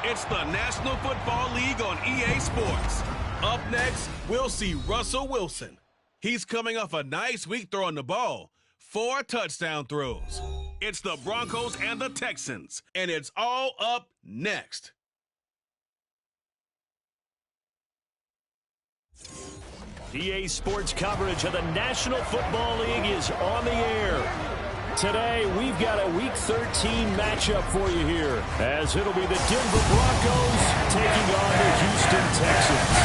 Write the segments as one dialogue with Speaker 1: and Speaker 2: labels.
Speaker 1: It's the National Football League on EA Sports. Up next, we'll see Russell Wilson. He's coming off a nice week throwing the ball. 4 touchdown throws. It's the Broncos and the Texans, and it's all up next.
Speaker 2: EA Sports coverage of the National Football League is on the air. Today, we've got a Week 13 matchup for you here, as it'll be the Denver Broncos taking on the Houston Texans.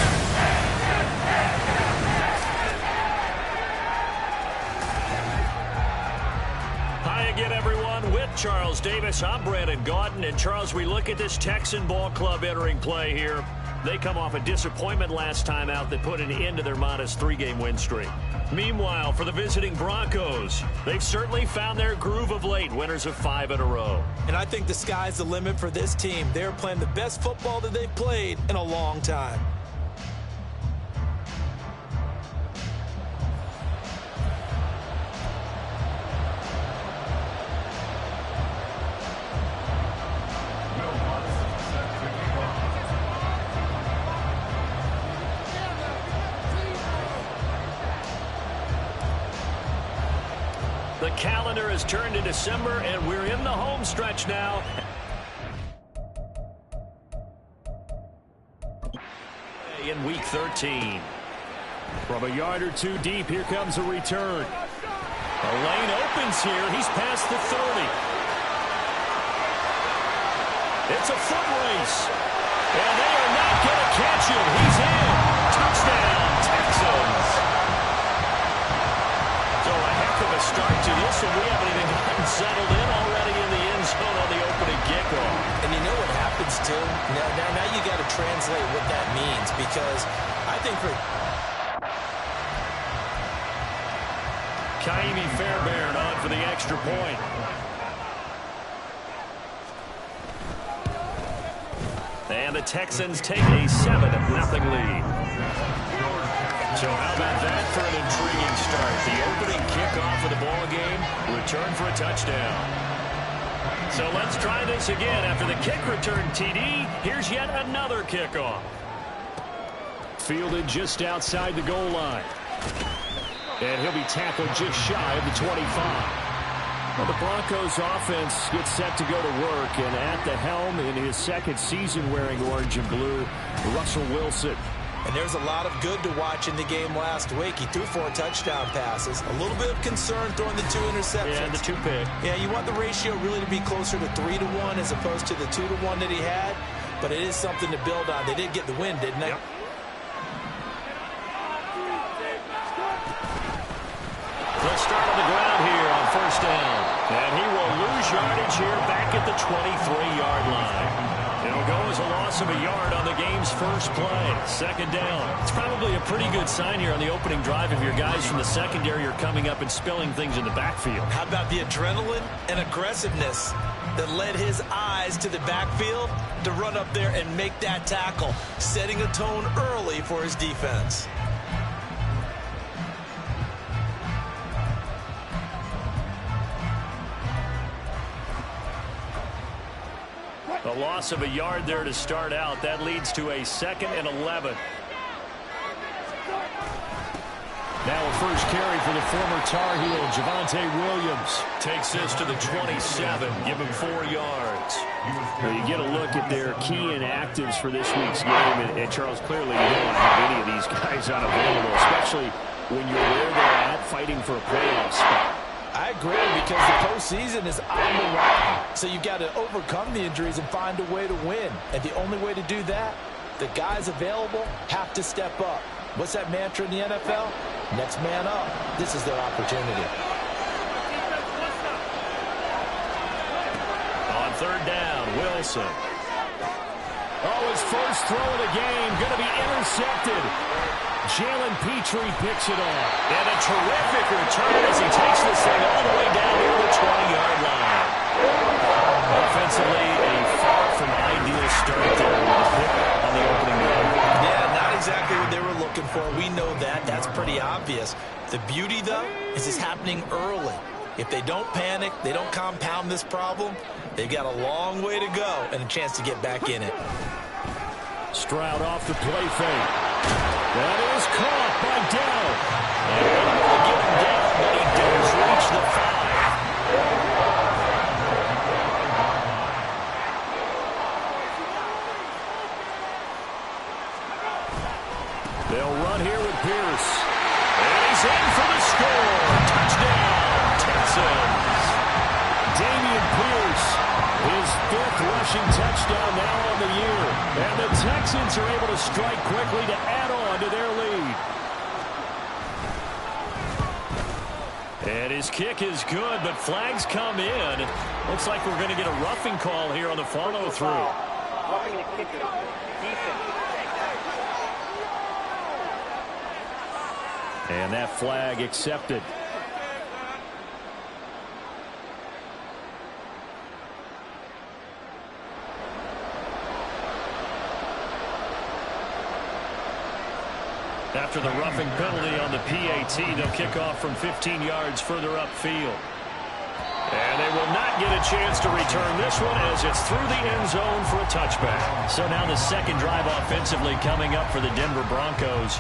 Speaker 2: Hi again, everyone. With Charles Davis, I'm Brandon Gaudin. And Charles, we look at this Texan ball club entering play here. They come off a disappointment last time out that put an end to their modest 3-game win streak. Meanwhile, for the visiting Broncos, they've certainly found their groove of late, winners of 5 in a row.
Speaker 3: And I think the sky's the limit for this team. They're playing the best football that they've played in a long time.
Speaker 2: The calendar has turned to December, and we're in the home stretch now. In Week 13. From a yard or 2 deep, here comes a return. The lane opens here. He's past the 30. It's a foot race. And they are not going to catch him. He's in. Touchdown, Texans. Start to this, and we haven't even gotten settled in already in the end zone on the opening kickoff. And you know what happens, too? Now you got to translate what that means, because I think for Kaimi Fairbairn on for the extra point. And the Texans take a 7-0 lead. So how about that for an intriguing start? The opening kickoff of the ball game, return for a touchdown. So let's try this again. After the kick return TD, here's yet another kickoff. Fielded just outside the goal line. And he'll be tackled just shy of the 25. Well, the Broncos offense gets set to go to work, and at the helm in his second season wearing orange and blue, Russell Wilson.
Speaker 3: And there's a lot of good to watch in the game last week. He threw 4 touchdown passes. A little bit of concern throwing the 2 interceptions.
Speaker 2: Yeah, the 2 pick.
Speaker 3: Yeah, you want the ratio really to be closer to 3-1 as opposed to the 2-1 that he had. But it is something to build on. They did get the win, didn't they?
Speaker 2: Yep. They'll start on the ground here on first down. And he will lose yardage here back at the 23-yard line. It'll go as a loss of a yard on the game's first play. Second down. It's probably a pretty good sign here on the opening drive if your guys from the secondary are coming up and spilling things in the backfield.
Speaker 3: How about the adrenaline and aggressiveness that led his eyes to the backfield to run up there and make that tackle, setting a tone early for his defense.
Speaker 2: A loss of a yard there to start out. That leads to a 2nd and 11. Now a first carry for the former Tar Heel, Javonte Williams. Takes this to the 27. Give him 4 yards. Well, you get a look at their key inactives for this week's game, and Charles, clearly you don't want to have any of these guys unavailable, especially when you're where they're at fighting for a playoff spot.
Speaker 3: I agree, because the postseason is on the line. So you've got to overcome the injuries and find a way to win. And the only way to do that, the guys available have to step up. What's that mantra in the NFL? Next man up. This is their opportunity.
Speaker 2: On third down, Wilson. Oh, his first throw of the game going to be intercepted. Jalen Petrie picks it off. And a terrific return as he takes this thing all the way down near the 20-yard line. Offensively, a far from ideal start there with a pick on the opening drive.
Speaker 3: Yeah, not exactly what they were looking for. We know that. That's pretty obvious. The beauty, though, is it's happening early. If they don't panic, they don't compound this problem, they've got a long way to go and a chance to get back in it.
Speaker 2: Stroud off the play fake. That is caught by Dell. And able to get him down, but he does reach the 5. They'll run here with Pierce. And he's in for the score. Touchdown, Texans. Dameon Pierce, his 5th rushing touchdown now on the year. And the Texans are able to strike quickly to add on to their lead. And his kick is good, but flags come in. Looks like we're going to get a roughing call here on the follow-through.
Speaker 4: Roughing the kicker. Defense.
Speaker 2: And that flag accepted. After the roughing penalty on the PAT, they'll kick off from 15 yards further upfield. And they will not get a chance to return this one as it's through the end zone for a touchback. So now the second drive offensively coming up for the Denver Broncos.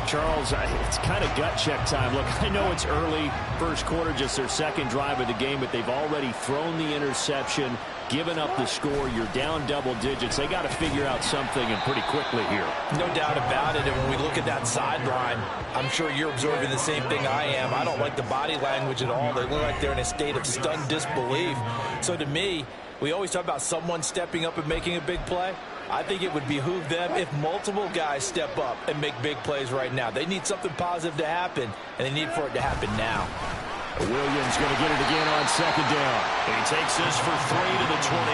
Speaker 2: Charles, it's kind of gut check time. Look, I know it's early, first quarter, just their second drive of the game, but they've already thrown the interception, given up the score. You're down double digits. They got to figure out something, and pretty quickly here.
Speaker 3: No doubt about it. And when we look at that sideline, I'm sure you're observing the same thing I am. I don't like the body language at all. They look like they're in a state of stunned disbelief. So to me, we always talk about someone stepping up and making a big play. I think it would behoove them if multiple guys step up and make big plays right now. They need something positive to happen, and they need for it to happen now.
Speaker 2: Williams going to get it again on second down. He takes this for 3 to the 29.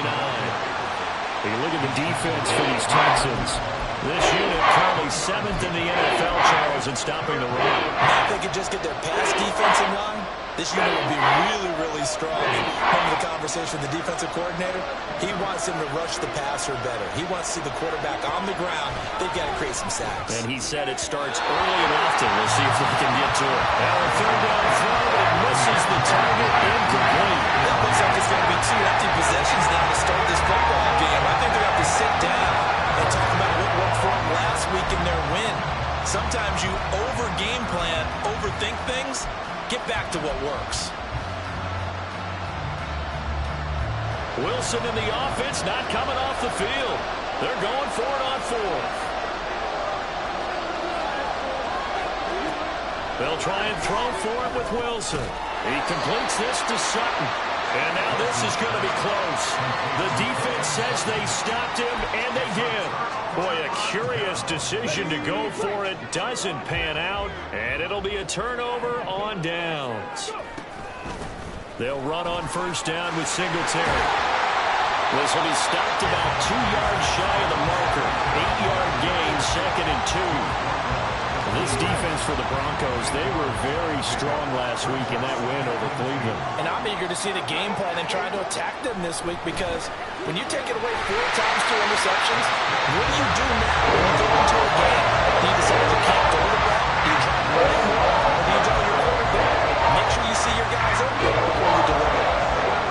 Speaker 2: Hey, look at the defense for these Texans. This unit currently 7th in the NFL, Charles, in stopping the run.
Speaker 3: If they could just get their pass defense in line, this unit would be really, really strong. And remember the conversation with the defensive coordinator? He wants them to rush the passer better. He wants to see the quarterback on the ground. They've got to create some sacks.
Speaker 2: And he said it starts early and often. We'll see if we can get to it. Now a third down throw, but it misses the target, incomplete.
Speaker 3: That looks like it's going to be 2 empty possessions now to start this football game. I think they're going to have to sit down and talk about what worked for them last week in their win. Sometimes you over-game plan, overthink things. Get back to what works.
Speaker 2: Wilson in the offense, not coming off the field. They're going for it on 4th. They'll try and throw for it with Wilson. He completes this to Sutton. And now this is going to be close. The defense says they stopped him, and they did. Boy, a curious decision to go for it. Doesn't pan out, and it'll be a turnover on downs. They'll run on first down with Singletary. This will be stopped about 2 yards shy of the marker. 8-yard gain, 2nd and 2. This defense for the Broncos, they were very strong last week in that win over Cleveland.
Speaker 3: And I'm eager to see the game plan and try to attack them this week, because when you take it away 4 times, 2 interceptions, what do you do now when you go into a game? Do you decide you can't go to the ball? Do you try to run it more? Or do you draw your quarterback? Make sure you see your guys open before you deliver.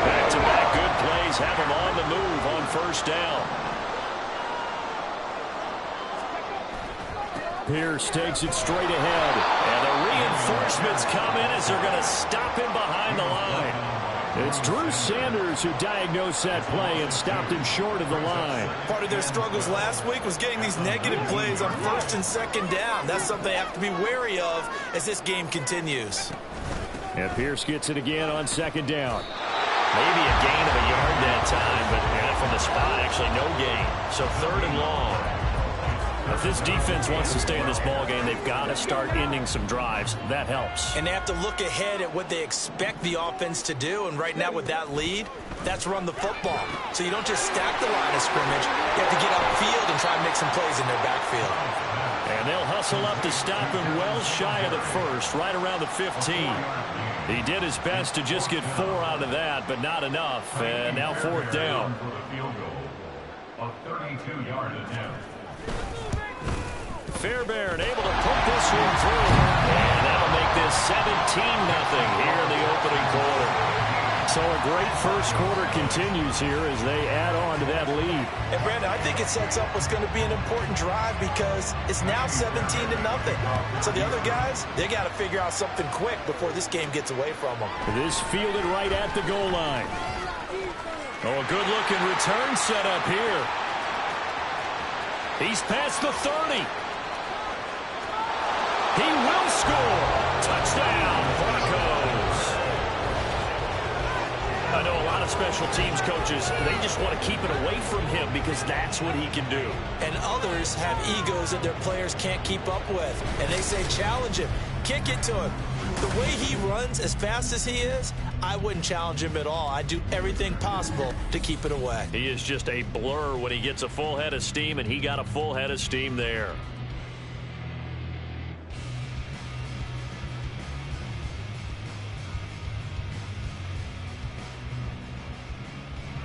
Speaker 2: Back-to-back good plays have them on the move on first down. Pierce takes it straight ahead. And the reinforcements come in as they're going to stop him behind the line. It's Drew Sanders who diagnosed that play and stopped him short of the line.
Speaker 3: Part of their struggles last week was getting these negative plays on 1st and 2nd down. That's something they have to be wary of as this game continues.
Speaker 2: And Pierce gets it again on 2nd down. Maybe a gain of a yard that time, but from the spot, actually no gain. So 3rd and long. If this defense wants to stay in this ball game, they've got to start ending some drives. That helps.
Speaker 3: And they have to look ahead at what they expect the offense to do. And right now with that lead, that's run the football. So you don't just stack the line of scrimmage. You have to get upfield and try and make some plays in their backfield.
Speaker 2: And they'll hustle up to stop him well shy of the 1st, right around the 15. He did his best to just get 4 out of that, but not enough. And now 4th down.
Speaker 5: A 32-yard attempt.
Speaker 2: Fairbairn able to put this one through. And that'll make this here in the opening quarter.
Speaker 6: So a great first quarter continues here as they add on to that lead.
Speaker 3: And Brandon, I think it sets up what's going to be an important drive because it's now 17-0. So the other guys, they got to figure out something quick before this game gets away from them.
Speaker 6: This fielded right at the goal line.
Speaker 2: Oh, a good-looking return set up here. He's past the 30. He will score. Touchdown, Broncos. I know a lot of special teams coaches, they just want to keep it away from him because that's what he can do.
Speaker 3: And others have egos that their players can't keep up with. And they say, challenge him, kick it to him. The way he runs as fast as he is, I wouldn't challenge him at all. I'd do everything possible to keep it away.
Speaker 2: He is just a blur when he gets a full head of steam, and he got a full head of steam there.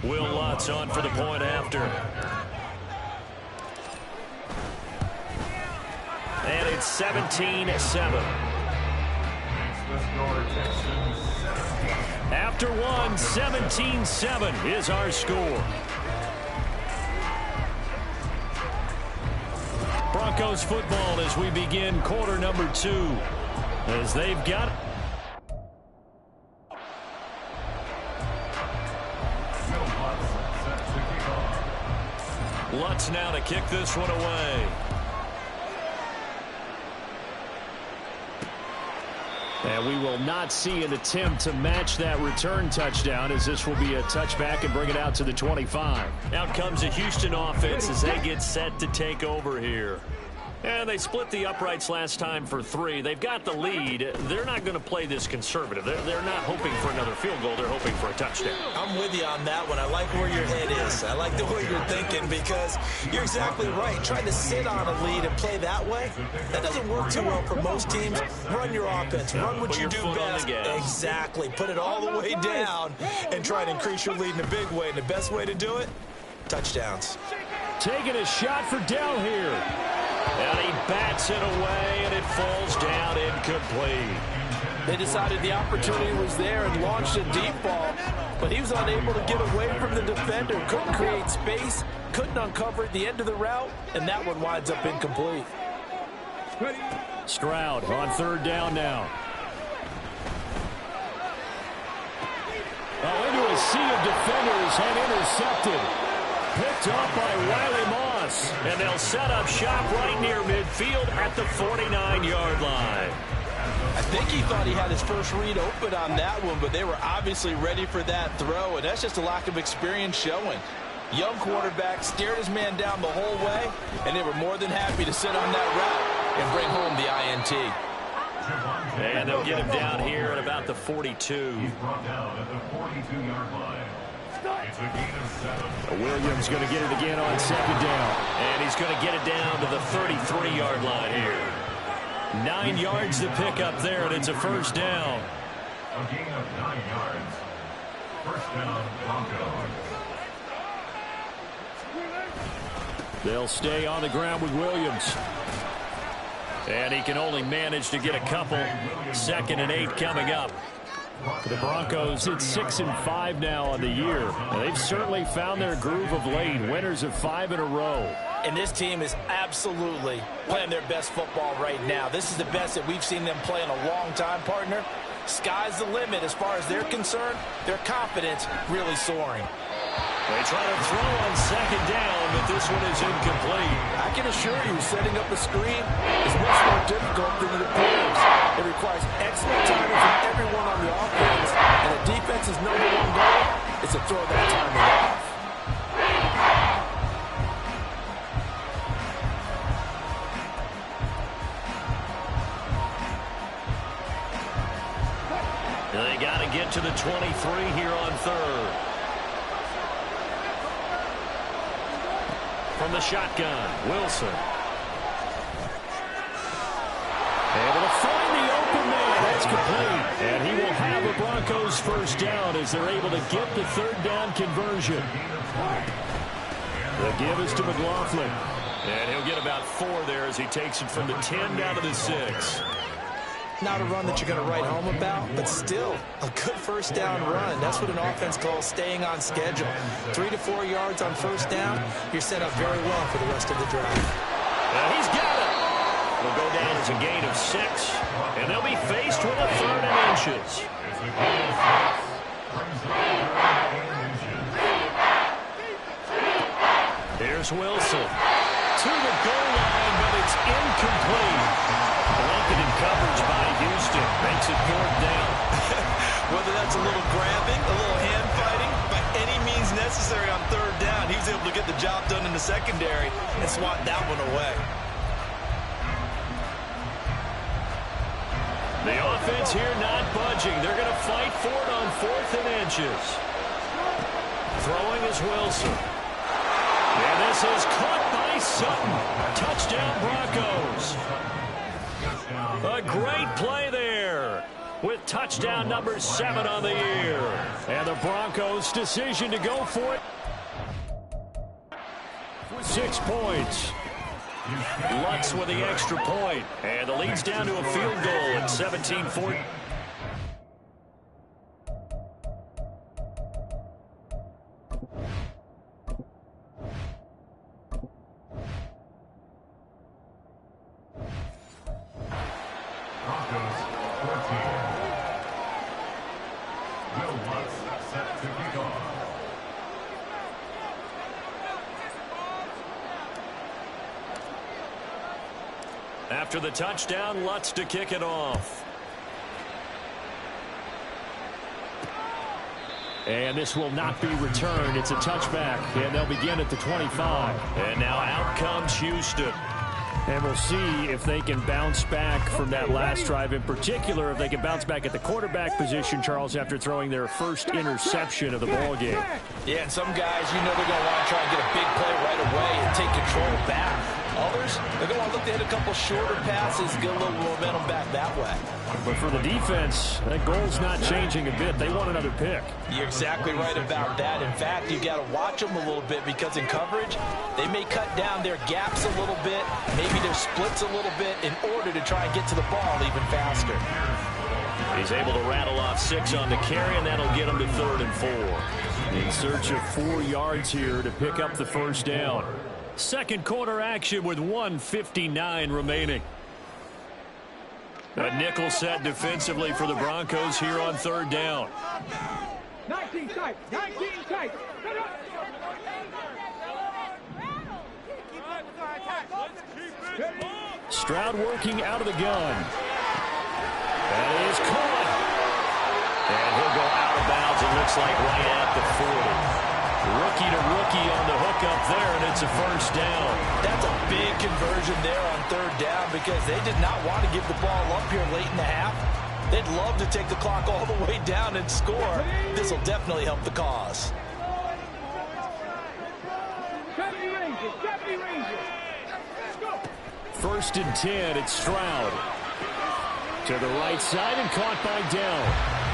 Speaker 2: Will Lutz on for the point after. And it's 17-7. After one, 17-7 is our score. Broncos football as we begin quarter number 2. As they've got it. Lutz now to kick this one away.
Speaker 6: And we will not see an attempt to match that return touchdown as this will be a touchback and bring it out to the 25.
Speaker 2: Out comes the Houston offense as they get set to take over here. And they split the uprights last time for 3. They've got the lead. They're not going to play this conservative. They're not hoping for another field goal. They're hoping for a touchdown.
Speaker 3: I'm with you on that one. I like where your head is. I like the way you're thinking because you're exactly right. Trying to sit on a lead and play that way, that doesn't work too well for most teams. Run your offense. Run what you do best. Exactly. Put it all the way down and try to increase your lead in a big way. And the best way to do it, touchdowns.
Speaker 6: Taking a shot for Dell here.
Speaker 2: And he bats it away, and it falls down incomplete.
Speaker 3: They decided the opportunity was there and launched a deep ball, but he was unable to get away from the defender, couldn't create space, couldn't uncover the end of the route, and that one winds up incomplete.
Speaker 6: Stroud on third down now. Oh, into a sea of defenders and intercepted. Picked up by Riley Moss.
Speaker 2: And they'll set up shop right near midfield at the 49-yard line.
Speaker 3: I think he thought he had his first read open on that one, but they were obviously ready for that throw, and that's just a lack of experience showing. Young quarterback stared his man down the whole way, and they were more than happy to sit on that route and bring home the INT.
Speaker 2: And they'll get him down here at about the 42.
Speaker 5: He's brought down at the 42-yard line. It's a gain of 7.
Speaker 6: Williams going to get it again on second down.
Speaker 2: And he's going to get it down to the 33-yard line here. 9 yards to pick up there, and it's a first down.
Speaker 5: A gain of 9 yards. First down, Broncos.
Speaker 6: They'll stay on the ground with Williams.
Speaker 2: And he can only manage to get a couple. 2nd and 8 coming up.
Speaker 6: For the Broncos, it's 6-5 now on the year. And they've certainly found their groove of late. Winners of 5 in a row.
Speaker 3: And this team is absolutely playing their best football right now. This is the best that we've seen them play in a long time, partner. Sky's the limit as far as they're concerned. Their confidence really soaring.
Speaker 2: They try to throw on second down, but this one is incomplete.
Speaker 3: I can assure you, setting up a screen is much more difficult than it appears. It requires excellent timing from everyone on the offense, and the defense's #1 goal is to throw that timing off.
Speaker 2: They got to get to the 23 here on third. From the shotgun, Wilson.
Speaker 6: Able to find the open man. That's complete. And he will have a Broncos first down as they're able to get the third down conversion. The give is to McLaughlin.
Speaker 2: And he'll get about 4 there as he takes it from the 10 down to the 6.
Speaker 3: Not a run that you're going to write home about, but still a good first down run. That's what an offense calls staying on schedule. 3 to 4 yards on first down, you're set up very well for the rest of the drive.
Speaker 2: He's got it. Will go down as a gain of 6, and they'll be faced with a 3rd and inches. Here's Wilson to the goal line, but it's incomplete. Blanketed coverage by Houston makes it 4th down.
Speaker 3: Whether that's a little grabbing, a little hand fighting, by any means necessary on 3rd down, he was able to get the job done in the secondary and swat that one away.
Speaker 2: The offense here not budging. They're going to fight for it on 4th and inches. Throwing is Wilson. And this is caught by Sutton. Touchdown, Broncos. A great play there with touchdown number 7 on the year. And the Broncos' decision to go for it with 6 points. Lutz with the extra point, and the lead's down to a field goal at 17-14.
Speaker 5: Broncos 14. Will Lutz set to kick off.
Speaker 2: After the touchdown, Lutz to kick it off. And this will not be returned. It's a touchback, and they'll begin at the 25. And now out comes Houston. And we'll see if they can bounce back from that last drive, in particular if they can bounce back at the quarterback position, Charles, after throwing their first interception of the ball game.
Speaker 3: Yeah, and some guys, you know they're going to want to try and get a big play right away and take control back. Others, they're going to want to look to hit a couple shorter passes, get a little momentum back that way.
Speaker 2: But for the defense, that goal's not changing a bit. They want another pick.
Speaker 3: You're exactly right about that. In fact, you got to watch them a little bit because in coverage, they may cut down their gaps a little bit, maybe their splits a little bit in order to try and get to the ball even faster.
Speaker 2: He's able to rattle off 6 on the carry, and that'll get him to 3rd and 4. In search of 4 yards here to pick up the first down. Second quarter action with 1:59 remaining. A nickel set defensively for the Broncos here on 3rd down.
Speaker 7: 19 tight, 19 tight.
Speaker 2: Stroud working out of the gun. That is caught. And he'll go out of bounds, it looks like right at the 40. Rookie to rookie on the hook up there, and it's a first down.
Speaker 3: That's a big conversion there on 3rd down because they did not want to give the ball up here late in the half. They'd love to take the clock all the way down and score. This will definitely help the cause.
Speaker 7: 70 ranges.
Speaker 2: First and 10, it's Stroud. To the right side and caught by Dell.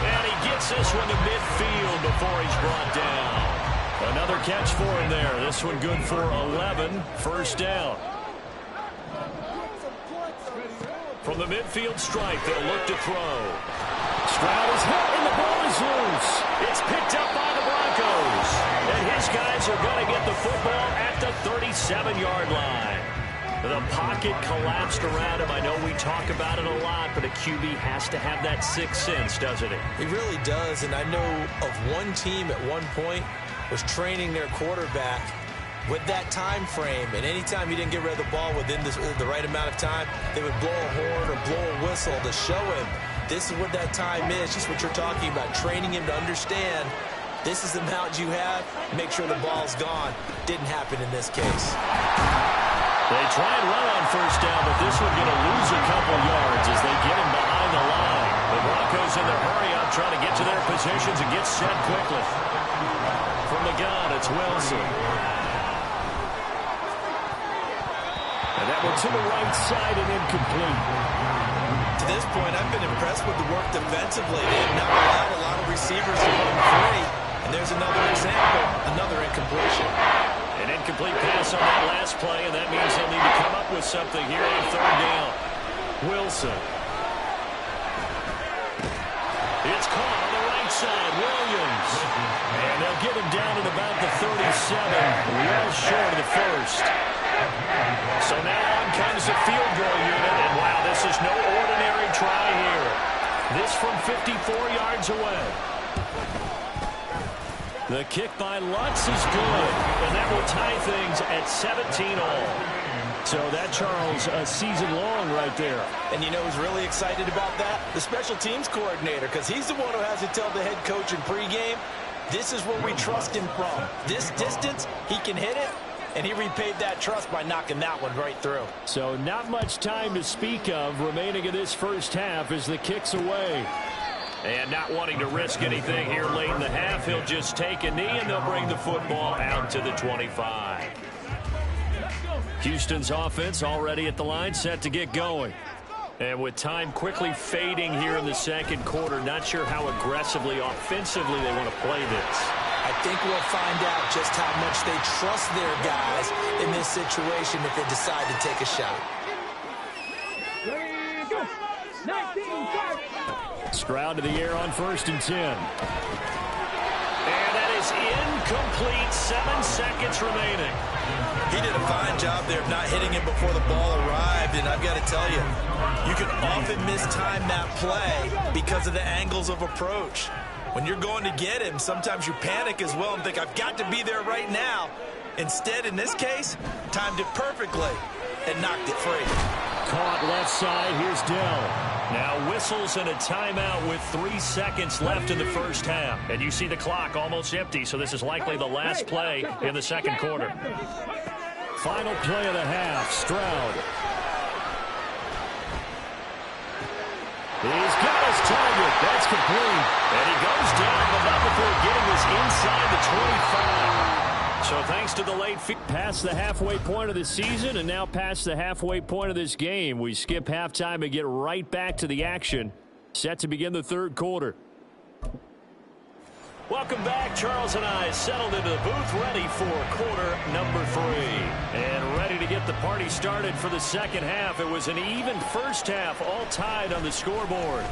Speaker 2: And he gets this one to midfield before he's brought down. Another catch for him there. This one good for 11. First down. From the midfield stripe, they'll look to throw. Stroud is hit, and the ball is loose. It's picked up by the Broncos. And his guys are going to get the football at the 37-yard line. The pocket collapsed around him. I know we talk about it a lot, but a QB has to have that sixth sense, doesn't it?
Speaker 3: He really does, and I know of one team at one point was training their quarterback with that time frame, and anytime he didn't get rid of the ball within the right amount of time, they would blow a horn or blow a whistle to show him this is what that time is, just what you're talking about, training him to understand this is the amount you have, make sure the ball's gone. Didn't happen in this case.
Speaker 2: They try and run on first down, but this one going to lose a couple yards as they get him behind the line. The Broncos in their hurry up, trying to get to their positions and get set quickly. From the gun, it's Wilson. And that one to the right side and incomplete.
Speaker 3: To this point, I've been impressed with the work defensively. They have not allowed a lot of receivers to run free. And there's another example, another incompletion.
Speaker 2: An incomplete pass on that last play, and that means they'll need to come up with something here on third down. Wilson.
Speaker 6: It's caught on the right side. Williams. And they'll get him down at about the 37. Well short of the first. So now on comes the field goal unit. And wow, this is no ordinary try here. This from 54 yards away. The kick by Lutz is good. And that will tie things at 17-all. So that, Charles, a season long right there.
Speaker 3: And you know who's really excited about that? The special teams coordinator, because he's the one who has to tell the head coach in pregame, this is where we trust him from. This distance, he can hit it, and he repaid that trust by knocking that one right through.
Speaker 6: So not much time to speak of remaining in this first half as the kick's away. And not wanting to risk anything here late in the half, he'll just take a knee, and they'll bring the football out to the 25. Houston's offense already at the line, set to get going. And with time quickly fading here in the second quarter, not sure how aggressively, offensively they want to play this.
Speaker 3: I think we'll find out just how much they trust their guys in this situation if they decide to take a shot.
Speaker 7: Ready, go. 19,
Speaker 6: Stroud to the air on 1st and 10. And that is incomplete. 7 seconds remaining.
Speaker 3: He did a fine job there of not hitting it before the ball arrived, and I've got to tell you, you can often mistime that play because of the angles of approach. When you're going to get him, sometimes you panic as well and think, I've got to be there right now. Instead, in this case, timed it perfectly and knocked it free.
Speaker 6: Caught left side. Here's Dell. Now whistles and a timeout with 3 seconds left in the first half. And you see the clock almost empty, so this is likely the last play in the second quarter. Final play of the half, Stroud. He's got his target. That's complete. And he goes down, but not before getting this inside the 25. So thanks to the late feed, past the halfway point of the season and now past the halfway point of this game. We skip halftime and get right back to the action. Set to begin the third quarter. Welcome back. Charles and I settled into the booth, ready for quarter number 3. And ready to get the party started for the second half. It was an even first half, all tied on the scoreboard.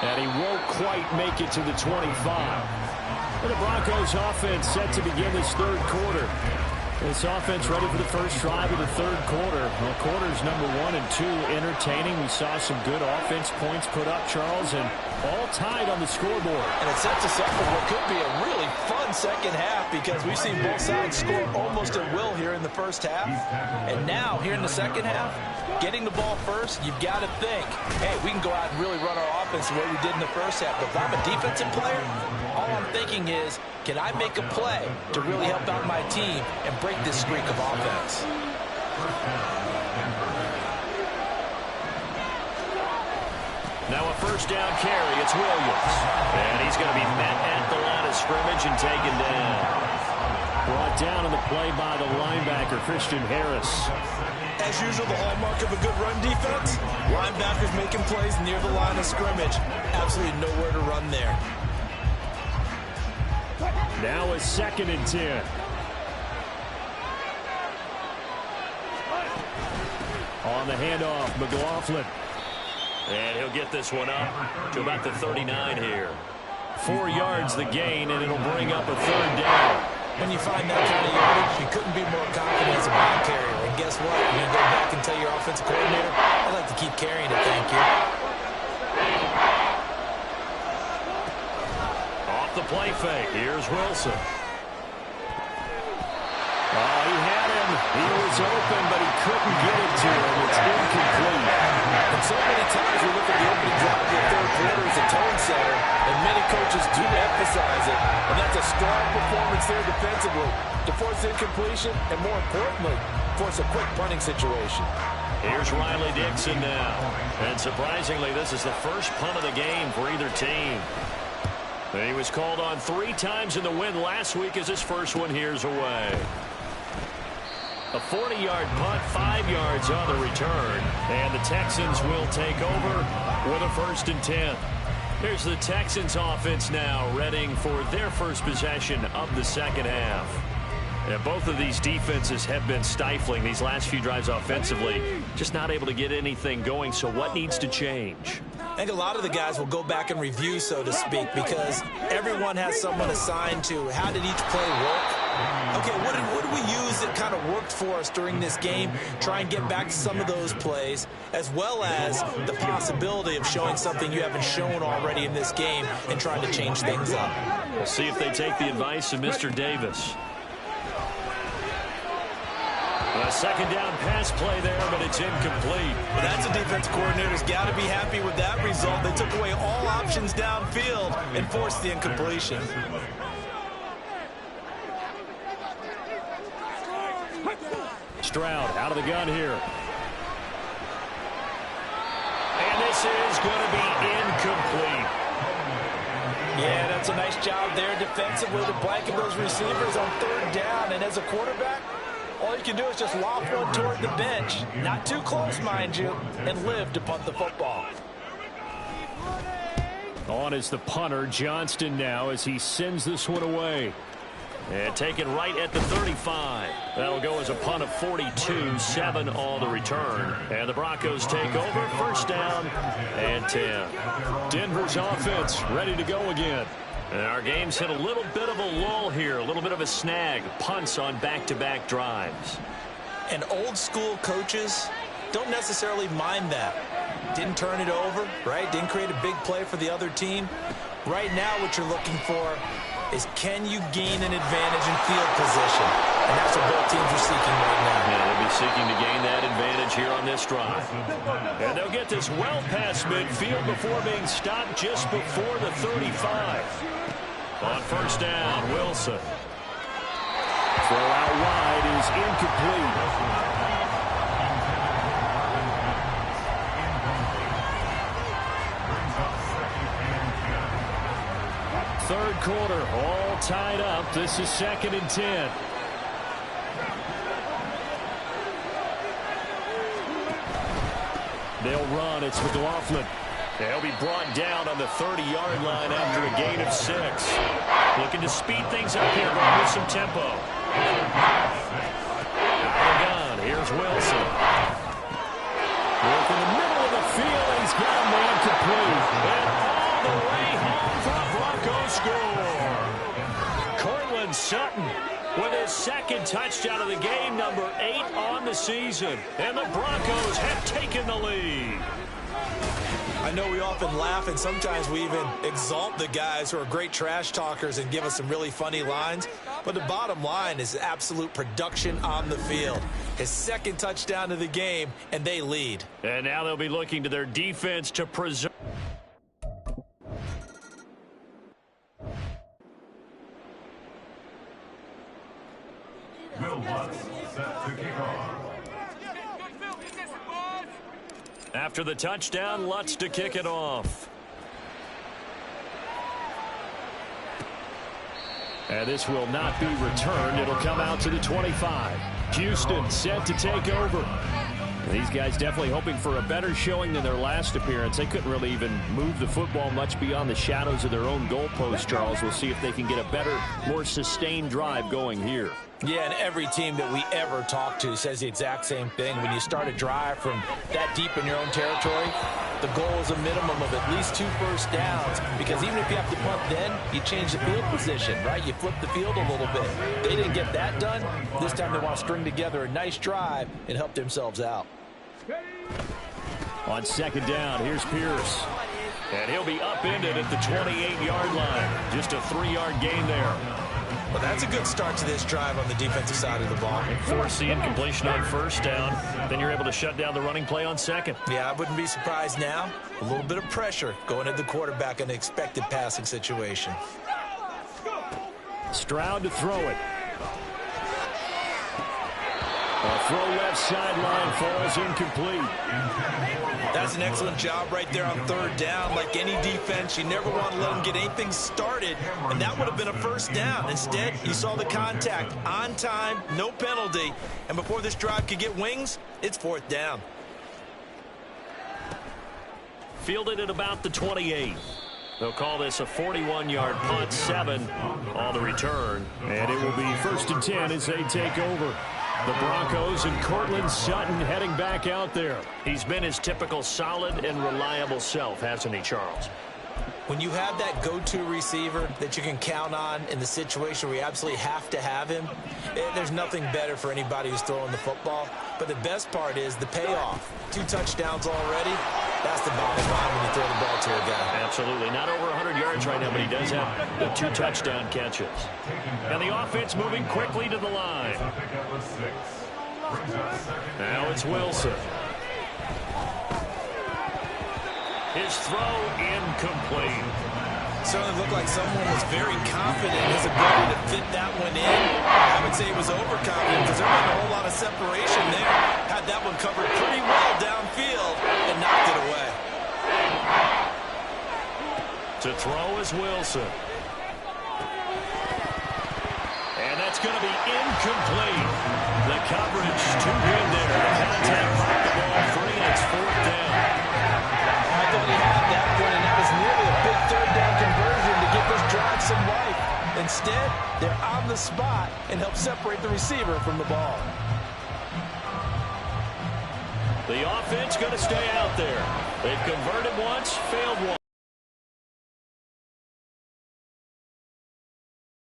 Speaker 6: And he won't quite make it to the 25. And the Broncos offense set to begin this third quarter. This offense ready for the first drive of the third quarter. Well, quarters number 1 and 2 entertaining. We saw some good offense points put up, Charles, and all tied on the scoreboard.
Speaker 3: And it sets us up for what could be a really fun second half because we've seen both sides score almost at will here in the first half. And now, here in the second half, getting the ball first, you've got to think, hey, we can go out and really run our offense the way we did in the first half. But if I'm a defensive player, all I'm thinking is, can I make a play to really help out my team and break this streak of offense?
Speaker 6: Now a first down carry. It's Williams. And he's going to be met at the line of scrimmage and taken down. Brought down on the play by the linebacker, Christian Harris.
Speaker 3: As usual, the hallmark of a good run defense, linebackers making plays near the line of scrimmage. Absolutely nowhere to run there.
Speaker 6: Now a 2nd and 10. On the handoff, McLaughlin. And he'll get this one up to about the 39 here. 4 yards the gain, and it'll bring up a third down.
Speaker 3: When you find that kind of yardage, you couldn't be more confident as a ball carrier. And guess what? You're going to go back and tell your offensive coordinator, I'd like to keep carrying it, thank you.
Speaker 6: Off the play fake, here's Wilson. Oh, he had him. He was open, but he couldn't get it to him. It's incomplete.
Speaker 3: And so many times we look at the opening drive of the third quarter as a tone setter, and many coaches do emphasize it. And that's a strong performance there defensively to force incompletion and, more importantly, force a quick punting situation.
Speaker 6: Here's Riley Dixon now. And surprisingly, this is the first punt of the game for either team. He was called on 3 times in the win last week as his first one here's away. A 40-yard punt, 5 yards on the return. And the Texans will take over with a 1st and 10. Here's the Texans offense now, readying for their first possession of the second half. And both of these defenses have been stifling these last few drives offensively. Just not able to get anything going, so what needs to change?
Speaker 3: I think a lot of the guys will go back and review, so to speak, because everyone has someone assigned to how did each play work. Okay, what did we use that kind of worked for us during this game? Try and get back to some of those plays, as well as the possibility of showing something you haven't shown already in this game and trying to change things up.
Speaker 6: We'll see if they take the advice of Mr. Davis. A second down pass play there, but it's incomplete.
Speaker 3: Well, that's a defense coordinator's got to be happy with that result. They took away all options downfield and forced the incompletion.
Speaker 6: Stroud out of the gun here. And this is going to be incomplete.
Speaker 3: Yeah, that's a nice job there defensively to blanket those receivers on third down. And as a quarterback, all you can do is just lob one toward the bench. Not too close, mind you, and live to punt the football.
Speaker 6: On is the punter, Johnston, now as he sends this one away. And taken right at the 35. That'll go as a punt of 42, 7 on the return. And the Broncos take over, first down and 10. Denver's offense ready to go again. And our game's hit a little bit of a lull here, a little bit of a snag. Punts on back-to-back drives.
Speaker 3: And old-school coaches don't necessarily mind that. Didn't turn it over, right? Didn't create a big play for the other team. Right now what you're looking for is can you gain an advantage in field position? And that's what both teams are seeking right now.
Speaker 6: Yeah, they'll be seeking to gain that advantage here on this drive. And they'll get this well past midfield before being stopped just before the 35. On first down, Wilson. Throw out wide is incomplete. Third quarter, all tied up. This is 2nd and 10. They'll run. It's McLaughlin. They'll be brought down on the 30-yard line after a gain of 6. Looking to speed things up here, going with some tempo. Out of gun. Here's Wilson. Work in the middle of the field. He's got a man complete. And all the way home for a Broncos score. Cortland Sutton with his second touchdown of the game, number 8 on the season. And the Broncos have taken the lead.
Speaker 3: I know we often laugh and sometimes we even exalt the guys who are great trash talkers and give us some really funny lines. But the bottom line is absolute production on the field. His second touchdown of the game, and they lead.
Speaker 6: And now they'll be looking to their defense to preserve.
Speaker 5: Will Lutz set to kick off.
Speaker 6: After the touchdown, Lutz to kick it off. And this will not be returned. It'll come out to the 25. Houston set to take over. These guys definitely hoping for a better showing than their last appearance. They couldn't really even move the football much beyond the shadows of their own goalpost, Charles. We'll see if they can get a better, more sustained drive going here.
Speaker 3: Yeah, and every team that we ever talk to says the exact same thing. When you start a drive from that deep in your own territory, the goal is a minimum of at least 2 first downs, because even if you have to punt then, you change the field position, right? You flip the field a little bit. They didn't get that done. This time they want to string together a nice drive and help themselves out.
Speaker 6: On second down, here's Pierce. And he'll be upended at the 28-yard line. Just a 3-yard gain there.
Speaker 3: Well, that's a good start to this drive on the defensive side of the ball.
Speaker 6: Force the incompletion on first down. Then you're able to shut down the running play on second.
Speaker 3: Yeah, I wouldn't be surprised now. A little bit of pressure going at the quarterback in an expected passing situation.
Speaker 6: Stroud to throw it. A throw left sideline falls incomplete.
Speaker 3: That's an excellent job right there on third down. Like any defense, you never want to let them get anything started, and that would have been a first down. Instead, you saw the contact on time, no penalty, and before this drive could get wings, it's fourth down.
Speaker 6: Fielded at about the 28. They'll call this a 41-yard punt, 7 on the return. And it will be 1st and 10 as they take over. The Broncos and Cortland Sutton heading back out there. He's been his typical solid and reliable self, hasn't he, Charles?
Speaker 3: When you have that go-to receiver that you can count on in the situation where you absolutely have to have him, there's nothing better for anybody who's throwing the football. But the best part is the payoff. 2 touchdowns already. That's the bottom line when you throw the ball to a guy.
Speaker 6: Absolutely. Not over 100 yards right now, but he does have the 2 touchdown catches. And the offense moving quickly to the line. Now it's Wilson. His throw incomplete.
Speaker 3: Certainly looked like someone was very confident in his ability to fit that one in. I would say he was overconfident because there wasn't a whole lot of separation there. Had that one covered pretty well downfield and knocked it away.
Speaker 6: To throw is Wilson. And that's going to be incomplete. The coverage too good there. The contact popped the ball free, and it's 4th down.
Speaker 3: I thought he had that one, and that was nearly a big 3rd down conversion to give this drive some life. Instead, they're on the spot and help separate the receiver from the ball.
Speaker 6: The offense going to stay out there. They've converted once, failed once.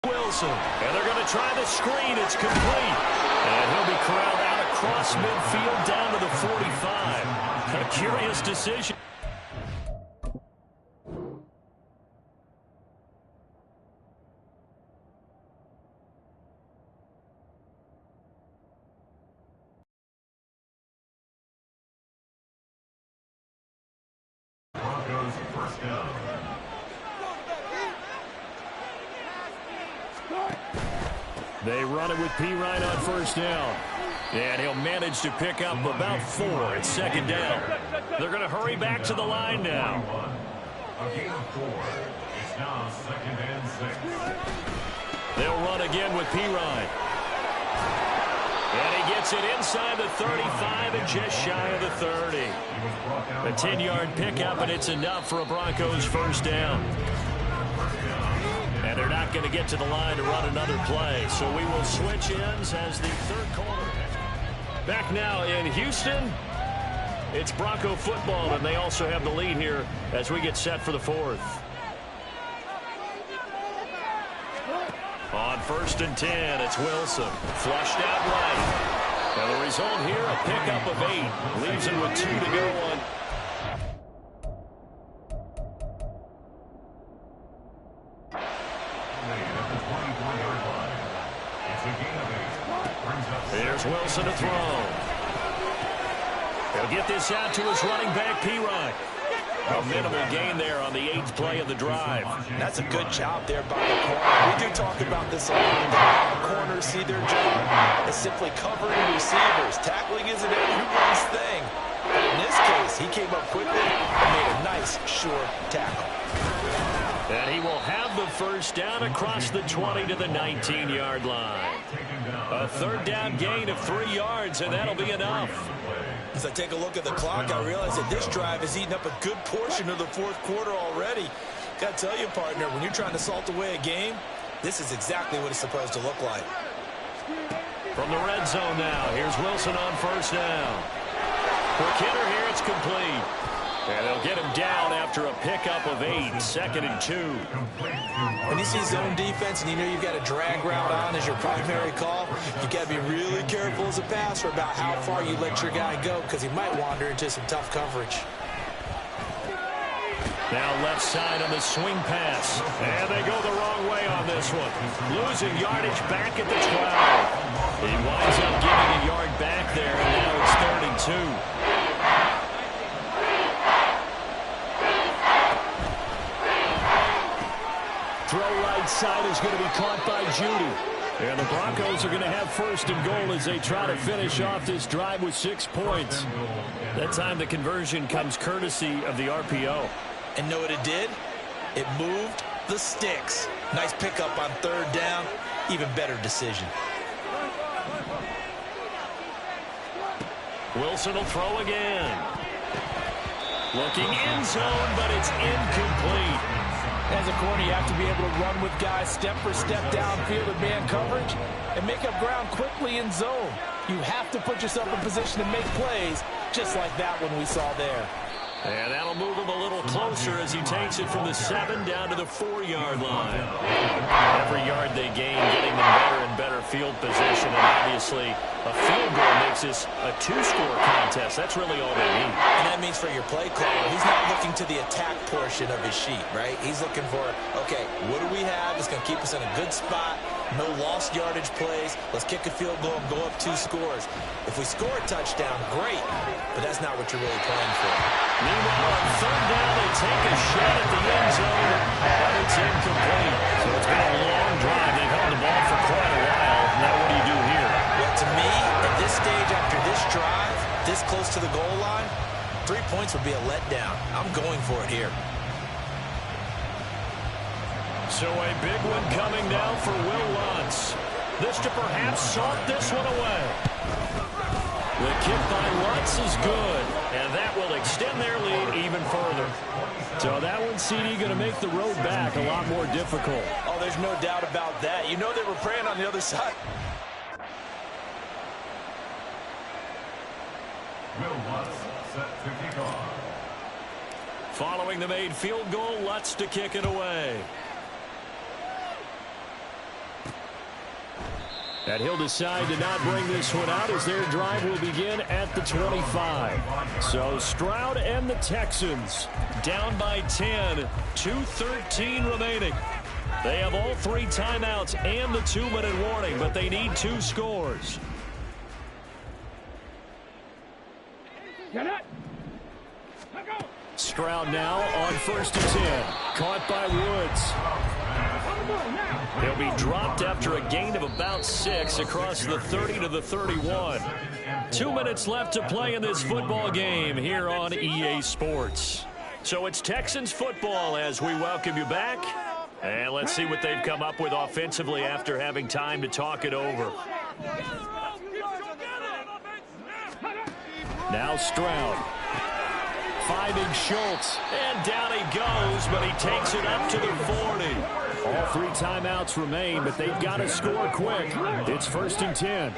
Speaker 6: Wilson, and they're going to try the screen. It's complete. And he'll be corralled out across midfield down to the 45. A curious decision.
Speaker 5: Broncos first down.
Speaker 6: They run it with P. Ryan on 1st down. And he'll manage to pick up about 4 at 2nd down. They're going to hurry back to the line now.
Speaker 5: A gain of 4. It's now 2nd and 6.
Speaker 6: They'll run again with P. Ryan. And he gets it inside the 35 and just shy of the 30. A 10-yard pickup, and it's enough for a Broncos 1st down. And they're not going to get to the line to run another play. So we will switch ends as the 3rd quarter. Back now in Houston, it's Bronco football, and they also have the lead here as we get set for the 4th. On 1st and 10, it's Wilson. Flushed out right. And the result here, a pickup of 8. Leaves him with 2 to go on. Here's Wilson to throw. He'll get this out to his running back, P. Ryan. A minimal gain there on the 8th play of the drive.
Speaker 3: That's a good job there by the corner. We do talk about this a lot. Corners see their job as simply covering receivers. Tackling isn't everyone's thing. But in this case, he came up quickly and made a nice, sure tackle.
Speaker 6: And he will have the 1st down across the 20 to the 19-yard line. A 3rd down gain of 3 yards, and that'll be enough.
Speaker 3: As I take a look at the clock, I realize that this drive has eaten up a good portion of the 4th quarter already. Got to tell you, partner, when you're trying to salt away a game, this is exactly what it's supposed to look like.
Speaker 6: From the red zone now, here's Wilson on 1st down. Quick hitter here, it's complete. And they'll get him down after a pickup of 8, 2nd and 2.
Speaker 3: When you see zone defense and you know you've got a drag route on as your primary call, you got to be really careful as a passer about how far you let your guy go because he might wander into some tough coverage.
Speaker 6: Now left side on the swing pass. And they go the wrong way on this one. Losing yardage back at the 12. He winds up giving a yard back there, and now it's 3rd and 2. Throw right side is going to be caught by Judy. And the Broncos are going to have 1st and goal as they try to finish off this drive with 6 points. That time the conversion comes courtesy of the RPO.
Speaker 3: And know what it did? It moved the sticks. Nice pickup on 3rd down. Even better decision.
Speaker 6: Wilson will throw again. Looking end zone, but it's incomplete.
Speaker 3: As a corner, you have to be able to run with guys step for step downfield in man coverage and make up ground quickly in zone. You have to put yourself in position to make plays, just like that one we saw there.
Speaker 6: And that'll move him a little closer as he takes it from the 7 down to the 4-yard line. Every yard they gain, getting them better and better field position. And obviously, a field goal makes this a 2-score contest. That's really all they need.
Speaker 3: And that means for your play caller, he's not looking to the attack portion of his sheet, right? He's looking for, okay, what do we have that's going to keep us in a good spot? No lost yardage plays. Let's kick a field goal and go up 2 scores. If we score a touchdown, great, but that's not what you're really playing for.
Speaker 6: Meanwhile, on 3rd down, they take a shot at the end zone, but it's incomplete. So it's been a long drive. They've held the ball for quite a while. Now what do you do here?
Speaker 3: Well, to me, at this stage after this drive, this close to the goal line, 3 points would be a letdown. I'm going for it here.
Speaker 6: So a big one coming now for Will Lutz. This to perhaps salt this one away. The kick by Lutz is good, and that will extend their lead even further. So that one, CD, going to make the road back a lot more difficult.
Speaker 3: Oh, there's no doubt about that. You know they were praying on the other side.
Speaker 5: Will Lutz set to kick off.
Speaker 6: Following the made field goal, Lutz to kick it away. And he'll decide to not bring this one out as their drive will begin at the 25. So Stroud and the Texans down by 10, 2:13 remaining. They have all 3 timeouts and the 2-minute warning, but they need 2 scores.
Speaker 7: Get it.
Speaker 6: Stroud now on 1st and 10. Caught by Woods. He'll be dropped after a gain of about 6 across the 30 to the 31. 2 minutes left to play in this football game here on EA Sports. So it's Texans football as we welcome you back. And let's see what they've come up with offensively after having time to talk it over. Now Stroud. Finding Schultz, and down he goes, but he takes it up to the 40. All 3 timeouts remain, but they've got to score quick. It's 1st and 10.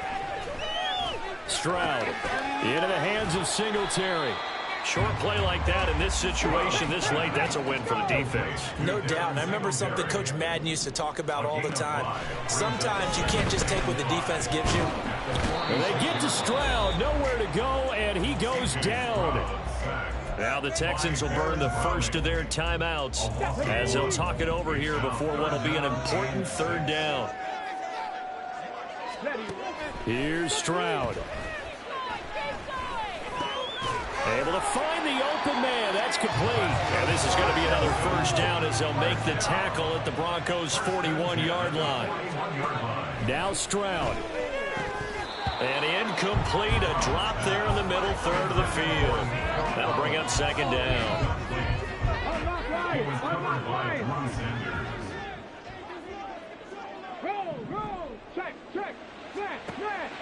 Speaker 6: Stroud into the hands of Singletary. Short play like that in this situation this late, that's a win for the defense.
Speaker 3: No doubt. And I remember something Coach Madden used to talk about all the time. Sometimes you can't just take what the defense gives you.
Speaker 6: And they get to Stroud, nowhere to go, and he goes down. Now the Texans will burn the first of their timeouts as they'll talk it over here before what will be an important 3rd down. Here's Stroud. Able to find the open man. That's complete. And this is going to be another 1st down as they'll make the tackle at the Broncos' 41-yard line. Now Stroud. And incomplete, a drop there in the middle 3rd of the field. That'll bring up 2nd down.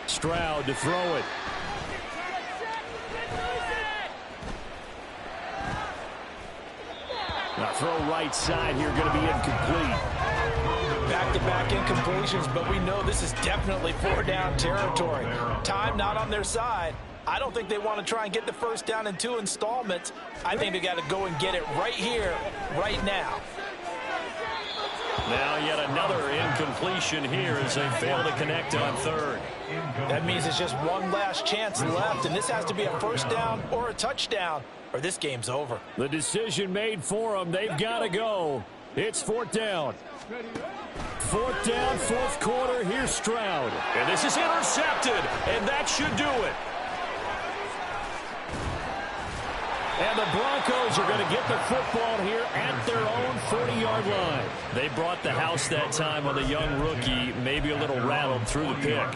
Speaker 6: Stroud to throw it. Now throw right side here, going to be incomplete.
Speaker 3: Back-to-back incompletions, but we know this is definitely 4-down territory. Time not on their side. I don't think they want to try and get the 1st down in 2 installments. I think they got to go and get it right here, right now.
Speaker 6: Now yet another incompletion here as they fail to connect on 3rd.
Speaker 3: That means it's just one last chance left, and this has to be a 1st down or a touchdown, or this game's over.
Speaker 6: The decision made for them. They've got to go. It's 4th down. 4th down, 4th quarter. Here's Stroud. And this is intercepted, and that should do it. And the Broncos are going to get the football here at their own 40-yard line. They brought the house that time on the young rookie, maybe a little rattled through the pick.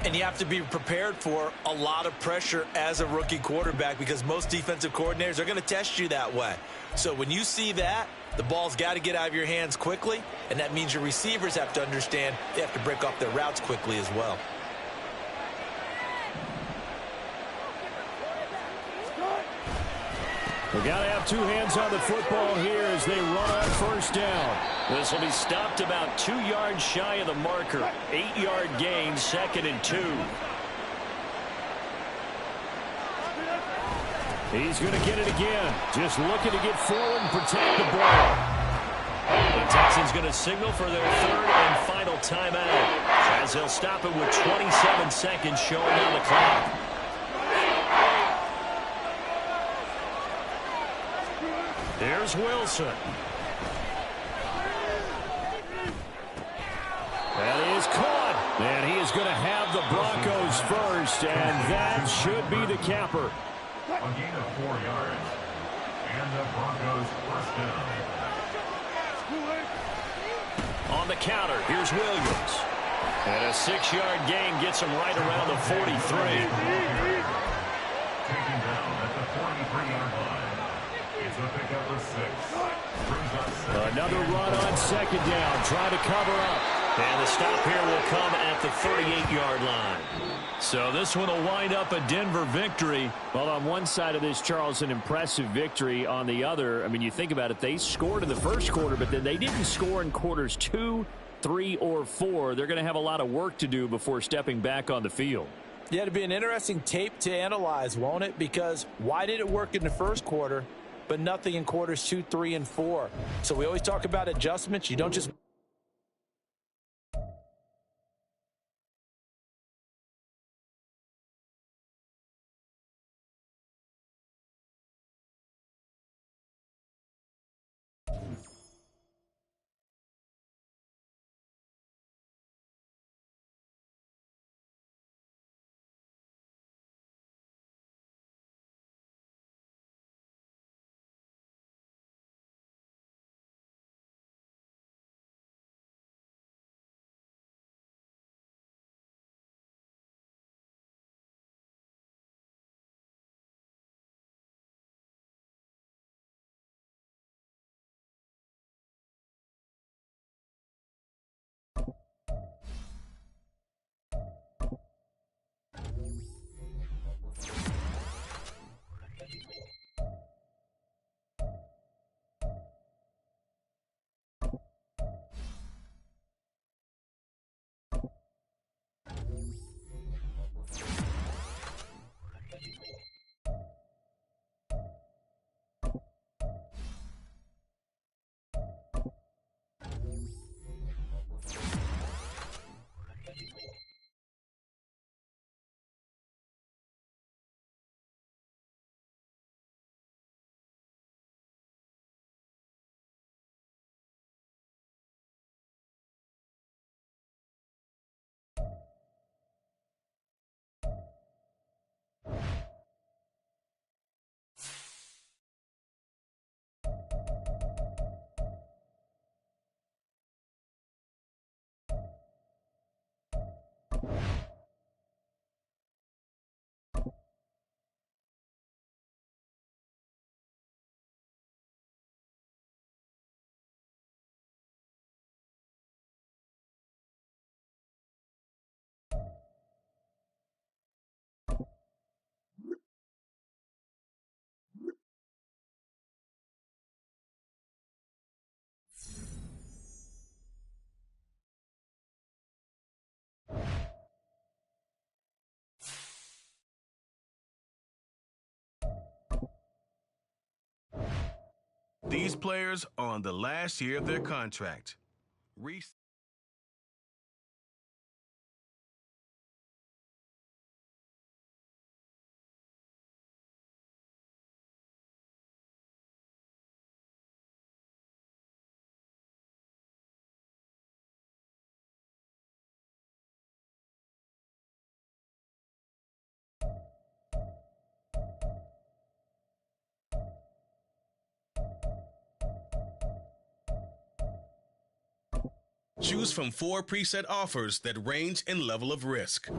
Speaker 3: And you have to be prepared for a lot of pressure as a rookie quarterback because most defensive coordinators are going to test you that way. So when you see that, the ball's got to get out of your hands quickly, and that means your receivers have to understand they have to break off their routes quickly as well.
Speaker 2: We got to have two hands on the football here as they run on first down. This will be stopped about 2 yards shy of the marker. 8-yard gain, 2nd and 2. He's going to get it again. Just looking to get forward and protect the ball. The Texans going to signal for their 3rd and final timeout as they'll stop it with 27 seconds showing on the clock. Here's Wilson. That is caught. And he is going to have the Broncos first, and that should be the capper.
Speaker 5: A gain of 4 yards. And the Broncos first down.
Speaker 2: On the counter, here's Williams. And a 6-yard gain gets him right around the 43.
Speaker 5: Taken down at the 43-yard line. It's a pickup of 6. Brings up 7.
Speaker 2: Another run on 2nd down, trying to cover up. And the stop here will come at the 38-yard line. So this one will wind up a Denver victory.
Speaker 6: Well, on one side of this, Charles, an impressive victory. On the other, I mean, you think about it, they scored in the first quarter, but then they didn't score in quarters 2, 3, or 4. They're going to have a lot of work to do before stepping back on the field.
Speaker 3: Yeah, it'll be an interesting tape to analyze, won't it? Because why did it work in the first quarter, but nothing in quarters 2, 3, and 4? So we always talk about adjustments. You don't just...
Speaker 1: These players are on the last year of their contract. Choose from 4 preset offers that range in level of risk.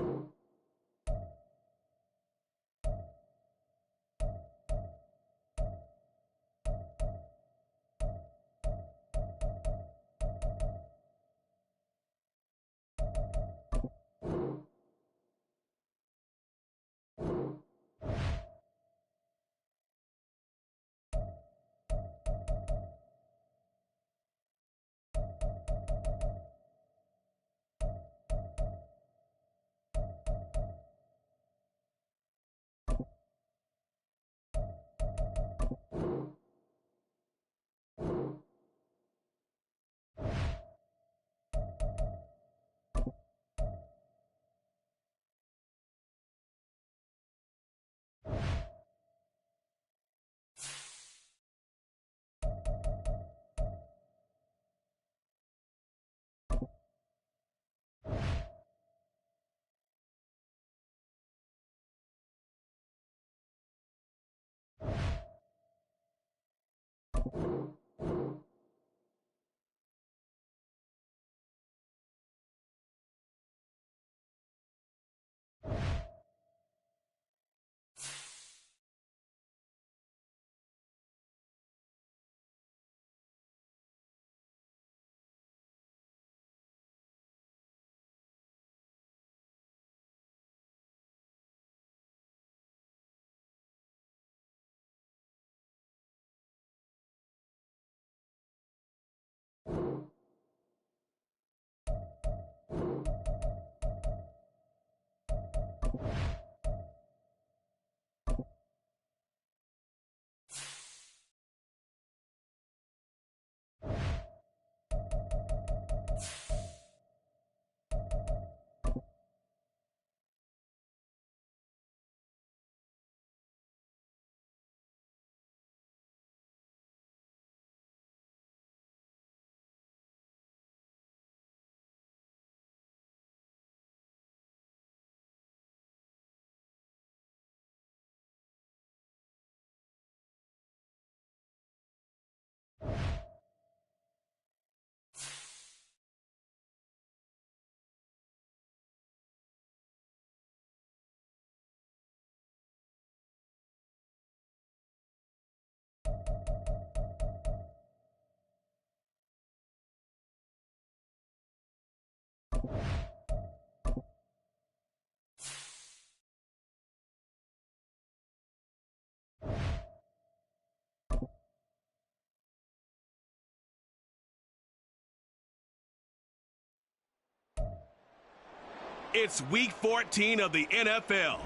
Speaker 1: It's Week 14 of the NFL.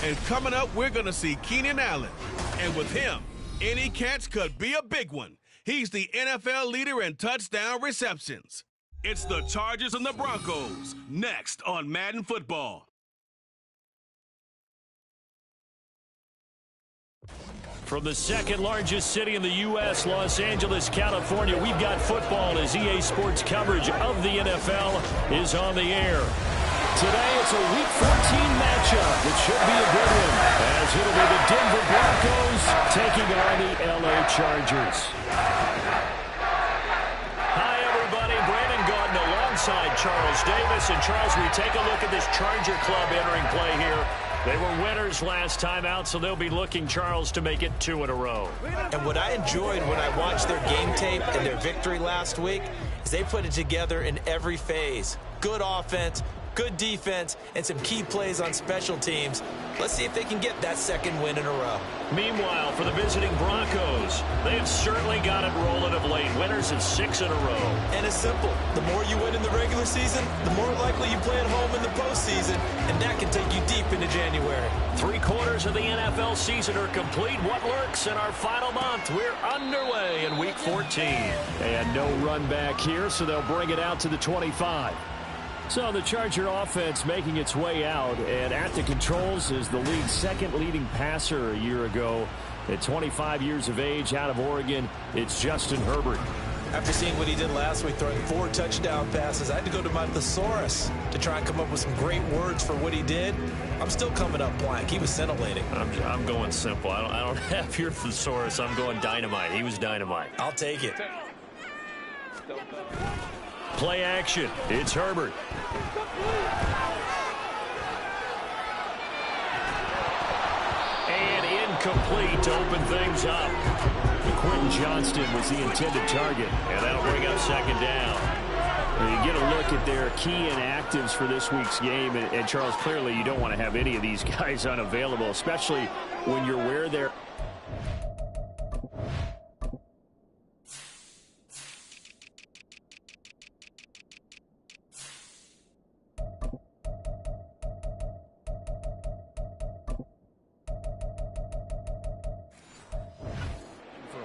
Speaker 1: And coming up, we're going to see Keenan Allen. And with him, any catch could be a big one. He's the NFL leader in touchdown receptions. It's the Chargers and the Broncos, next on Madden Football.
Speaker 6: From the second largest city in the U.S., Los Angeles, California, we've got football as EA Sports coverage of the NFL is on the air. Today, it's a Week 14 matchup. It should be a good one, as it'll be the Denver Broncos taking on the L.A. Chargers. Hi, everybody. Brandon Gaudin alongside Charles Davis. And, Charles, we take a look at this Charger club entering play here. They were winners last time out, so they'll be looking, Charles, to make it 2 in a row.
Speaker 3: And what I enjoyed when I watched their game tape and their victory last week is they put it together in every phase. Good offense, good defense, and some key plays on special teams. Let's see if they can get that second win in a row.
Speaker 6: Meanwhile, for the visiting Broncos, they have certainly got it rolling of late. Winners of 6 in a row.
Speaker 3: And it's simple. The more you win in the regular season, the more likely you play at home in the postseason, and that can take you deep into January.
Speaker 6: 3/4 of the NFL season are complete. What lurks in our final month? We're underway in Week 14. And no run back here, so they'll bring it out to the 25. So the Charger offense making its way out, and at the controls is the league's second leading passer a year ago. At 25 years of age, out of Oregon, it's Justin Herbert.
Speaker 3: After seeing what he did last week, throwing 4 touchdown passes, I had to go to my thesaurus to try and come up with some great words for what he did. I'm still coming up blank. He was scintillating.
Speaker 6: I'm going simple. I don't have your thesaurus. I'm going dynamite. He was dynamite.
Speaker 3: I'll take it.
Speaker 6: Play action. It's Herbert. And incomplete to open things up. Quentin Johnston was the intended target, and that'll bring up second down. You get a look at their key inactives for this week's game, and Charles, clearly you don't want to have any of these guys unavailable, especially when you're where they're.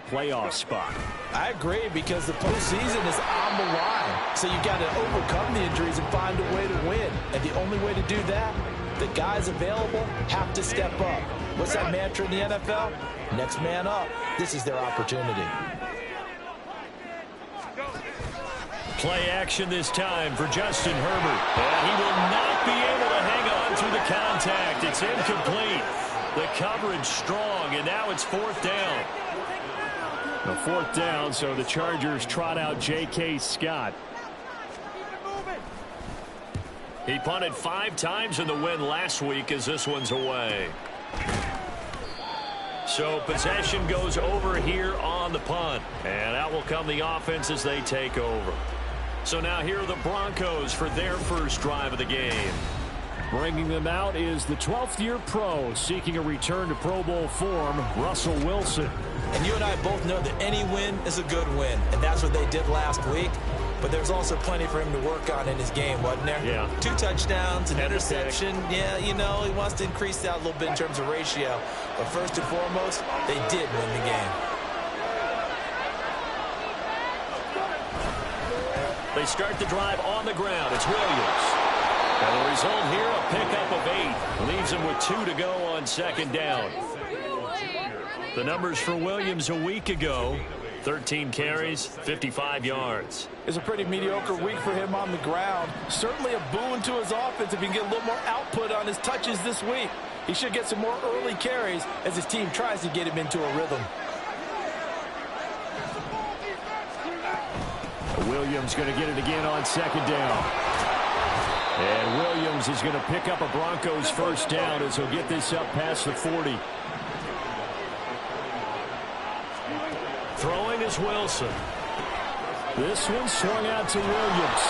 Speaker 6: Playoff spot.
Speaker 3: I agree, because the postseason is on the line. So you've got to overcome the injuries and find a way to win. And the only way to do that, the guys available have to step up. What's that mantra in the NFL? Next man up. This is their opportunity.
Speaker 6: Play action this time for Justin Herbert. And he will not be able to hang on through the contact. It's incomplete. The coverage strong, and now it's 4th down. A fourth down, so the Chargers trot out J.K. Scott. He punted 5 times in the win last week as this one's away. So possession goes over here on the punt. And out will come the offense as they take over. So now here are the Broncos for their first drive of the game. Bringing them out is the 12th-year pro seeking a return to Pro Bowl form, Russell Wilson.
Speaker 3: And you and I both know that any win is a good win, and that's what they did last week. But there's also plenty for him to work on in his game, wasn't there?
Speaker 6: Yeah.
Speaker 3: 2 touchdowns, an interception. Yeah, you know, he wants to increase that a little bit in terms of ratio. But first and foremost, they did win the game.
Speaker 6: They start the drive on the ground. It's Williams. And the result here, a pickup of 8. Leaves him with 2 to go on second down. The numbers for Williams a week ago: 13 carries, 55 yards.
Speaker 3: It's a pretty mediocre week for him on the ground. Certainly a boon to his offense if he can get a little more output on his touches this week. He should get some more early carries as his team tries to get him into a rhythm.
Speaker 6: Williams going to get it again on second down. And Williams is going to pick up a Broncos first down as he'll get this up past the 40. Throwing is Wilson. This one swung out to Williams.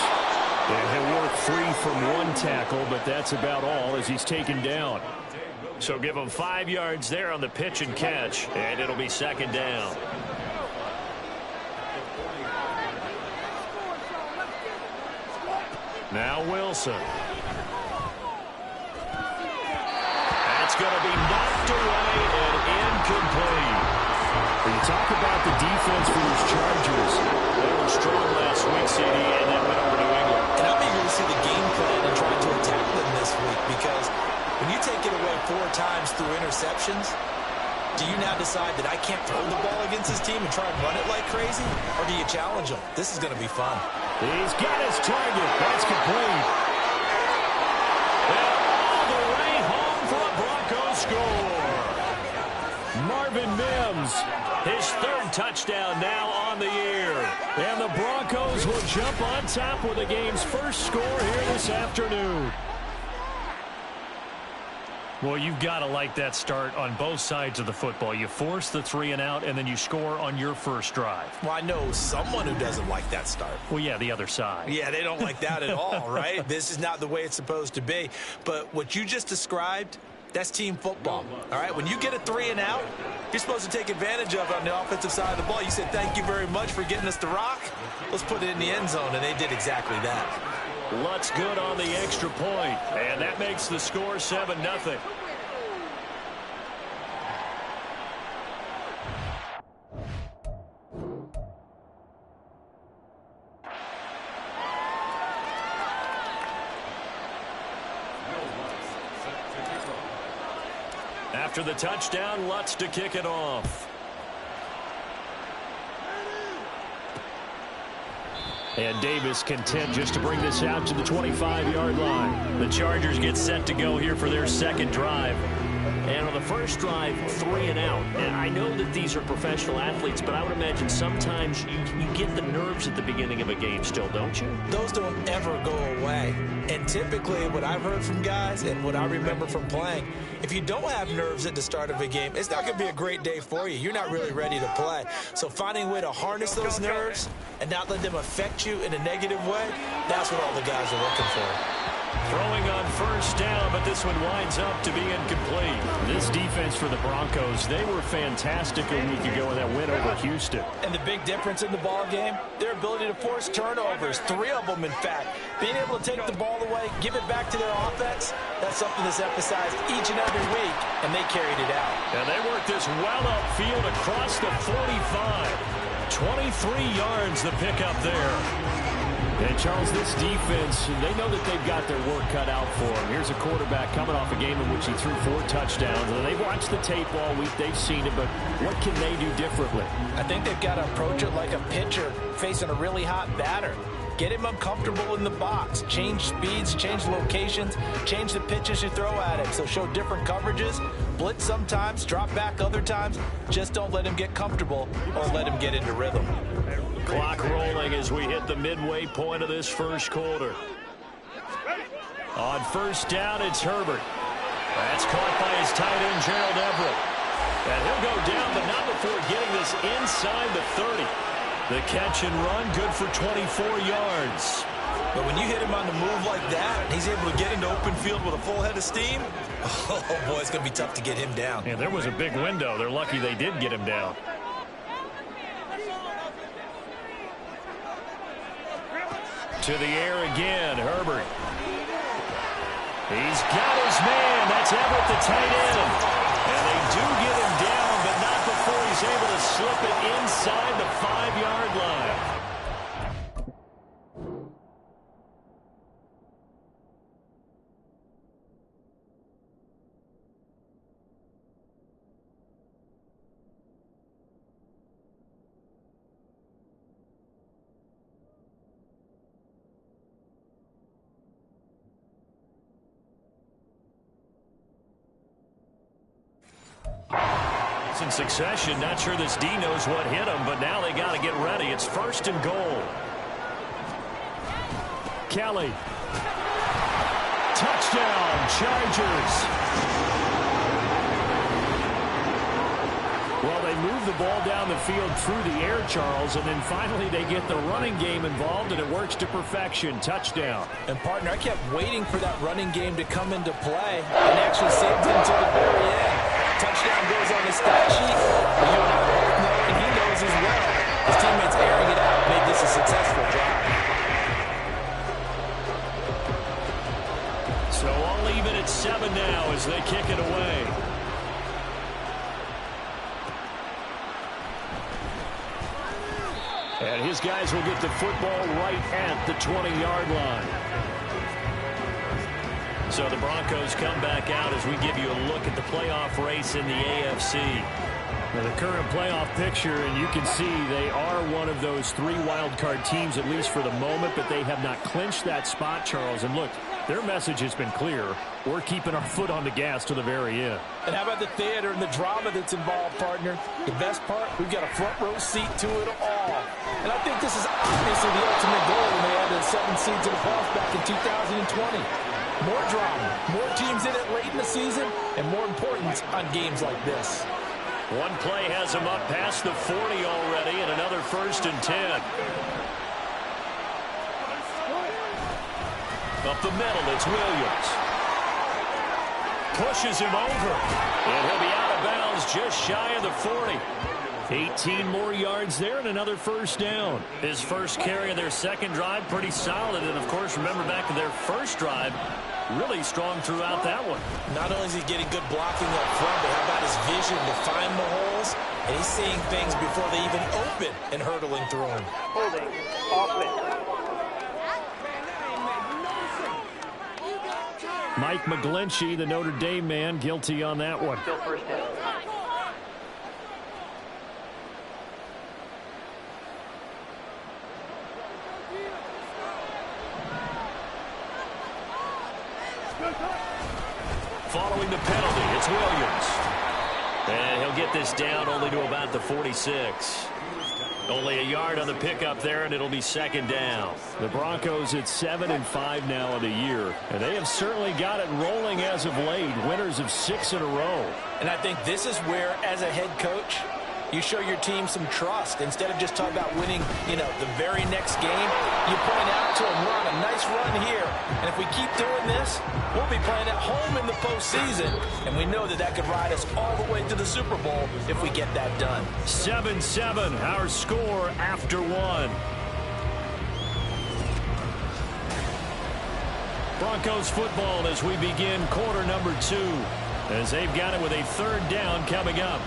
Speaker 6: And he'll work free from 1 tackle, but that's about all as he's taken down. So give him 5 yards there on the pitch and catch, and it'll be second down. Now Wilson. That's going to be knocked away and incomplete. When you talk about the defense for these Chargers, they were strong last week, CD, and then went over New England.
Speaker 3: And I'm eager to see the game plan and try to attack them this week, because when you take it away 4 times through interceptions, do you now decide that I can't throw the ball against this team and try and run it like crazy? Or do you challenge them? This is going to be fun.
Speaker 6: He's got his target. That's complete. And all the way home for a Broncos score. Marvin Mims, his 3rd touchdown now on the year. And the Broncos will jump on top with the game's first score here this afternoon. Well, you've got to like that start on both sides of the football. You force the 3 and out, and then you score on your first drive.
Speaker 3: Well, I know someone who doesn't like that start.
Speaker 6: Well, yeah, the other side.
Speaker 3: Yeah, they don't like that at all, right? This is not the way it's supposed to be. But what you just described, that's team football, all right? When you get a 3 and out, you're supposed to take advantage of it on the offensive side of the ball. You said, thank you very much for getting us the rock. Let's put it in the end zone, and they did exactly that.
Speaker 6: Lutz good on the extra point, and that makes the score 7-0. After the touchdown, Lutz to kick it off. And Davis content just to bring this out to the 25-yard line. The Chargers get set to go here for their second drive. And on the first drive, 3 and out. And I know that these are professional athletes, but I would imagine sometimes you get the nerves at the beginning of a game still, don't you?
Speaker 3: Those don't ever go away. And typically what I've heard from guys and what I remember from playing, if you don't have nerves at the start of a game, it's not going to be a great day for you. You're not really ready to play. So finding a way to harness those nerves and not let them affect you in a negative way, that's what all the guys are looking for.
Speaker 6: Throwing on first down, but this one winds up to be incomplete. This defense for the Broncos, they were fantastic a week ago in that win over Houston.
Speaker 3: And the big difference in the ball game, their ability to force turnovers, 3 of them in fact. Being able to take the ball away, give it back to their offense, that's something that's emphasized each and every week, and they carried it out.
Speaker 6: And they worked this well upfield across the 45. 23 yards the pickup there. And, Charles, this defense, they know that they've got their work cut out for them. Here's a quarterback coming off a game in which he threw 4 touchdowns. And they've watched the tape all week. They've seen it, but what can they do differently?
Speaker 3: I think they've got to approach it like a pitcher facing a really hot batter. Get him uncomfortable in the box. Change speeds, change locations, change the pitches you throw at him. So show different coverages. Blitz sometimes, drop back other times. Just don't let him get comfortable or let him get into rhythm.
Speaker 6: Clock rolling as we hit the midway point of this first quarter. On first down, it's Herbert. That's caught by his tight end, Gerald Everett. And he'll go down, but not before getting this inside the 30. The catch and run, good for 24 yards.
Speaker 3: But when you hit him on the move like that, he's able to get into open field with a full head of steam. Oh, boy, it's going to be tough to get him down.
Speaker 6: Yeah, there was a big window. They're lucky they did get him down. To the air again, Herbert. He's got his man. That's Everett, the tight end. And they do get him down, but not before he's able to slip it inside the 5-yard line. In succession, not sure this D knows what hit him, but now they got to get ready. It's first and goal. Kelly. Touchdown, Chargers. Well, they move the ball down the field through the air, Charles, and then finally they get the running game involved, and it works to perfection. Touchdown.
Speaker 3: And, partner, I kept waiting for that running game to come into play and actually saved it until the very end. Touchdown goes on the stat sheet. You and I both know, and he knows as well. His teammates airing it out made this a successful drive.
Speaker 6: So all even at 7 now as they kick it away. And his guys will get the football right at the 20-yard line. So the Broncos come back out as we give you a look at the playoff race in the AFC. Now the current playoff picture, and you can see they are one of those 3 wild-card teams, at least for the moment, but they have not clinched that spot, Charles. And look, their message has been clear. We're keeping our foot on the gas to the very end.
Speaker 3: And how about the theater and the drama that's involved, partner? The best part, we've got a front-row seat to it all. And I think this is obviously the ultimate goal when they added 7 seeds in the playoffs back in 2020. More drama, more teams in it late in the season, and more importance on games like this.
Speaker 6: One play has him up past the 40 already, and another first and 10. Up the middle, it's Williams. Pushes him over, and he'll be out of bounds just shy of the 40. 18 more yards there and another first down. His first carry of their second drive, pretty solid. And, of course, remember back to their first drive, really strong throughout that one.
Speaker 3: Not only is he getting good blocking up front, but how about his vision to find the holes? And he's seeing things before they even open and hurdling through them.
Speaker 4: Holding. Offense.
Speaker 6: Mike McGlinchey, the Notre Dame man, guilty on that one.
Speaker 4: Still first down.
Speaker 6: Following the penalty, it's Williams. And he'll get this down only to about the 46. Only a yard on the pickup there, and it'll be second down. The Broncos at 7-5 now in the year, and they have certainly got it rolling as of late. Winners of 6 in a row.
Speaker 3: And I think this is where, as a head coach, you show your team some trust. Instead of just talking about winning, the very next game, you point out to them, we're on a nice run here. And if we keep doing this, we'll be playing at home in the postseason. And we know that could ride us all the way to the Super Bowl if we get that done.
Speaker 6: 7-7, our score after 1. Broncos football as we begin quarter number 2. As they've got it with a third down coming up.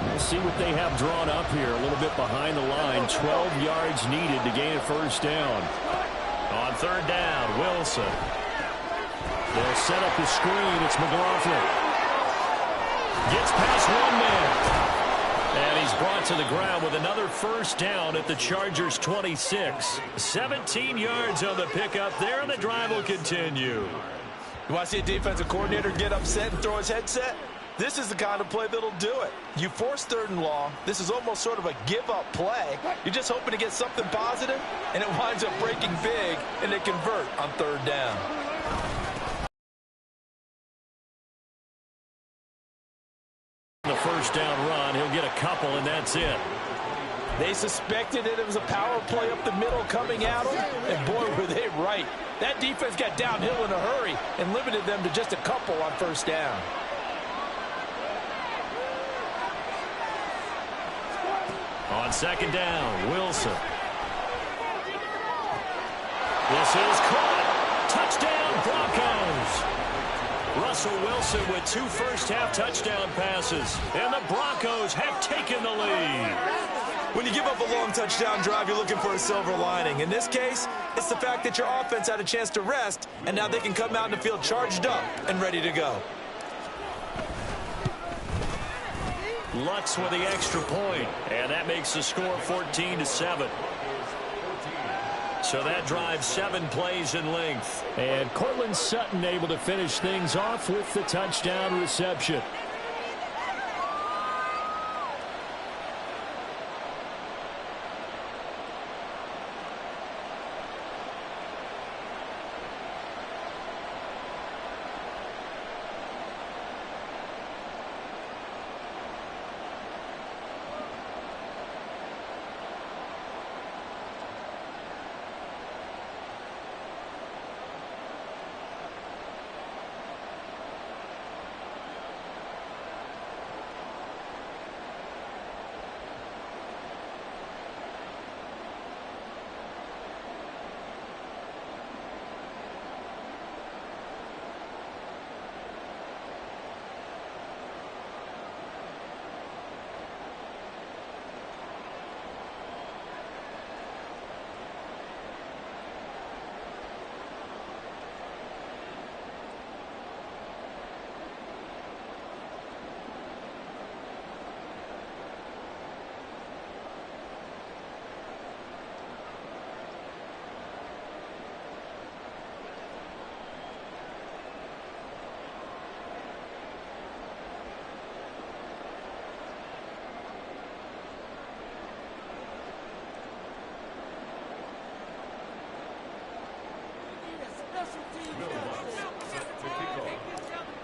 Speaker 6: We'll see what they have drawn up here. A little bit behind the line. 12 yards needed to gain a first down. On third down, Wilson. They'll set up the screen. It's McLaughlin. Gets past one man. And he's brought to the ground with another first down at the Chargers' 26. 17 yards on the pickup there, and the drive will continue.
Speaker 3: You want to see a defensive coordinator get upset and throw his headset? This is the kind of play that'll do it. You force 3rd and long. This is almost sort of a give-up play. You're just hoping to get something positive, and it winds up breaking big, and they convert on 3rd down.
Speaker 6: The first down run, he'll get a couple, and that's it.
Speaker 3: They suspected that it was a power play up the middle coming at them, and boy, were they right. That defense got downhill in a hurry and limited them to just a couple on 1st down.
Speaker 6: On 2nd down, Wilson. This is caught. Touchdown, Broncos. Russell Wilson with 2 first-half touchdown passes, and the Broncos have taken the lead.
Speaker 3: When you give up a long touchdown drive, you're looking for a silver lining. In this case, it's the fact that your offense had a chance to rest, and now they can come out in the field charged up and ready to go.
Speaker 6: Lutz with the extra point, and that makes the score 14-7. So that drives 7 plays in length. And Cortland Sutton able to finish things off with the touchdown reception.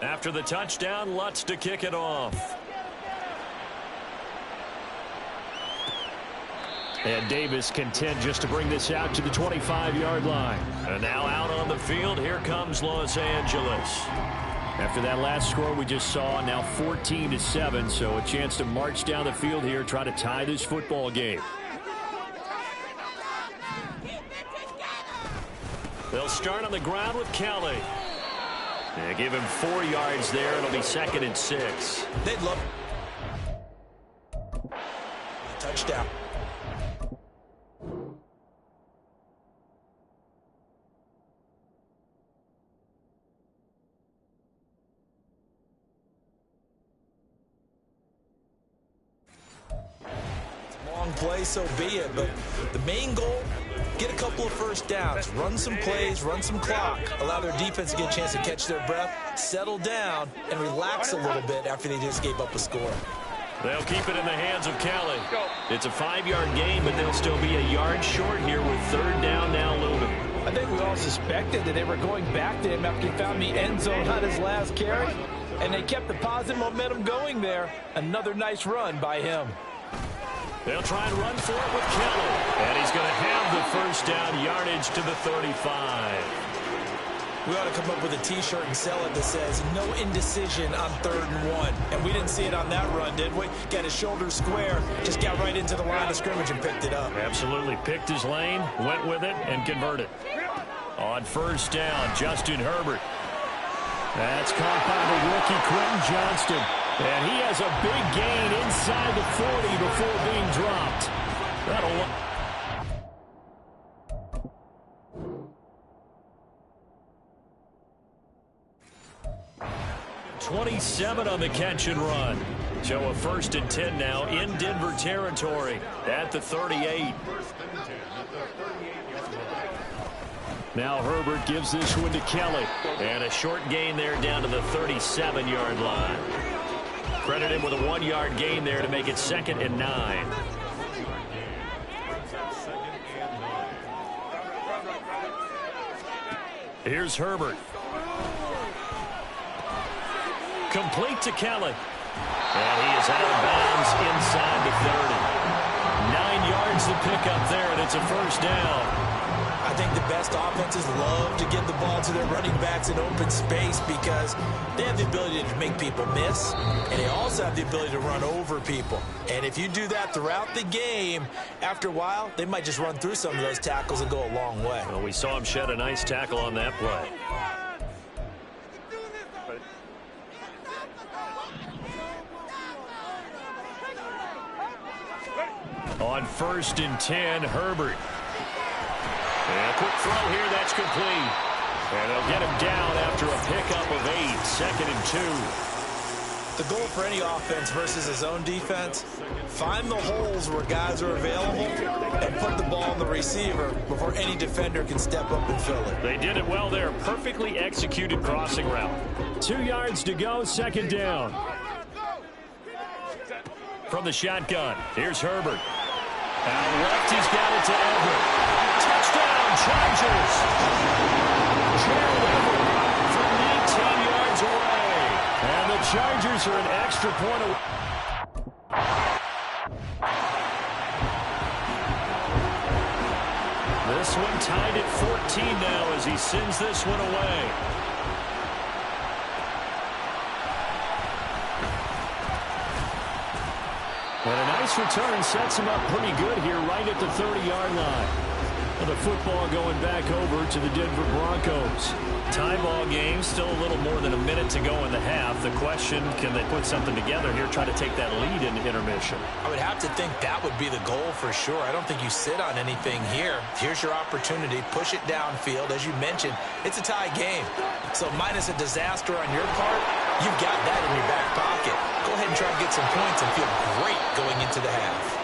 Speaker 6: After the touchdown, Lutz to kick it off. And Davis content just to bring this out to the 25-yard line. And now out on the field, here comes Los Angeles. After that last score we just saw, now 14-7, so a chance to march down the field here, try to tie this football game. They'll start on the ground with Kelly. They give him 4 yards there. It'll be 2nd and 6.
Speaker 3: They'd love touchdown. Long play, so be it. But the main goal, get a couple of first downs, run some plays, run some clock, allow their defense to get a chance to catch their breath, settle down, and relax a little bit after they just gave up a score.
Speaker 6: They'll keep it in the hands of Kelly. It's a 5-yard gain, but they'll still be a yard short here with 3rd down now looming.
Speaker 3: I think we all suspected that they were going back to him after he found the end zone on his last carry, and they kept the positive momentum going there. Another nice run by him.
Speaker 6: They'll try and run for it with Kelly. And he's going to have the first down yardage to the 35.
Speaker 3: We ought to come up with a T-shirt and sell it that says, no indecision on 3rd and 1. And we didn't see it on that run, did we? Got his shoulders square, just got right into the line of scrimmage and picked it up.
Speaker 6: Absolutely. Picked his lane, went with it, and converted. On 1st down, Justin Herbert. That's caught by the rookie Quentin Johnston. And he has a big gain inside the 40 before being dropped. That'll 27 on the catch and run. So a 1st and 10 now in Denver territory at the 38. Now Herbert gives this one to Kelly. And a short gain there down to the 37-yard line. Credit him with a 1-yard gain there to make it 2nd and 9. Here's Herbert. Complete to Kelly. And he is out of bounds inside the 30. 9 yards to pick up there, and it's a 1st down.
Speaker 3: I think the best offenses love to give the ball to their running backs in open space because they have the ability to make people miss, and they also have the ability to run over people. And if you do that throughout the game, after a while, they might just run through some of those tackles and go a long way.
Speaker 6: Well, we saw him shed a nice tackle on that play. On 1st and 10, Herbert. And a quick throw here, that's complete. And they'll get him down after a pickup of 8, 2nd and 2.
Speaker 3: The goal for any offense versus his own defense, find the holes where guys are available and put the ball on the receiver before any defender can step up and fill it.
Speaker 6: They did it well there. Perfectly executed crossing route. 2 yards to go, 2nd down. From the shotgun, here's Herbert. Out left, he's got it to Everett. Touchdown, Chargers. Gerald Everett from 18 yards away. And the Chargers are an extra point away. This one tied at 14 now as he sends this one away. And a nice return sets him up pretty good here right at the 30-yard line. And the football going back over to the Denver Broncos. Tie ball game, still a little more than a minute to go in the half. The question, can they put something together here, try to take that lead into intermission?
Speaker 3: I would have to think that would be the goal for sure. I don't think you sit on anything here. Here's your opportunity. Push it downfield. As you mentioned, it's a tie game. So minus a disaster on your part, you've got that in your back pocket. Go ahead and try to get some points and feel great going into the half.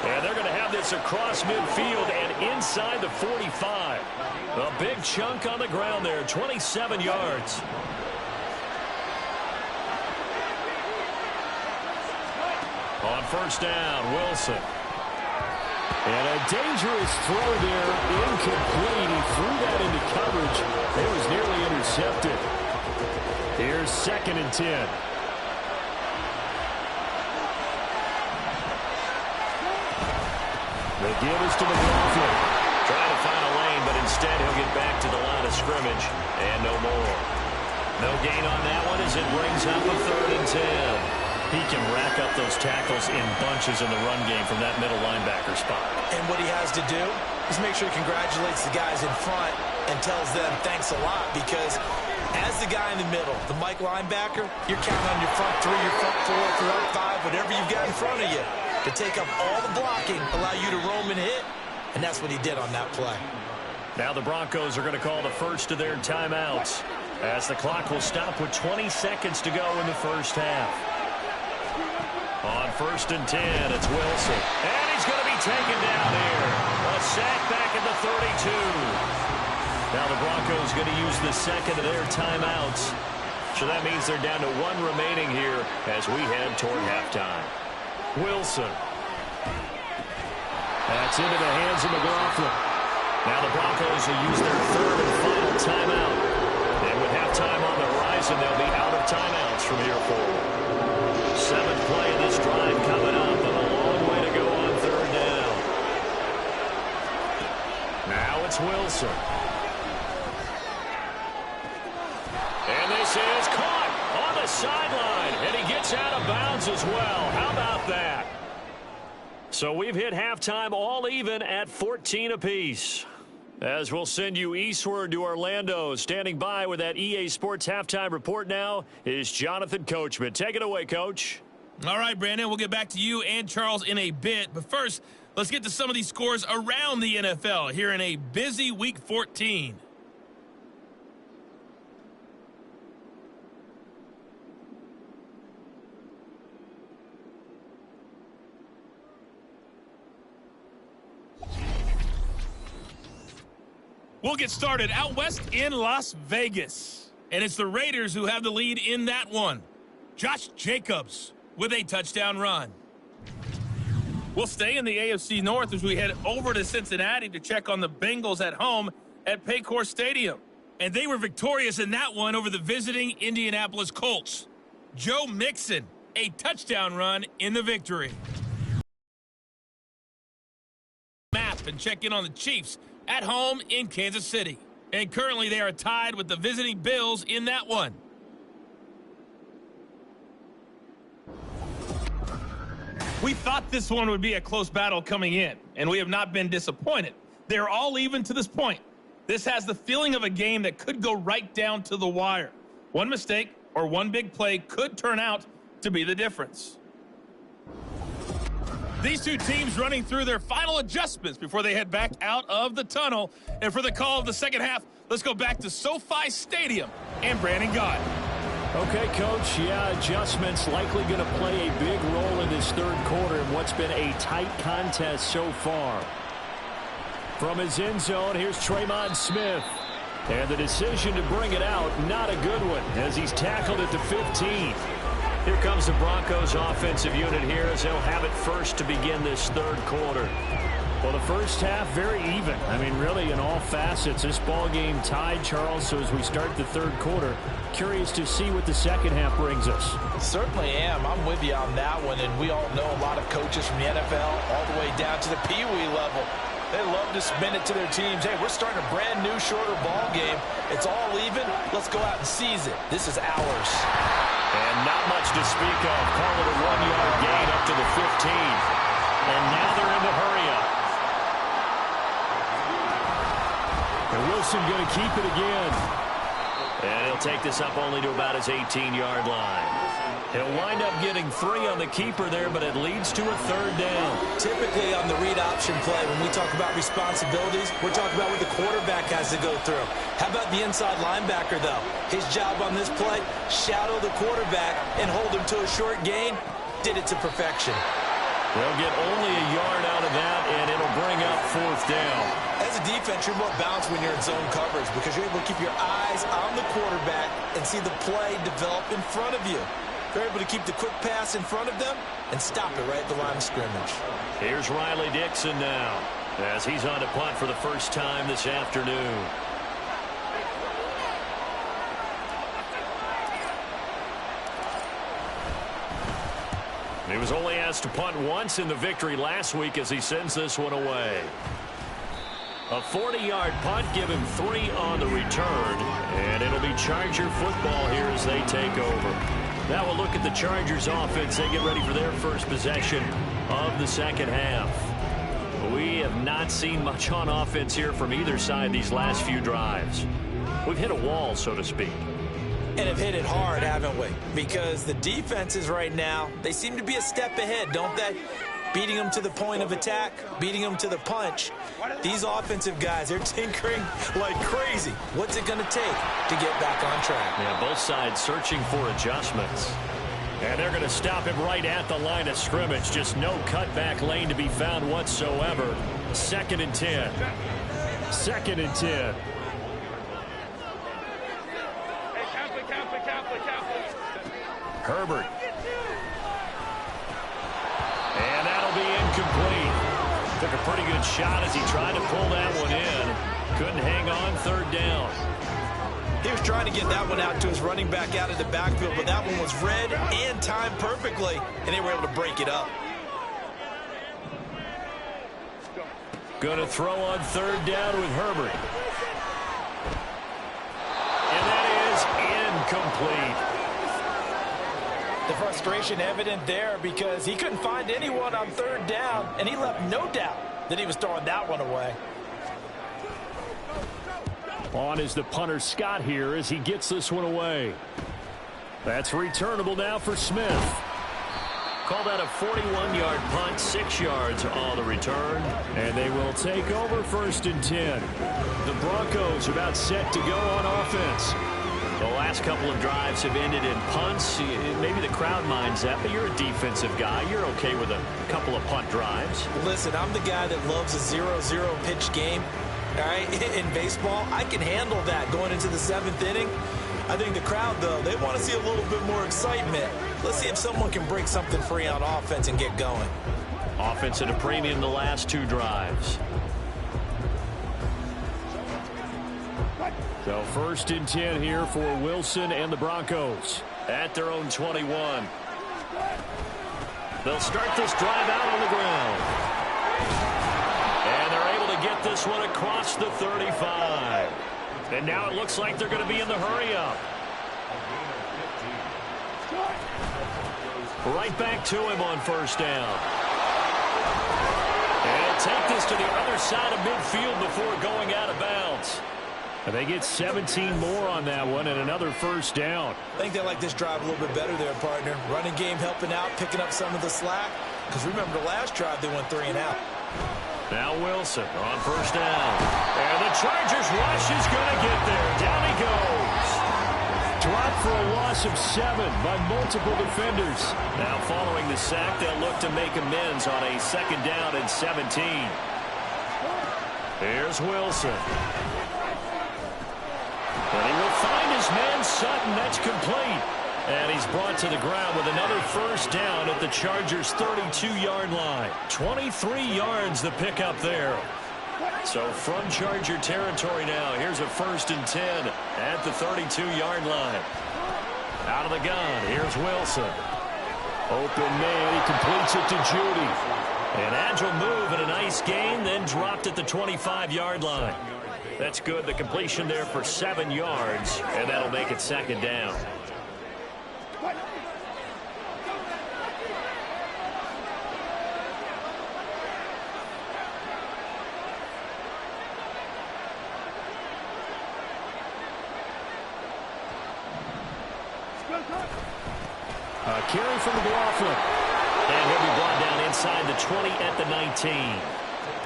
Speaker 6: And they're going to have this across midfield and inside the 45. A big chunk on the ground there, 27 yards. On 1st down, Wilson. And a dangerous throw there, incomplete. He threw that into coverage. It was nearly intercepted. Here's 2nd and 10. The give is to McLaughlin. Trying to find a lane, but instead he'll get back to the line of scrimmage. And no more. No gain on that one as it brings up a 3rd and 10. He can rack up those tackles in bunches in the run game from that middle linebacker spot.
Speaker 3: And what he has to do is make sure he congratulates the guys in front and tells them thanks a lot, because as the guy in the middle, the Mike linebacker, you're counting on your front 3, your front 4, front 5, whatever you've got in front of you to take up all the blocking, allow you to roam and hit, and that's what he did on that play.
Speaker 6: Now the Broncos are going to call the first of their timeouts as the clock will stop with 20 seconds to go in the first half. On 1st and 10, it's Wilson. And he's going to be taken down here. A sack back at the 32. Now the Broncos going to use the second of their timeouts. So that means they're down to 1 remaining here as we head toward halftime. Wilson. That's into the hands of McLaughlin. Now the Broncos will use their 3rd and final timeout. And with halftime on the horizon, they'll be out of timeouts from here forward. 7th play of this drive coming up, and a long way to go on 3rd down. Now it's Wilson. And this is caught on the sideline, and he gets out of bounds as well. How about that? So we've hit halftime all even at 14 apiece. As we'll send you eastward to Orlando. Standing by with that EA Sports halftime report now is Jonathan Coachman. Take it away, Coach.
Speaker 8: All right, Brandon, we'll get back to you and Charles in a bit. But first, let's get to some of these scores around the NFL here in a busy Week 14. We'll get started out west in Las Vegas. And it's the Raiders who have the lead in that one. Josh Jacobs with a touchdown run. We'll stay in the AFC North as we head over to Cincinnati to check on the Bengals at home at Paycor Stadium. And they were victorious in that one over the visiting Indianapolis Colts. Joe Mixon, a touchdown run in the victory. Map and check in on the Chiefs at home in Kansas City. And currently they are tied with the visiting Bills in that one. We thought this one would be a close battle coming in, and we have not been disappointed. They're all even to this point. This has the feeling of a game that could go right down to the wire. One mistake or one big play could turn out to be the difference. These two teams running through their final adjustments before they head back out of the tunnel. And for the call of the second half, let's go back to SoFi Stadium and Brandon Gott.
Speaker 2: Okay, Coach, yeah, adjustments likely going to play a big role in this third quarter in what's been a tight contest so far. From his end zone, here's Tremon Smith. And the decision to bring it out, not a good one, as he's tackled at the 15. Here comes the Broncos offensive unit here as they'll have it first to begin this third quarter. Well, the first half, very even. I mean, really, in all facets, this ball game tied, Charles. So as we start the third quarter, curious to see what the second half brings us.
Speaker 3: Certainly am. I'm with you on that one. And we all know a lot of coaches from the NFL all the way down to the Pee Wee level. They love to spin it to their teams. Hey, we're starting a brand new, shorter ball game. It's all even. Let's go out and seize it. This is ours.
Speaker 2: And not much to speak of. Call it a 1-yard gain up to the 15. And now they're in the hurry-up. And Wilson going to keep it again. And he'll take this up only to about his 18-yard line. He'll wind up getting 3 on the keeper there, but it leads to a third down.
Speaker 3: Typically on the read option play, when we talk about responsibilities, we're talking about what the quarterback has to go through. How about the inside linebacker, though? His job on this play, shadow the quarterback and hold him to a short gain. Did it to perfection.
Speaker 2: They'll get only a yard out of that, and it'll bring up fourth down.
Speaker 3: As a defense, you're more balanced when you're in zone coverage because you're able to keep your eyes on the quarterback and see the play develop in front of you. They're able to keep the quick pass in front of them and stop it right at the line of scrimmage.
Speaker 2: Here's Riley Dixon now as he's on to punt for the first time this afternoon. He was only asked to punt once in the victory last week as he sends this one away. A 40-yard punt, give him 3 on the return, and it'll be Charger football here as they take over. Now we'll look at the Chargers offense. They get ready for their first possession of the second half. We have not seen much on offense here from either side these last few drives. We've hit a wall, so to speak.
Speaker 3: And have hit it hard, haven't we? Because the defenses right now, they seem to be a step ahead, don't they? Beating them to the point of attack, beating them to the punch. These offensive guys, they're tinkering like crazy. What's it going to take to get back on track?
Speaker 2: Yeah, both sides searching for adjustments. And they're going to stop him right at the line of scrimmage. Just no cutback lane to be found whatsoever. 2nd and 10. 2nd and 10. Herbert. And that'll be incomplete. Took a pretty good shot as he tried to pull that one in. Couldn't hang on, 3rd down.
Speaker 3: He was trying to get that one out to his running back out of the backfield, but that one was read and timed perfectly, and they were able to break it up.
Speaker 2: Going to throw on 3rd down with Herbert. And that is incomplete.
Speaker 3: The frustration evident there because he couldn't find anyone on 3rd down, and he left no doubt that he was throwing that one away.
Speaker 2: On is the punter Scott here as he gets this one away. That's returnable now for Smith. Call that a 41-yard punt, 6 yards on the return. And they will take over 1st and 10. The Broncos about set to go on offense. The last couple of drives have ended in punts. Maybe the crowd minds that, but you're a defensive guy. You're okay with a couple of punt drives.
Speaker 3: Listen, I'm the guy that loves a 0-0 pitch game. all right, in baseball, I can handle that going into the 7th inning. I think the crowd, though, they want to see a little bit more excitement. Let's see if someone can break something free on offense and get going.
Speaker 2: Offense at a premium the last 2 drives. So 1st and 10 here for Wilson and the Broncos at their own 21. They'll start this drive out on the ground. And they're able to get this one across the 35. And now it looks like they're going to be in the hurry-up. Right back to him on 1st down. And take this to the other side of midfield before going out of bounds. And they get 17 more on that one and another 1st down.
Speaker 3: I think they like this drive a little bit better there, partner. Running game helping out, picking up some of the slack. Because remember, the last drive they went 3 and out.
Speaker 2: Now Wilson on 1st down. And the Chargers rush is going to get there. Down he goes. Dropped for a loss of 7 by multiple defenders. Now following the sack, they'll look to make amends on a 2nd down and 17. Here's Wilson. And he will find his man Sutton. That's complete. And he's brought to the ground with another 1st down at the Chargers' 32-yard line. 23 yards the pickup there. So from Charger territory now, here's a 1st and 10 at the 32-yard line. Out of the gun, here's Wilson. Open man, he completes it to Judy. An agile move and a nice gain, then dropped at the 25-yard line. That's good. The completion there for 7 yards, and that'll make it 2nd down. A carry from McLaughlin. And he'll be brought down inside the 20 at the 19.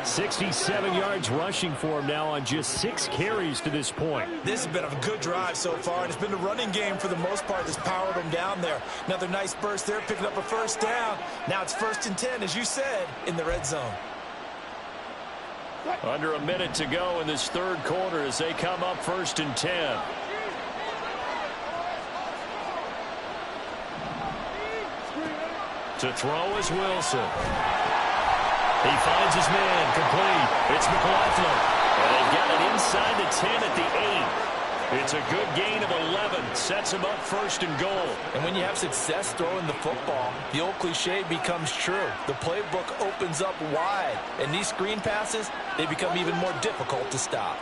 Speaker 2: 67 yards rushing for him now on just 6 carries to this point.
Speaker 3: This has been a good drive so far, and it's been the running game for the most part that's powered them down there. Another nice burst there, picking up a 1st down. Now it's 1st and 10, as you said, in the red zone.
Speaker 2: Under a minute to go in this 3rd quarter as they come up 1st and 10. To throw is Wilson. He finds his man, complete. It's McLaughlin. And they've got it inside the 10 at the 8. It's a good gain of 11. Sets him up 1st and goal.
Speaker 3: And when you have success throwing the football, the old cliche becomes true. The playbook opens up wide. And these screen passes, they become even more difficult to stop.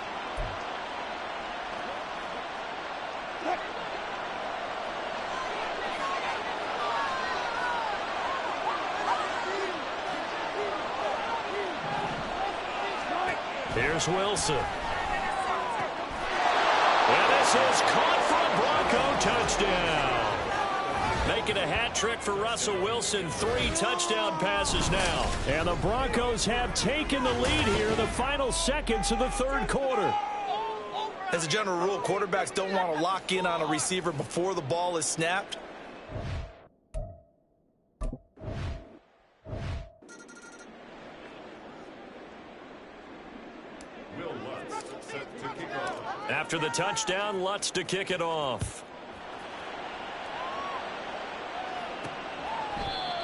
Speaker 2: Here's Wilson. And this is caught for a Bronco touchdown. Making a hat trick for Russell Wilson. 3 touchdown passes now. And the Broncos have taken the lead here in the final seconds of the 3rd quarter.
Speaker 3: As a general rule, quarterbacks don't want to lock in on a receiver before the ball is snapped.
Speaker 2: After the touchdown, Lutz to kick it off.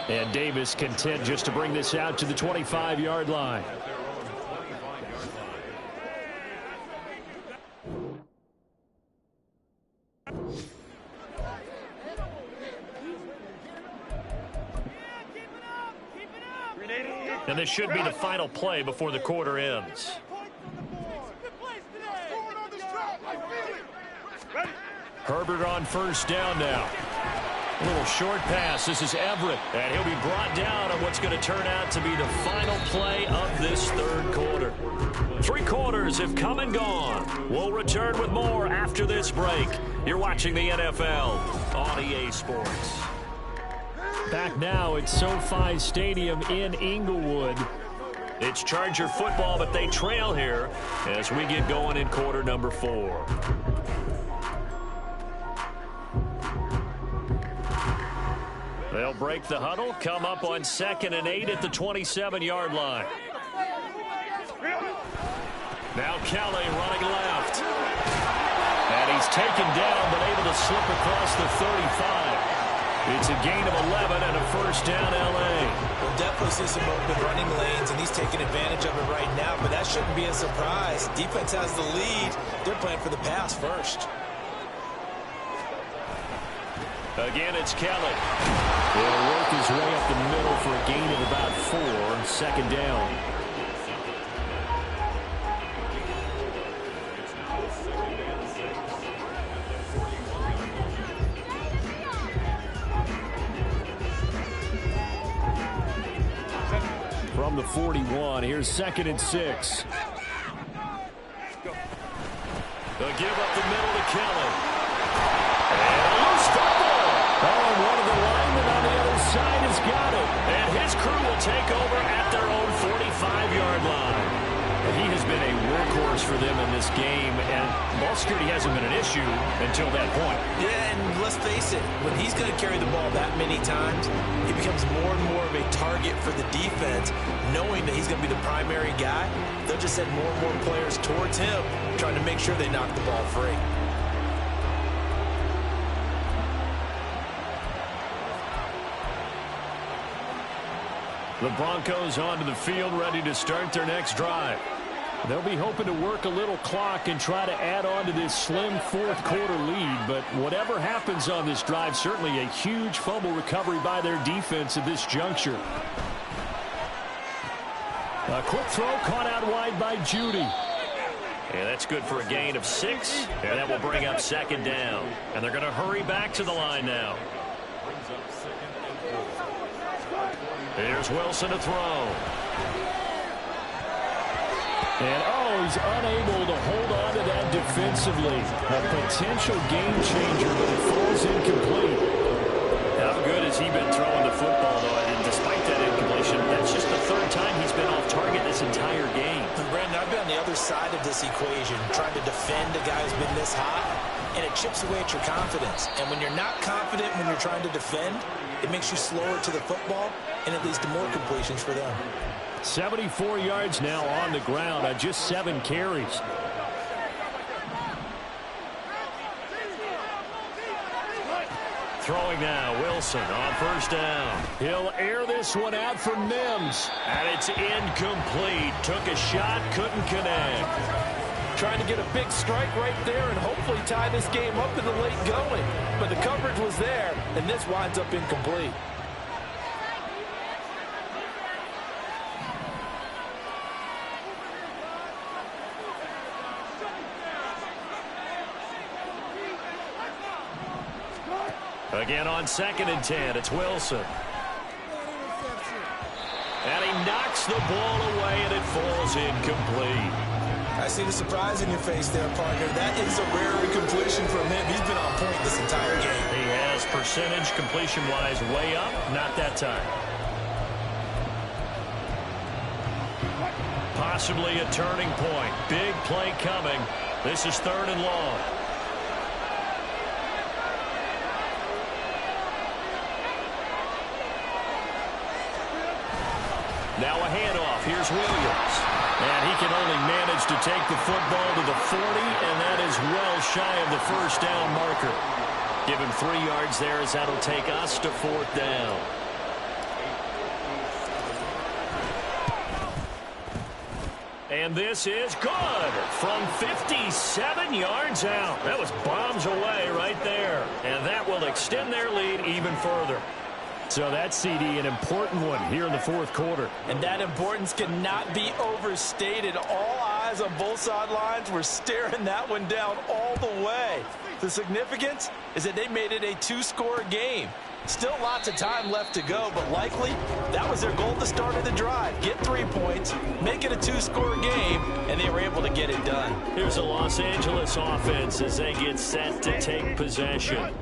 Speaker 2: And Davis content just to bring this out to the 25-yard line. And this should be the final play before the quarter ends. Herbert on 1st down now. A little short pass. This is Everett. And he'll be brought down on what's going to turn out to be the final play of this 3rd quarter. 3 quarters have come and gone. We'll return with more after this break. You're watching the NFL on EA Sports. Back now at SoFi Stadium in Inglewood. It's Charger football, but they trail here as we get going in quarter number 4. They'll break the huddle, come up on 2nd and 8 at the 27-yard line.
Speaker 6: Now Kelly running left. And he's taken down, but able to slip across the 35. It's a gain of 11 and a first down, L.A.
Speaker 3: We'll definitely see some open running lanes, and he's taking advantage of it right now, but that shouldn't be a surprise. Defense has the lead. They're playing for the pass first.
Speaker 6: Again, it's Kelly. He'll work his way up the middle for a gain of about 4, second down. From the 41, here's 2nd and 6. They'll give up the middle to Kelly. And a loose football. Oh, and one of the linemen on the other side has got it. And his crew will take over at their own 45-yard line. He has been a workhorse for them in this game, and ball security hasn't been an issue until that point.
Speaker 3: Yeah, and let's face it, when he's going to carry the ball that many times, he becomes more and more of a target for the defense, knowing that he's going to be the primary guy. They'll just send more and more players towards him, trying to make sure they knock the ball free.
Speaker 6: The Broncos onto the field, ready to start their next drive. They'll be hoping to work a little clock and try to add on to this slim fourth-quarter lead. But whatever happens on this drive, certainly a huge fumble recovery by their defense at this juncture. A quick throw caught out wide by Judy. And that's good for a gain of 6. And that will bring up 2nd down. And they're going to hurry back to the line now. Here's Wilson to throw. And, he's unable to hold on to that defensively. A potential game changer, but it falls incomplete. How good has he been throwing the football, though? And despite that incompletion, that's just the 3rd time he's been off target this entire game.
Speaker 3: And Brandon, I've been on the other side of this equation, trying to defend a guy who's been this hot, and it chips away at your confidence. And when you're not confident when you're trying to defend, it makes you slower to the football, and it leads to more completions for them.
Speaker 6: 74 yards now on the ground on just 7 carries. Throwing now, Wilson on 1st down. He'll air this one out for Mims. And it's incomplete. Took a shot, couldn't connect.
Speaker 3: Trying to get a big strike right there and hopefully tie this game up in the late going. But the coverage was there, and this winds up incomplete.
Speaker 6: Again on 2nd and 10, it's Wilson. And he knocks the ball away, and it falls incomplete.
Speaker 3: I see the surprise in your face there, partner. That is a rare incompletion from him. He's been on point this entire game.
Speaker 6: He has percentage completion-wise way up. Not that time. Possibly a turning point. Big play coming. This is 3rd and long. Now a handoff. Here's Williams. And he can only manage to take the football to the 40, and that is well shy of the 1st down marker. Give him 3 yards there as that'll take us to 4th down. And this is good from 57 yards out. That was bombs away right there. And that will extend their lead even further. So that CD, an important one here in the 4th quarter.
Speaker 3: And that importance cannot be overstated. All eyes on both sidelines were staring that one down all the way. The significance is that they made it a 2-score game. Still lots of time left to go, but likely that was their goal at the start of the drive. Get 3 points, make it a 2-score game, and they were able to get it done.
Speaker 6: Here's the Los Angeles offense as they get set to take possession.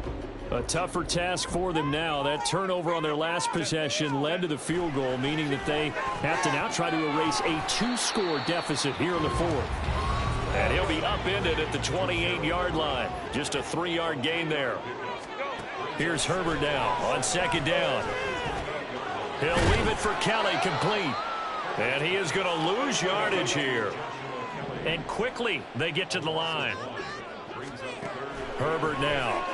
Speaker 6: A tougher task for them now. That turnover on their last possession led to the field goal, meaning that they have to now try to erase a 2-score deficit here in the 4th. And he'll be upended at the 28-yard line. Just a 3-yard gain there. Here's Herbert now on 2nd down. He'll leave it for Kelly, complete. And he is going to lose yardage here.
Speaker 2: And quickly they get to the line. Herbert now.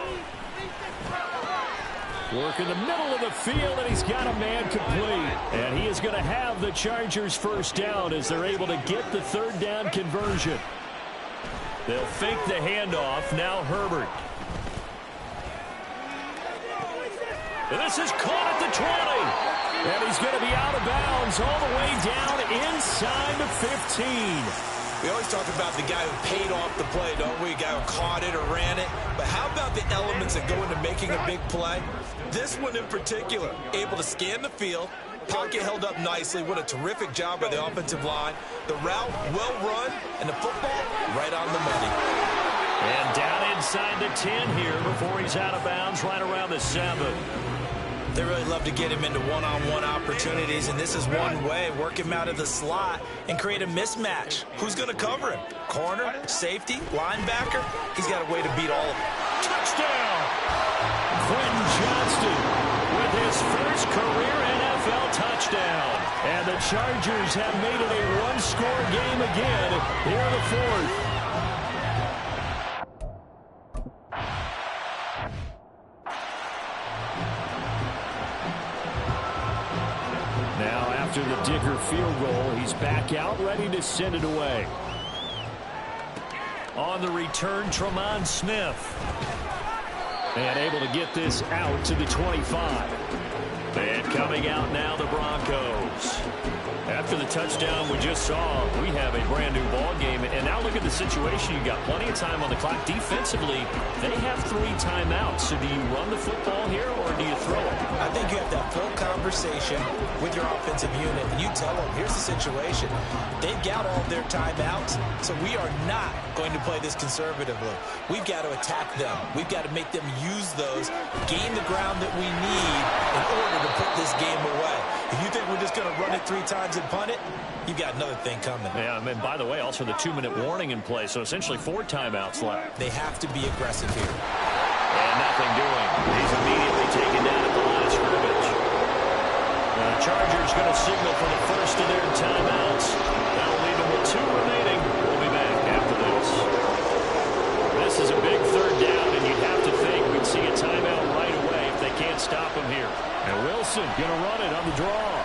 Speaker 2: Work in the middle of the field, and he's got a man complete. And he is going to have the Chargers first down as they're able to get the third down conversion. They'll fake the handoff. Now Herbert. And this is caught at the 20. And he's going to be out of bounds all the way down inside the 15.
Speaker 3: We always talk about the guy who paid off the play, don't we? A guy who caught it or ran it. But how about the elements that go into making a big play? This one in particular, able to scan the field, pocket held up nicely. What a terrific job by the offensive line. The route well run, and the football right on the money.
Speaker 2: And down inside the 10 here before he's out of bounds right around the 7.
Speaker 3: They really love to get him into one-on-one opportunities, and this is one way. Work him out of the slot and create a mismatch. Who's going to cover him? Corner, safety, linebacker? He's got a way to beat all of them.
Speaker 2: Touchdown! Quentin Johnston with his first career NFL touchdown. And the Chargers have made it a one-score game again here in the fourth. Now after the Dicker field goal, he's back out, ready to send it away. On the return, Tremont Smith. And able to get this out to the 25. And coming out now, the Broncos. After the touchdown we just saw, we have a brand-new ball game. And now look at the situation. You've got plenty of time on the clock. Defensively, they have 3 timeouts. So do you run the football here, or do you throw it?
Speaker 3: I think you have that full conversation with your offensive unit, and you tell them, here's the situation. They've got all of their timeouts, so we are not going to play this conservatively. We've got to attack them. We've got to make them use those, gain the ground that we need in order to put this game away. If you think we're just going to run it 3 times and punt it, you've got another thing coming.
Speaker 2: Yeah, and by the way, also the 2-minute warning in play, so essentially 4 timeouts left.
Speaker 3: They have to be aggressive here.
Speaker 2: And nothing doing. He's immediately taken down at the line of scrimmage. The Chargers going to signal for the first of their timeouts. That'll leave them with 2 remaining. We'll be back after this. This is a big third down, and you'd have to think we'd see a timeout right away if they can't stop him here. And Wilson going to run it on the draw.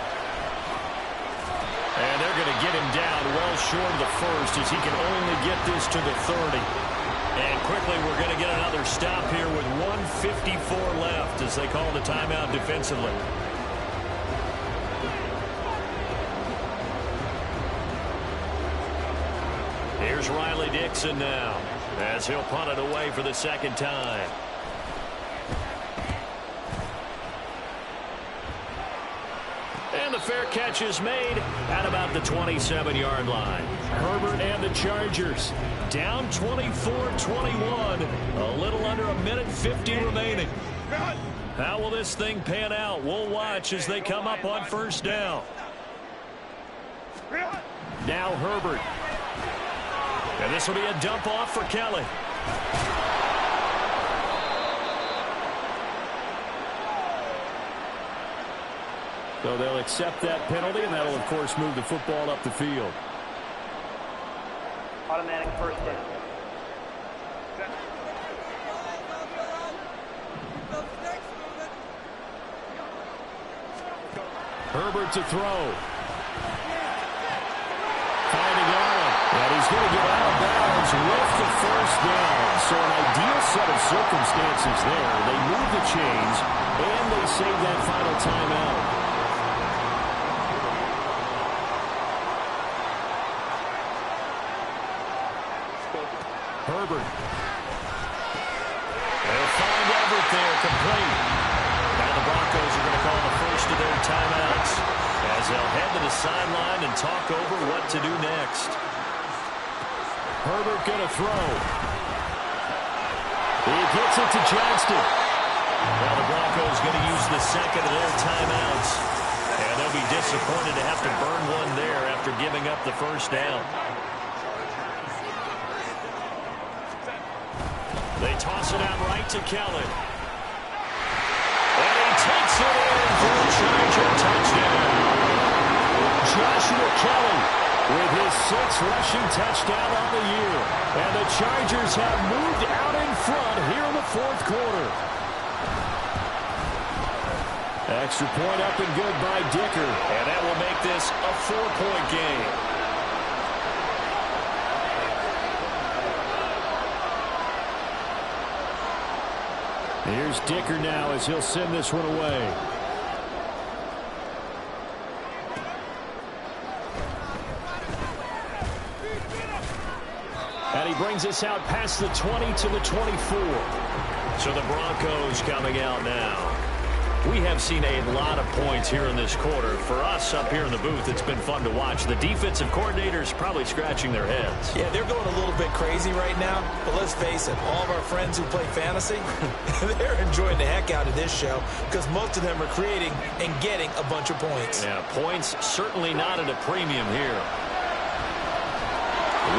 Speaker 2: And they're going to get him down well short of the first as he can only get this to the 30. And quickly we're going to get another stop here with 1:54 left as they call the timeout defensively. Here's Riley Dixon now as he'll punt it away for the second time. And the fair catch is made at about the 27-yard line. Herbert and the Chargers down 24-21. A little under 1:50 remaining. How will this thing pan out? We'll watch as they come up on first down. Now Herbert. And this will be a dump off for Kelly. So they'll accept that penalty, and that'll, of course, move the football up the field.
Speaker 4: Automatic first down.
Speaker 2: Herbert to throw. Finding Allen. And he's going to get out of bounds with the first down. So an ideal set of circumstances there. They move the chains, and they save that final timeout. Herbert. They'll find Everett there, complete. Now the Broncos are going to call the first of their timeouts as they'll head to the sideline and talk over what to do next. Herbert going to throw. He gets it to Johnston. Now the Broncos going to use the second of their timeouts. And they'll be disappointed to have to burn one there after giving up the first down. They toss it out right to Kelly. And he takes it in for a Charger touchdown. Joshua Kelly with his 6th rushing touchdown on the year. And the Chargers have moved out in front here in the 4th quarter. Extra point up and good by Dicker.
Speaker 6: And that will make this a 4-point game.
Speaker 2: Here's Dicker now as he'll send this one away. And he brings us out past the 20 to the 24.
Speaker 6: So the Broncos coming out now. We have seen a lot of points here in this quarter. For us up here in the booth, it's been fun to watch. The defensive coordinators probably scratching their heads.
Speaker 3: Yeah, they're going a little bit crazy right now. But let's face it, all of our friends who play fantasy, they're enjoying the heck out of this show because most of them are creating and getting a bunch of points.
Speaker 6: Yeah, points certainly not at a premium here.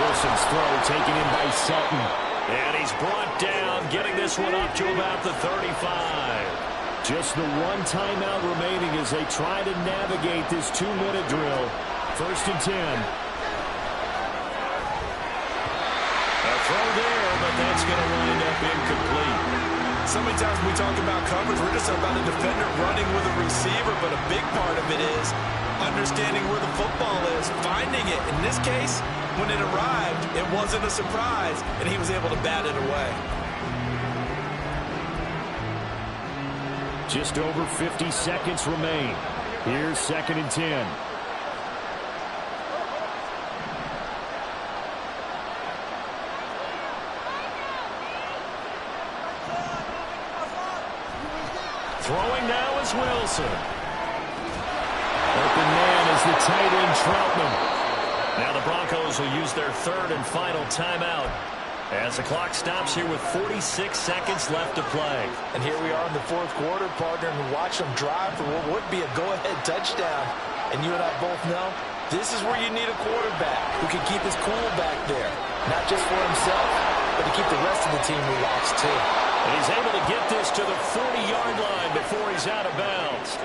Speaker 2: Wilson's throw taken in by Sutton.
Speaker 6: And he's brought down, getting this one up to about the 35.
Speaker 2: Just the one timeout remaining as they try to navigate this 2-minute drill. 1st and 10.
Speaker 6: A throw there, but that's going to wind up incomplete.
Speaker 3: So many times when we talk about coverage, we're just about a defender running with a receiver, but a big part of it is understanding where the football is, finding it. In this case, when it arrived, it wasn't a surprise, and he was able to bat it away.
Speaker 2: Just over 50 seconds remain. Here's 2nd and 10.
Speaker 6: Throwing now is Wilson.
Speaker 2: Open man is the tight end Troutman.
Speaker 6: Now the Broncos will use their 3rd and final timeout as the clock stops here with 46 seconds left to play.
Speaker 3: And here we are in the 4th quarter, partner, and watch them drive for what would be a go-ahead touchdown. And you and I both know this is where you need a quarterback who can keep his cool back there. Not just for himself, but to keep the rest of the team relaxed too.
Speaker 6: And he's able to get this to the 40-yard line before he's out of bounds.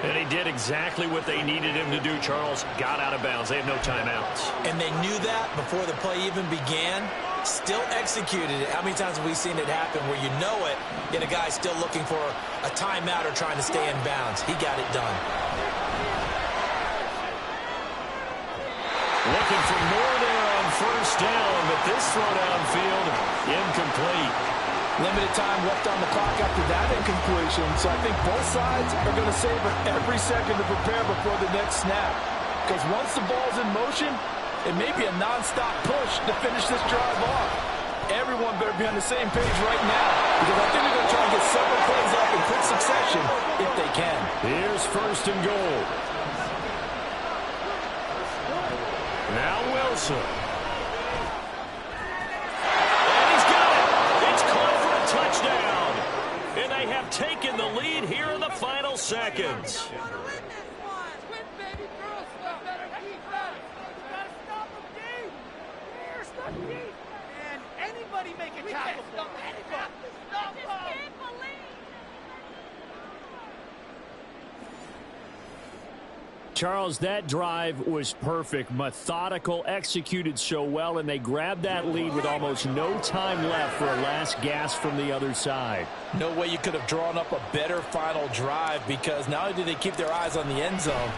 Speaker 6: And he did exactly what they needed him to do, Charles. Got out of bounds. They have no timeouts.
Speaker 3: And they knew that before the play even began. Still executed it. How many times have we seen it happen where you know it, yet a guy's still looking for a timeout or trying to stay in bounds? He got it done.
Speaker 6: Looking for more there on 1st down, but this throw downfield, incomplete.
Speaker 3: Limited time left on the clock after that incompletion, so I think both sides are going to savor every second to prepare before the next snap. Because once the ball's in motion, it may be a non-stop push to finish this drive off. Everyone better be on the same page right now, because I think they're going to try and get several plays up in quick succession if they can.
Speaker 2: Here's 1st and goal.
Speaker 6: Now Wilson. And he's got it. It's caught for a touchdown. And they have taken the lead here in the final seconds.
Speaker 2: Charles, that drive was perfect. Methodical, executed so well, and they grabbed that lead with almost no time left for a last gasp from the other side.
Speaker 3: No way you could have drawn up a better final drive, because not only did they keep their eyes on the end zone,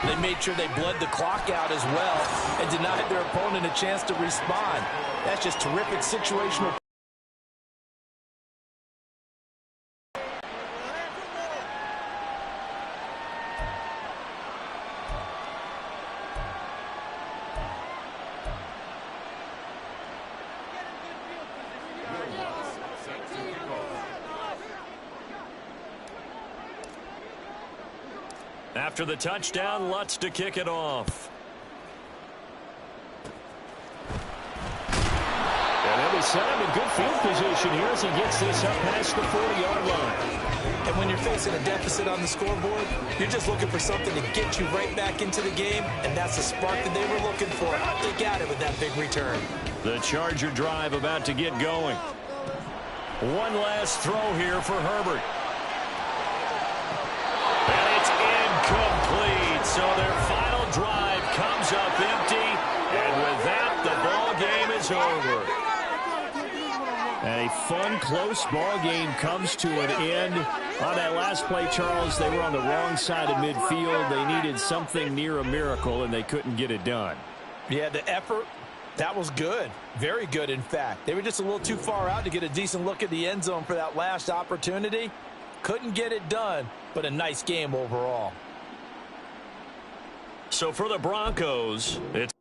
Speaker 3: they made sure they bled the clock out as well and denied their opponent a chance to respond. That's just terrific situational.
Speaker 6: After the touchdown, Lutz to kick it off.
Speaker 2: And they'll be set up in good field position here as he gets this up past the 40-yard line.
Speaker 3: And when you're facing a deficit on the scoreboard, you're just looking for something to get you right back into the game, and that's the spark that they were looking for. They got it with that big return.
Speaker 6: The Charger drive about to get going. One last throw here for Herbert. And it's incomplete. So their final drive comes up empty. over. And a fun, close ball game comes to an end. On that last play, Charles, they were on the wrong side of midfield. They needed something near a miracle, and they couldn't get it done.
Speaker 3: Yeah, the effort, that was good. Very good, in fact. They were just a little too far out to get a decent look at the end zone for that last opportunity. Couldn't get it done, but a nice game overall.
Speaker 6: So for the Broncos, it's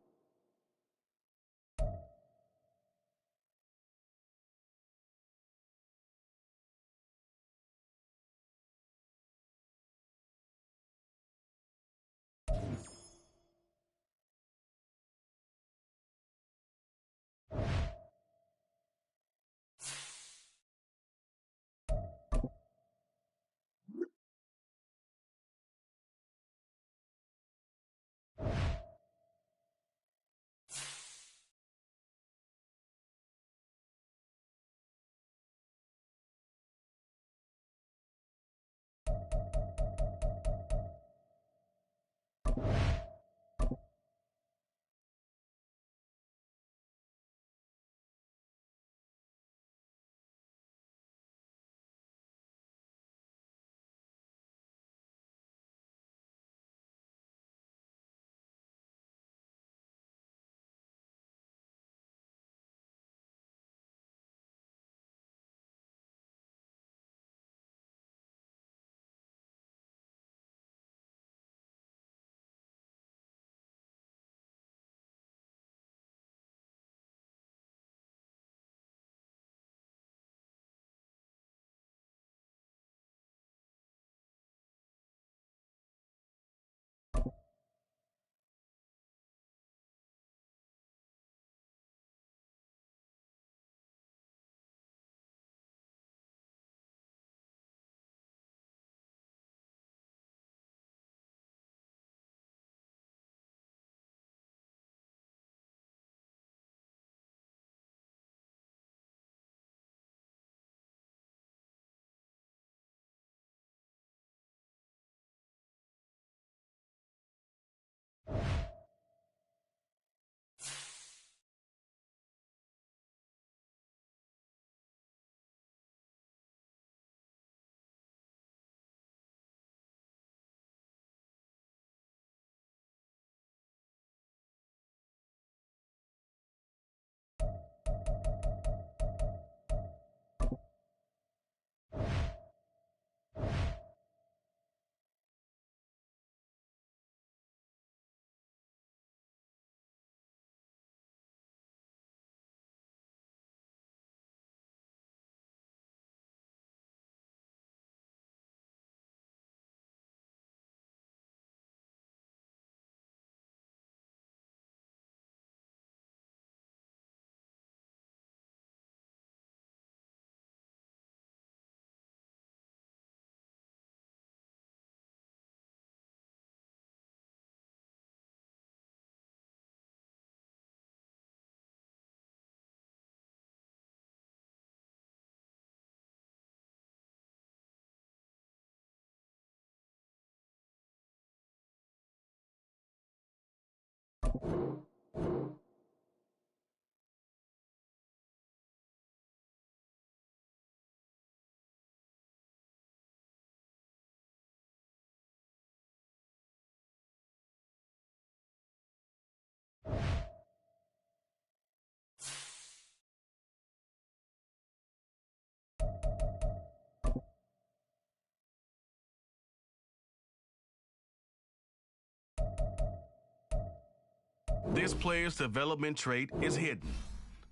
Speaker 1: This player's development trait is hidden.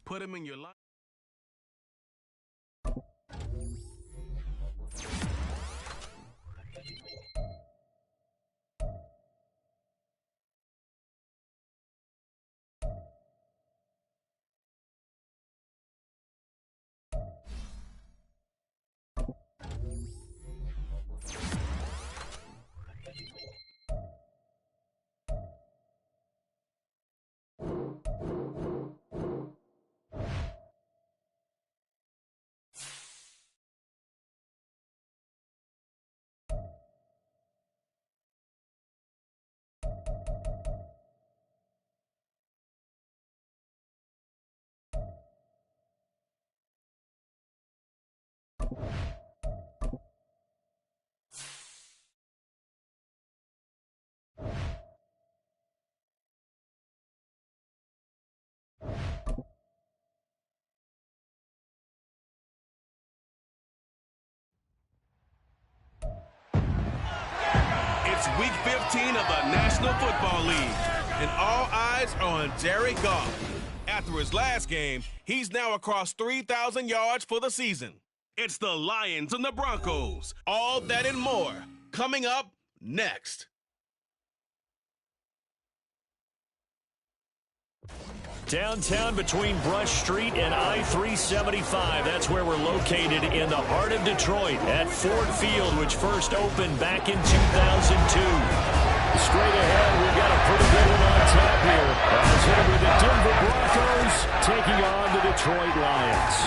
Speaker 1: Put him in your life. It's Week 15 of the National Football League, and all eyes are on Jared Goff. After his last game, he's now across 3,000 yards for the season. It's the Lions and the Broncos. All that and more coming up next.
Speaker 2: Downtown between Brush Street and I-375. That's where we're located in the heart of Detroit at Ford Field, which first opened back in 2002. Straight ahead, we've got a pretty good one on tap here. As here with the Denver Broncos taking on the Detroit Lions.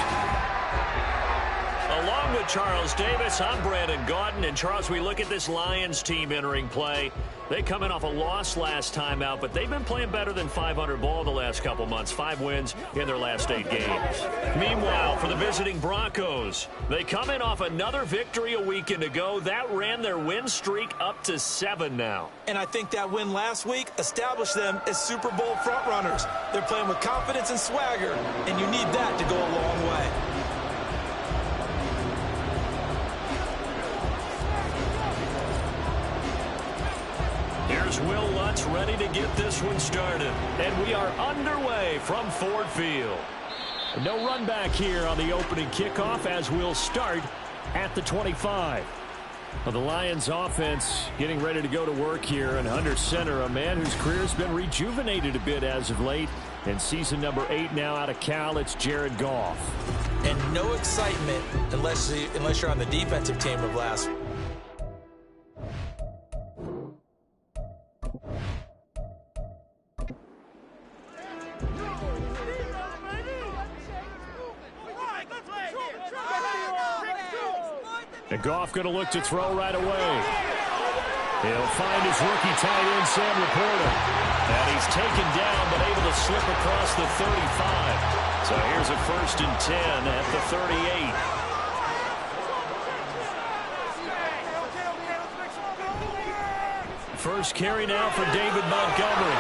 Speaker 2: Along with Charles Davis, I'm Brandon Gaudin. And Charles, we look at this Lions team entering play. They come in off a loss last time out, but they've been playing better than 500 ball the last couple months. 5 wins in their last 8 games. Meanwhile, for the visiting Broncos, they come in off another victory a weekend ago. That ran their win streak up to 7 now.
Speaker 3: And I think that win last week established them as Super Bowl frontrunners. They're playing with confidence and swagger, and you need that to go a long way.
Speaker 2: Here's Will Lutz ready to get this one started. And we are underway from Ford Field. No run back here on the opening kickoff as we'll start at the 25. Well, the Lions offense getting ready to go to work here. And under center, a man whose career has been rejuvenated a bit as of late. And season number 8 now out of Cal, it's Jared Goff.
Speaker 3: And no excitement unless you're on the defensive team of last.
Speaker 2: And Goff going to look to throw right away. He'll find his rookie tight end, Sam Laporta. And he's taken down, but able to slip across the 35. So here's a 1st and 10 at the 38. First carry now for David Montgomery.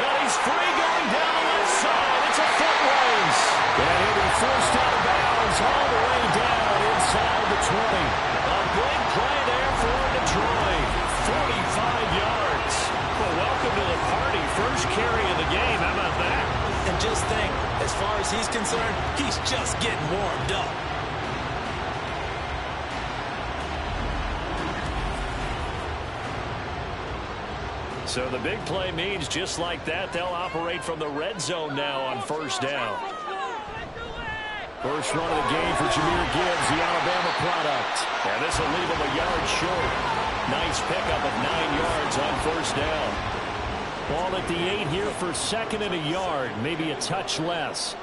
Speaker 2: And he's free going down the left side. It's a foot race. And he'll be forced out of bounds all the way down inside the 20. A big play there for Detroit. 45 yards. Well, welcome to the party. First carry of the game. How about that?
Speaker 3: And just think, as far as he's concerned, he's just getting warmed up.
Speaker 2: So the big play means just like that, they'll operate from the red zone now on 1st down. First run of the game for Jahmyr Gibbs, the Alabama product. And this will leave him a yard short. Nice pickup of 9 yards on 1st down. Ball at the 8 here for 2nd and a yard, maybe a touch less.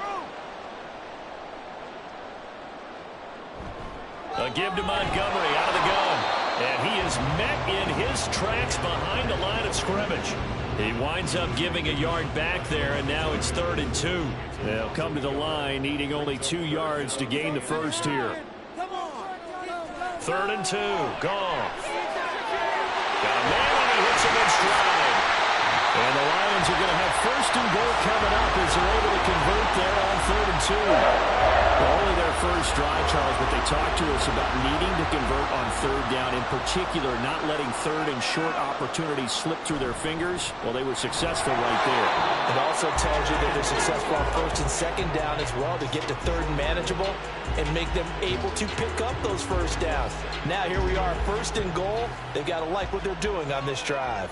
Speaker 2: A give to Montgomery out of the gun. And he is met in his tracks behind the line of scrimmage. He winds up giving a yard back there, and now it's 3rd and 2. They'll come to the line, needing only 2 yards to gain the first here. 3rd and 2. Goff. Got a man, and he hits him in stride. And the Lions are going to have 1st and goal coming up as they're able to convert there on 3rd and 2. Well, only their first drive, Charles, but they talked to us about needing to convert on 3rd down, in particular not letting 3rd and short opportunities slip through their fingers. Well, they were successful right there.
Speaker 3: It also tells you that they're successful on 1st and 2nd down as well to get to 3rd and manageable and make them able to pick up those 1st downs. Now here we are, 1st and goal. They've got to like what they're doing on this drive.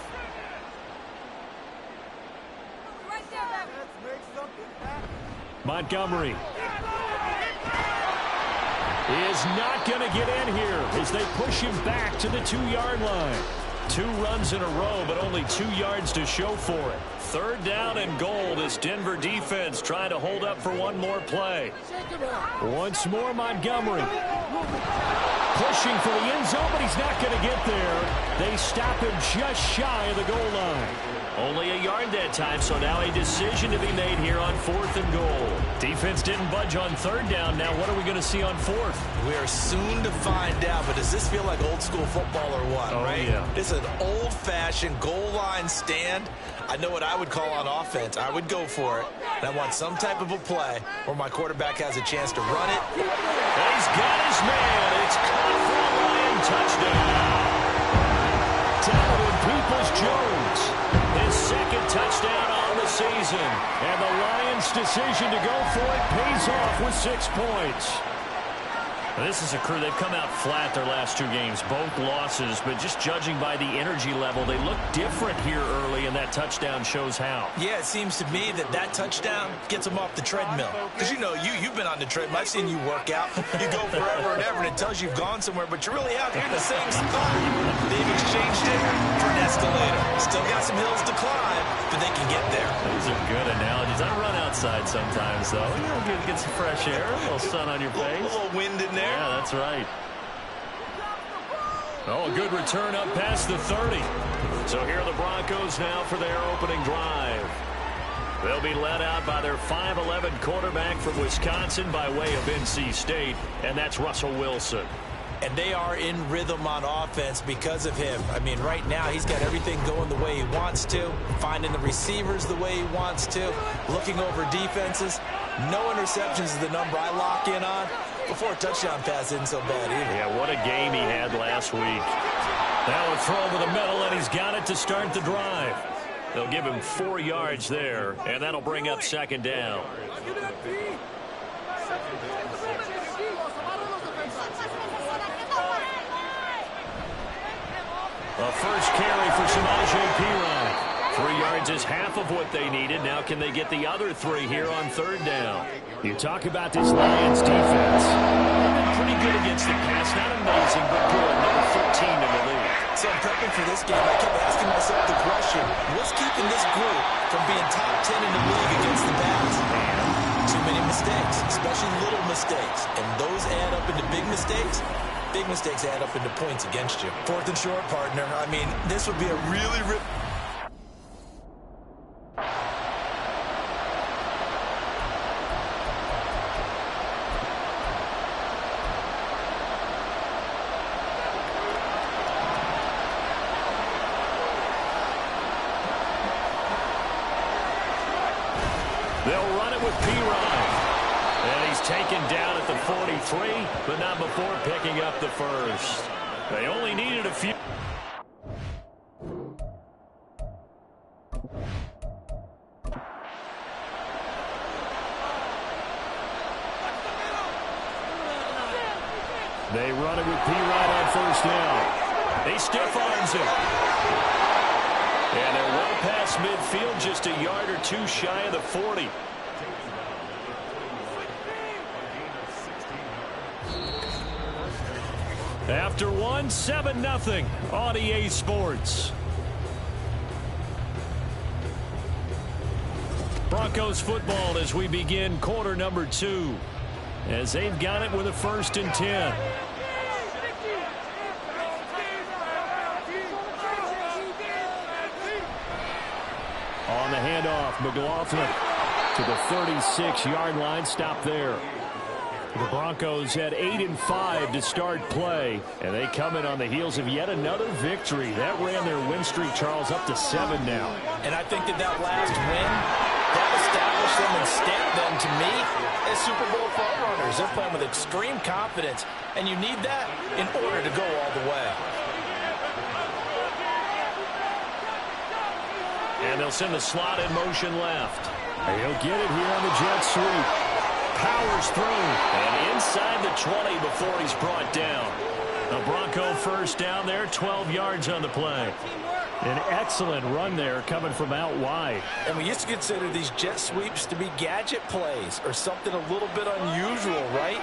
Speaker 2: Montgomery is not going to get in here as they push him back to the 2-yard line. 2 runs in a row, but only 2 yards to show for it. 3rd down and goal. This Denver defense trying to hold up for one more play. Once more, Montgomery. Pushing for the end zone, but he's not going to get there. They stop him just shy of the goal line. Only a yard that time, so now a decision to be made here on 4th and goal. Defense didn't budge on 3rd down. Now what are we going to see on 4th?
Speaker 3: We are soon to find out, but does this feel like old school football or what, right?
Speaker 2: Yeah.
Speaker 3: It's an old-fashioned goal line stand. I know what I would call on offense. I would go for it. And I want some type of a play where my quarterback has a chance to run it.
Speaker 2: And he's got his man. It's caught for a Lion touchdown. Donovan Peoples-Jones, his 2nd touchdown on the season. And the Lions' decision to go for it pays off with 6 points. This is a crew. They've come out flat their last 2 games, both losses, but just judging by the energy level, they look different here early, and that touchdown shows how.
Speaker 3: Yeah, it seems to me that touchdown gets them off the treadmill. Because you know, you've been on the treadmill. I've seen you work out. You go forever and ever, and it tells you you've gone somewhere, but you really have. You're in the same spot. They've exchanged it for an escalator. Still got some hills to climb, but they can get there.
Speaker 2: Those are good analogies. I run outside sometimes, though. You know, get some fresh air, a little sun on your face.
Speaker 3: A little wind in there.
Speaker 2: Yeah, that's right. Oh, a good return up past the 30. So here are the Broncos now for their opening drive. They'll be led out by their 5'11" quarterback from Wisconsin by way of NC State, and that's Russell Wilson.
Speaker 3: And they are in rhythm on offense because of him. I mean, right now, he's got everything going the way he wants to, finding the receivers the way he wants to, looking over defenses. No interceptions is the number I lock in on. Before a touchdown pass isn't so bad either.
Speaker 2: Yeah, what a game he had last week. Now a throw over the middle, and he's got it to start the drive. They'll give him 4 yards there, and that'll bring up 2nd down. A first carry for Samaje Perine. 3 yards is half of what they needed. Now can they get the other 3 here on 3rd down? You talk about this Lions defense. They've been pretty good against the pass. Not amazing, but good. Number 13 in the league.
Speaker 3: So I'm prepping for this game. I kept asking myself the question, what's keeping this group from being top 10 in the league against the pass? Too many mistakes, especially little mistakes. And those add up into big mistakes. Big mistakes add up into points against you. 4th and short, partner. I mean, this would be a really...
Speaker 2: They'll run it with Perine. And he's taken down at the 43, but not before picking up the first. They only needed a few. They run it with Perine on 1st down. He stiff arms it. And they're well past midfield, just a yard or 2 shy of the 40. After 1, 7-0 on EA Sports. Broncos football as we begin quarter number 2. As they've got it with a 1st and 10. On the handoff, McLaughlin to the 36-yard line. Stop there. The Broncos had 8-5 to start play, and they come in on the heels of yet another victory. That ran their win streak, Charles, up to 7 now.
Speaker 3: And I think that last win, that established them and stamped them, to me, as Super Bowl frontrunners. They're playing with extreme confidence, and you need that in order to go all the way.
Speaker 2: And they'll send the slot in motion left. He'll get it here on the jet sweep. Powers through, and inside the 20 before he's brought down. A Bronco first down there, 12 yards on the play. An excellent run there coming from out wide.
Speaker 3: And we used to consider these jet sweeps to be gadget plays or something a little bit unusual, right?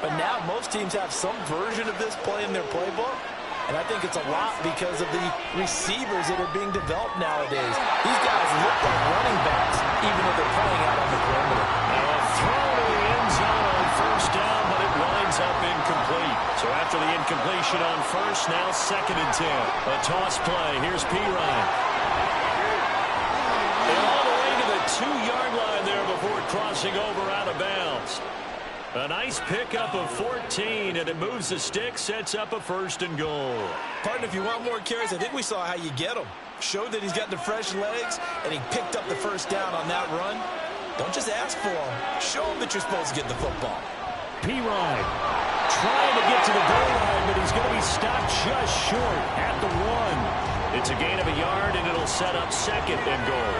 Speaker 3: But now most teams have some version of this play in their playbook. And I think it's a lot because of the receivers that are being developed nowadays. These guys look like running backs, even though they're playing out on the perimeter.
Speaker 2: Now a throw to the end zone on 1st down, but it winds up incomplete.
Speaker 6: completion on first, now 2nd and 10. A toss play. Here's Pirine. And all the way to the 2-yard line there before crossing over out of bounds. A nice pickup of 14, and it moves the stick, sets up a 1st and goal.
Speaker 3: Partner, if you want more carries, I think we saw how you get him. Showed that he's got the fresh legs, and he picked up the 1st down on that run. Don't just ask for him. Show him that you're supposed to get the football.
Speaker 6: Pirine trying to get to the goal line, but he's going to be stopped just short at the 1. It's a gain of a yard, and it'll set up 2nd and goal.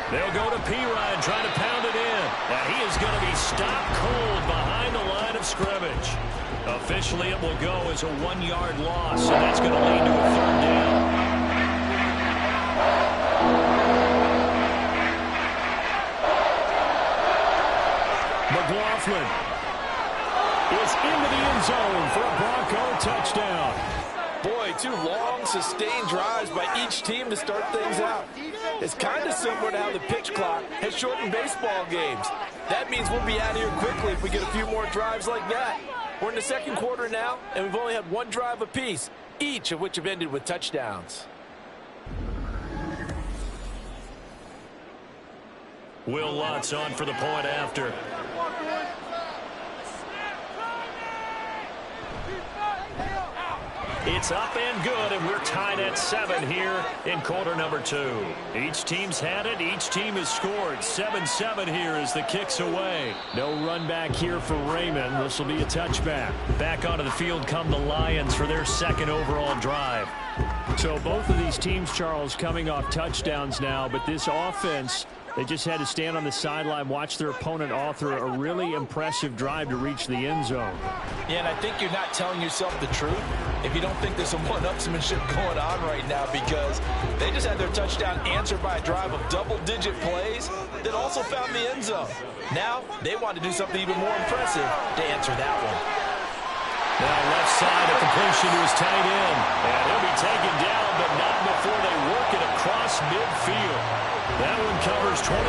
Speaker 6: They'll go to Pirine, trying to pound it in. And he is going to be stopped cold behind the line of scrimmage. Officially, it will go as a 1-yard loss, and that's going to lead to a 3rd down. McLaughlin is into the end zone for a Bronco touchdown.
Speaker 3: Boy, 2 long, sustained drives by each team to start things out. It's kind of similar to how the pitch clock has shortened baseball games. That means we'll be out of here quickly if we get a few more drives like that. We're in the 2nd quarter now, and we've only had 1 drive apiece, each of which have ended with touchdowns.
Speaker 6: Will Lutz on for the point after. It's up and good, and we're tied at 7 here in quarter number 2. Each team's had it. Each team has scored. 7-7 here as the kick's away. No run back here for Raymond. This will be a touchback. Back onto the field come the Lions for their 2nd overall drive. So both of these teams, Charles, coming off touchdowns now, but this offense, they just had to stand on the sideline, watch their opponent author a really impressive drive to reach the end zone.
Speaker 3: Yeah, and I think you're not telling yourself the truth if you don't think there's some one-upsmanship going on right now, because they just had their touchdown answered by a drive of double-digit plays that also found the end zone. Now, they want to do something even more impressive to answer that one.
Speaker 6: Now left side, a completion to his tight end. And he'll be taken down, but not before they work it across midfield. That one covers 24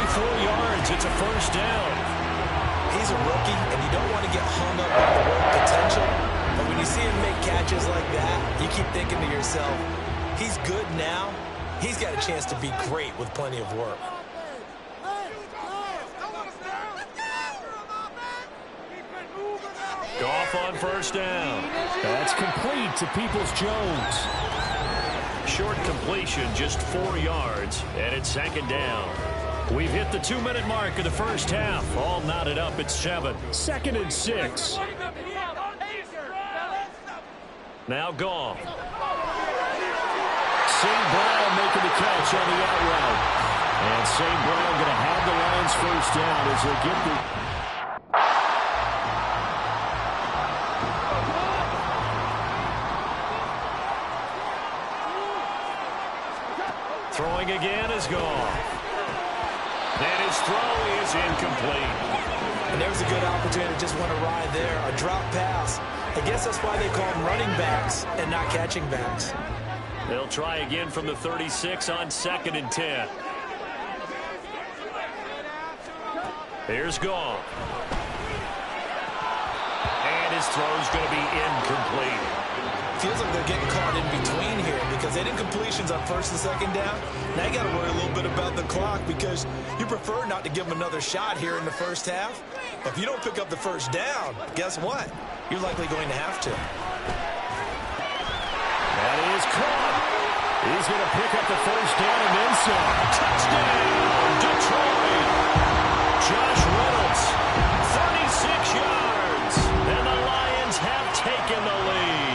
Speaker 6: yards. It's a 1st down.
Speaker 3: He's a rookie, and you don't want to get hung up on the work potential. But when you see him make catches like that, you keep thinking to yourself, he's good now. He's got a chance to be great with plenty of work.
Speaker 6: Goff on 1st down. That's complete to Peoples-Jones. Short completion, just 4 yards, and it's 2nd down. We've hit the 2-minute mark of the 1st half. All knotted up at 7. 2nd and 6. Now Goff. St. Brown making the catch on the out route. And St. Brown going to have the Lions 1st down as they get the... Throwing again is gone. And his throw is incomplete.
Speaker 3: And there's a good opportunity to just want to ride there. A drop pass. I guess that's why they call them running backs and not catching backs.
Speaker 6: They'll try again from the 36 on 2nd and 10. Here's Goff. And his throw's going to be incomplete.
Speaker 3: Feels like they're getting caught in between here because they did incompletions on 1st and 2nd down. Now you got to worry a little bit about the clock because you prefer not to give them another shot here in the 1st half. But if you don't pick up the 1st down, guess what? You're likely going to have to.
Speaker 6: That is caught. He's going to pick up the 1st down and then some. Touchdown, Detroit. Josh Reynolds, 36 yards. And the Lions have taken the lead.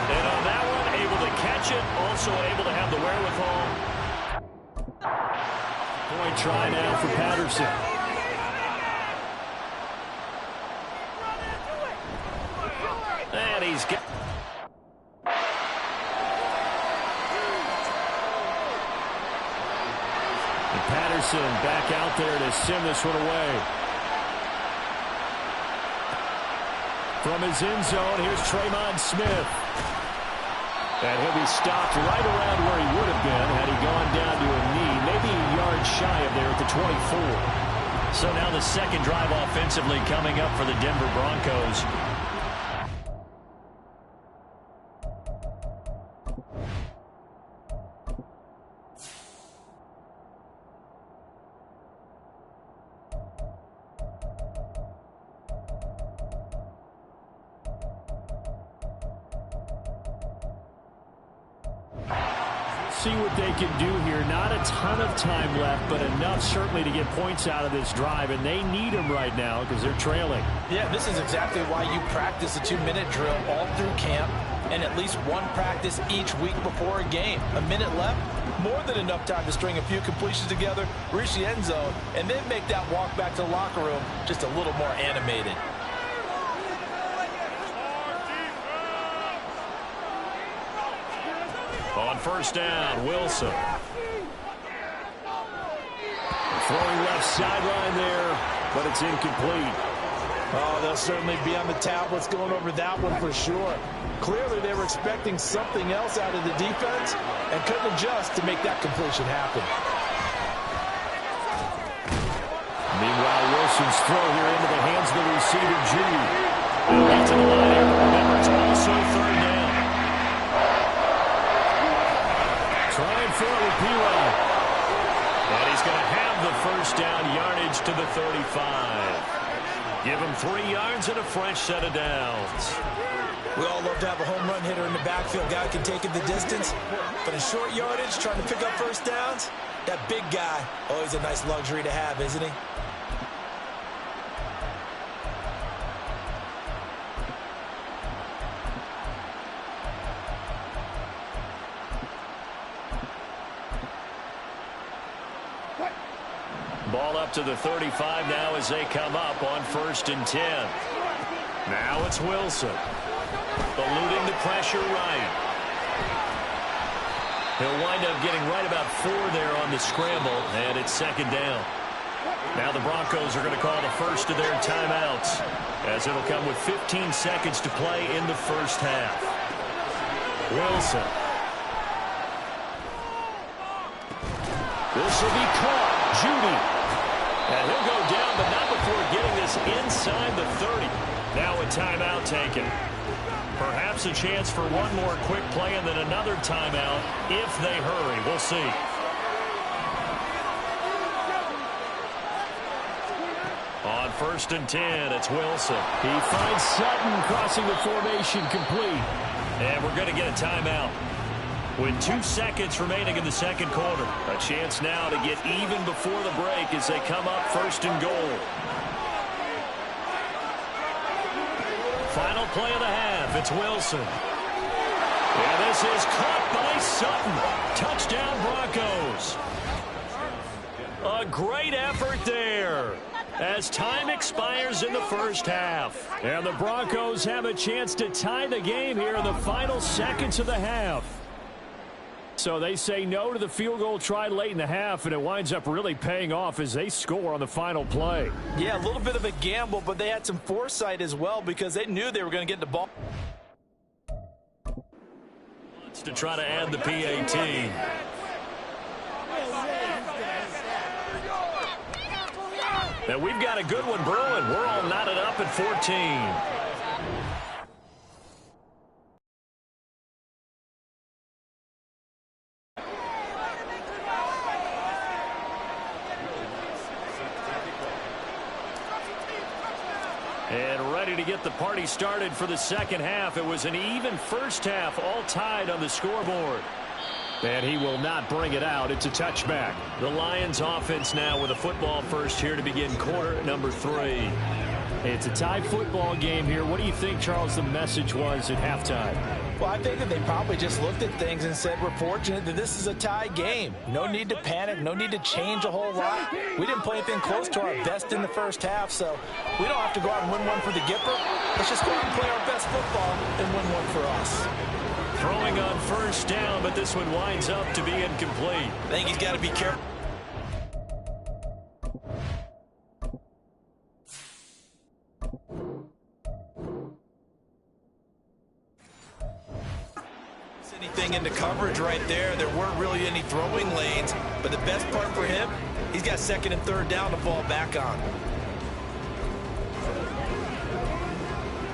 Speaker 6: And on that one, able to catch it, also able to have the wherewithal. Point try now for Patterson. And he's got... And Patterson back out there to send this one away. From his end zone, here's Tremon Smith. And he'll be stopped right around where he would have been had he gone down to a knee, maybe a yard shy of there at the 24.
Speaker 2: So now the second drive offensively coming up for the Denver Broncos. See what they can do here. Not a ton of time left, but enough certainly to get points out of this drive, and they need them right now because they're trailing.
Speaker 3: Yeah, this is exactly why you practice a 2-minute drill all through camp and at least one practice each week before a game. A minute left, more than enough time to string a few completions together, reach the end zone, and then make that walk back to the locker room just a little more animated.
Speaker 2: On first down, Wilson. Throwing left sideline there, but it's incomplete.
Speaker 3: Oh, they'll certainly be on the tablets going over that one for sure. Clearly, they were expecting something else out of the defense and couldn't adjust to make that completion happen.
Speaker 2: Meanwhile, Wilson's throw here into the hands of the receiver, Judy. And back to the line here. Remember, it's also third down. Trying for it with P-Rod. And he's going to have the first down yardage to the 35. Give him 3 yards and a fresh set of downs.
Speaker 3: We all love to have a home run hitter in the backfield. Guy can take it the distance. But in short yardage, trying to pick up first downs, that big guy, always a nice luxury to have, isn't he?
Speaker 2: Ball up to the 35 now as they come up on 1st and 10. Now it's Wilson. Eluding the pressure right. He'll wind up getting right about 4 there on the scramble, and it's 2nd down. Now the Broncos are going to call the first of their timeouts, as it'll come with 15 seconds to play in the first half. Wilson. This will be caught. Judy. And he'll go down, but not before getting this inside the 30. Now a timeout taken. Perhaps a chance for one more quick play and then another timeout if they hurry. We'll see. On 1st and 10, it's Wilson. He finds Sutton crossing the formation complete. And we're going to get a timeout. With 2 seconds remaining in the second quarter. A chance now to get even before the break as they come up 1st and goal. Final play of the half. It's Wilson. And this is caught by Sutton. Touchdown Broncos. A great effort there as time expires in the first half. And the Broncos have a chance to tie the game here in the final seconds of the half. So they say no to the field goal try late in the half, and it winds up really paying off as they score on the final play.
Speaker 3: Yeah, a little bit of a gamble, but they had some foresight as well because they knew they were going to get the ball.
Speaker 2: To try to add the PAT. And we've got a good one brewing. We're all knotted up at 14. And ready to get the party started for the second half. It was an even first half, all tied on the scoreboard. And he will not bring it out. It's a touchback. The Lions offense now with a football first here to begin quarter number 3. It's a tie football game here. What do you think, Charles, the message was at halftime?
Speaker 3: Well, I think that they probably just looked at things and said, we're fortunate that this is a tie game. No need to panic. No need to change a whole lot. We didn't play anything close to our best in the first half, so we don't have to go out and win one for the Gipper. Let's just go out and play our best football and win one for us.
Speaker 2: Throwing on first down, but this one winds up to be incomplete.
Speaker 3: I think he's got to be careful. Anything into coverage right there. There weren't really any throwing lanes, but the best part for him, he's got second and third down to fall back on.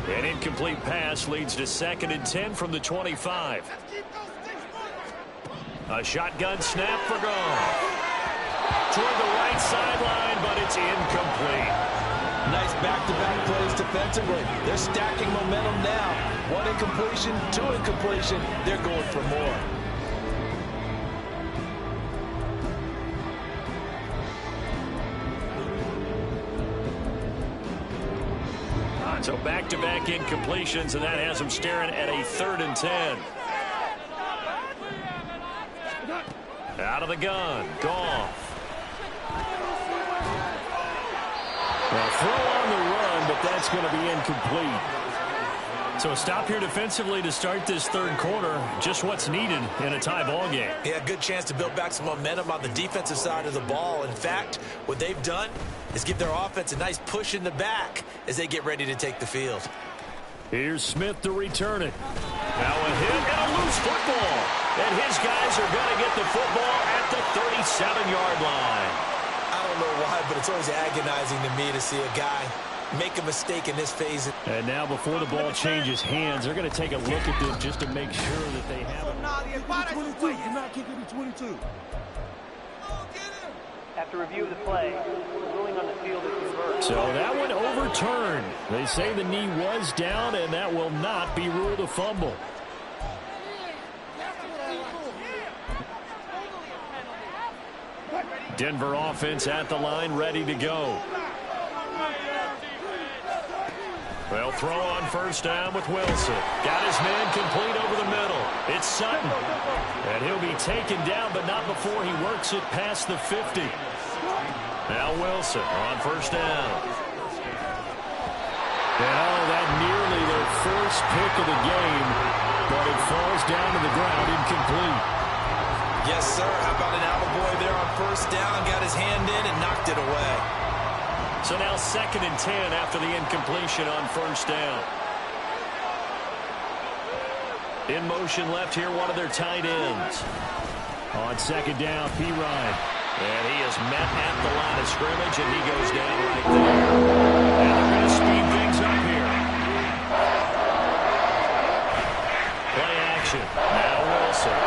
Speaker 2: An incomplete pass leads to 2nd and 10 from the 25. A shotgun snap for Goff. Toward the right sideline, but it's incomplete.
Speaker 3: Nice back-to-back plays defensively. They're stacking momentum now. 1 incompletion, 2 incompletion. They're going for more.
Speaker 2: So back-to-back incompletions, and that has them staring at a 3rd and 10. Out of the gun, Goff.
Speaker 6: Well, throw on the run, but that's going to be incomplete. So a stop here defensively to start this 3rd quarter. Just what's needed in a tie ball game.
Speaker 3: Yeah, good chance to build back some momentum on the defensive side of the ball. In fact, what they've done is give their offense a nice push in the back as they get ready to take the field.
Speaker 6: Here's Smith to return it.
Speaker 2: Now a hit and a loose football. And his guys are going to get the football at the 37-yard line.
Speaker 3: I don't know why, but it's always agonizing to me to see a guy make a mistake in this phase.
Speaker 6: And now before the ball changes hands, they're going to take a look at this just to make sure that they have it.
Speaker 4: After review of the play, the ruling on the field is reversed.
Speaker 6: So that one overturned. They say the knee was down, and that will not be ruled a fumble. Denver offense at the line, ready to go. Well, throw on 1st down with Wilson. Got his man complete over the middle. It's Sutton. And he'll be taken down, but not before he works it past the 50. Now Wilson on 1st down. And that nearly their first pick of the game, but it falls down to the ground incomplete.
Speaker 3: Yes, sir. How about an Albaboy there on 1st down? Got his hand in and knocked it away.
Speaker 2: So now 2nd and 10 after the incompletion on 1st down. In motion left here, one of their tight ends.
Speaker 6: On 2nd down, P. Ryan.
Speaker 2: And he is met at the line of scrimmage, and he goes down right there. And they're going to speed things up here. Play action. Now Wilson.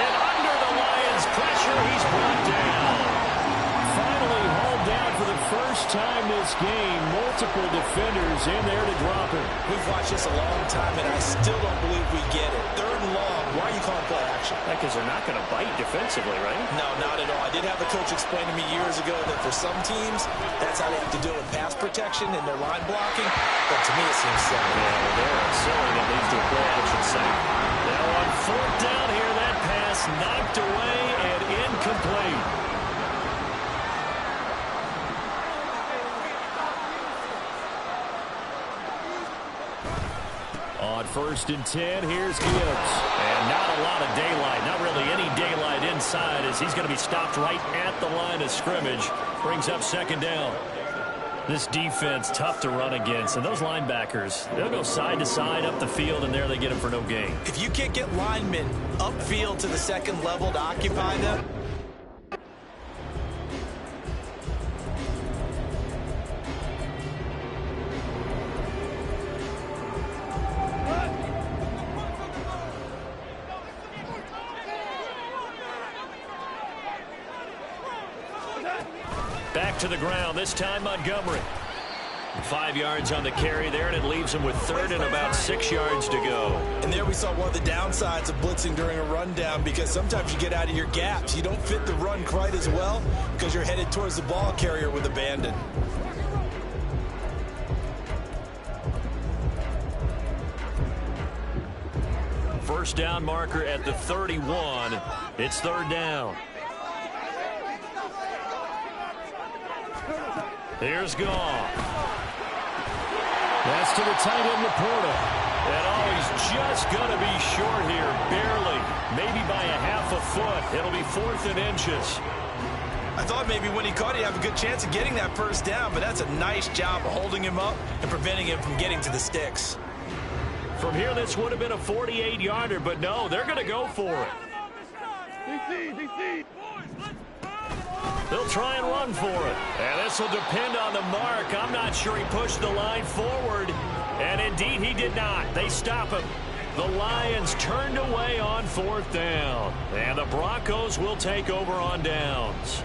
Speaker 2: And under the Lions' pressure, he's brought down.
Speaker 6: Finally hauled down for the first time this game. Multiple defenders in there to drop him.
Speaker 3: We've watched this a long time, and I still don't believe we get it. 3rd and long. Why are you calling play action?
Speaker 2: Because they're not going to bite defensively, right?
Speaker 3: No, not at all. I did have a coach explain to me years ago that for some teams, that's how they have to deal with pass protection and their line blocking. But to me, it seems silly.
Speaker 2: Yeah, they're silly that leads to a play action sack. Now on 4th down here, that pass knocked away and incomplete.
Speaker 6: On 1st and 10, here's Gibbs.
Speaker 2: And not a lot of daylight, not really any daylight inside as he's going to be stopped right at the line of scrimmage. Brings up 2nd down.
Speaker 6: This defense, tough to run against. And those linebackers, they'll go side to side up the field, and there they get them for no gain.
Speaker 3: If you can't get linemen upfield to the 2nd level to occupy them,
Speaker 2: back to the ground, this time Montgomery. 5 yards on the carry there, and it leaves him with 3rd and about 6 yards to go.
Speaker 3: and there we saw one of the downsides of blitzing during a rundown, because sometimes you get out of your gaps. You don't fit the run quite as well because you're headed towards the ball carrier with abandon.
Speaker 2: First down marker at the 31. It's 3rd down. Here's Goff.
Speaker 6: That's to the tight end, Laporta.
Speaker 2: And he's just going to be short here, barely. Maybe by a half a foot. It'll be 4th and inches.
Speaker 3: I thought maybe when he caught it, he'd have a good chance of getting that 1st down, but that's a nice job of holding him up and preventing him from getting to the sticks.
Speaker 6: From here, this would have been a 48-yarder, but no, they're going to go for it. They'll try and run for it. And this will depend on the mark. I'm not sure he pushed the line forward. And indeed, he did not. They stop him. The Lions turned away on 4th down. And the Broncos will take over on downs.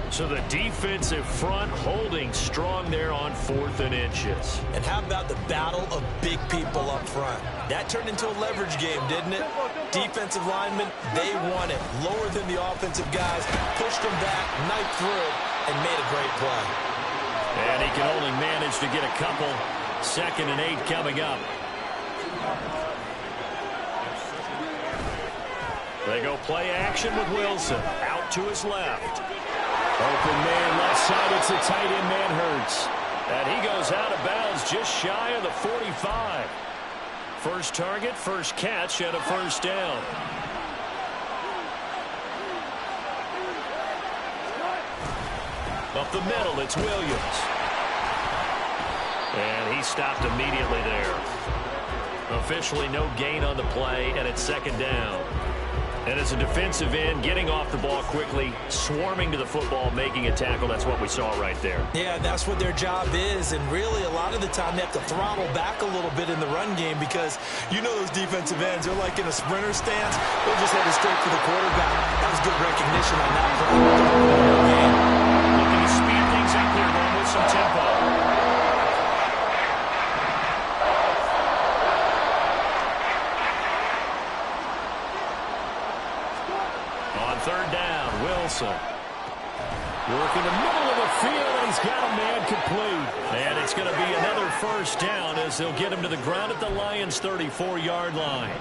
Speaker 6: So the defensive front holding strong there on 4th and inches.
Speaker 3: And how about the battle of big people up front? That turned into a leverage game, didn't it? Defensive linemen, they won it. Lower than the offensive guys, pushed them back, knifed through, and made a great play.
Speaker 6: And he can only manage to get a couple. 2nd and 8 coming up. They go play action with Wilson. Out to his left. Open man left side. It's a tight end man Hurts. And he goes out of bounds just shy of the 45. First target, first catch, and a first down. Up the middle, it's Williams. And he stopped immediately there. Officially no gain on the play, and it's 2nd down. And as a defensive end, getting off the ball quickly, swarming to the football, making a tackle, that's what we saw right there.
Speaker 3: Yeah, that's what their job is, and really a lot of the time they have to throttle back a little bit in the run game because you know those defensive ends, they're like in a sprinter stance. They'll just head it straight for the quarterback. That was good recognition on that play.
Speaker 6: Looking to speed things up here, going with some tempo. On 3rd down, Wilson. Working the middle of the field, and he's got a man complete. And it's going to be another first down as they'll get him to the ground at the Lions' 34-yard line.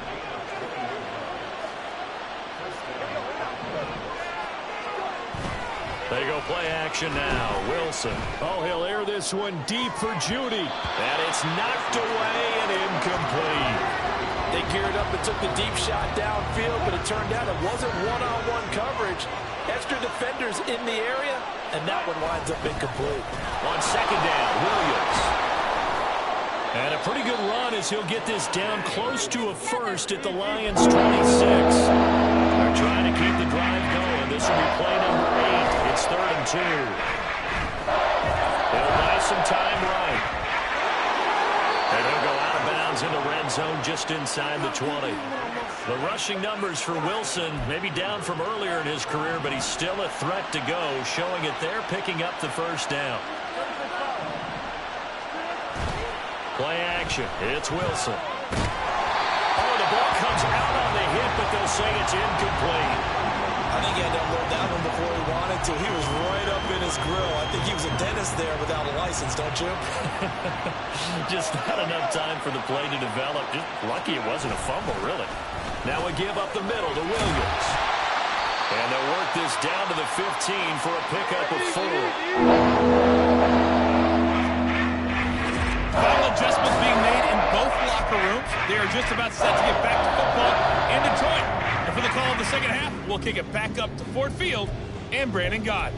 Speaker 6: They go play action now. Wilson. Oh, he'll air this one deep for Judy. And it's knocked away and incomplete.
Speaker 3: They geared up and took the deep shot downfield, but it turned out it wasn't one-on-one coverage. Extra defenders in the area, and that one winds up incomplete.
Speaker 6: On 2nd down, Williams. And a pretty good run as he'll get this down close to a first at the Lions' 26. They're trying to keep the drive going. This will be play number 8. It's 3rd and 2. They'll buy some time right. And they'll go out of bounds in the red zone just inside the 20. The rushing numbers for Wilson maybe down from earlier in his career, but he's still a threat to go, showing it there, picking up the first down. Play action. It's Wilson. Oh, the ball comes out on the hit, but they'll say it's incomplete.
Speaker 3: I think he had to unload that one before he wanted to. He was right up in his grill. I think he was a dentist there without a license, don't you?
Speaker 6: Just not enough time for the play to develop. Just lucky it wasn't a fumble, really. Now we give up the middle to Williams. And they'll work this down to the 15 for a pickup of 4.
Speaker 8: Final adjustments being made in both locker rooms. They are just about set to get back to football in Detroit. And for the call of the second half, we'll kick it back up to Ford Field and Brandon Gott.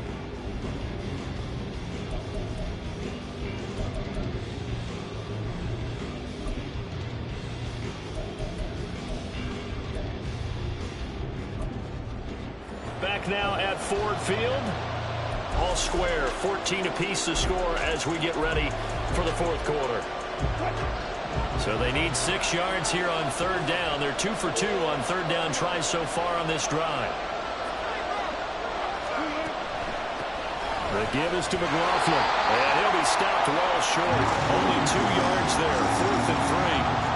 Speaker 6: Back now at Ford Field. All square, 14 apiece to score as we get ready for the 4th quarter. So they need 6 yards here on 3rd down. They're 2 for 2 on 3rd down tries so far on this drive. The give is to McLaughlin. And he'll be stopped well short. Only 2 yards there, 4th and 3.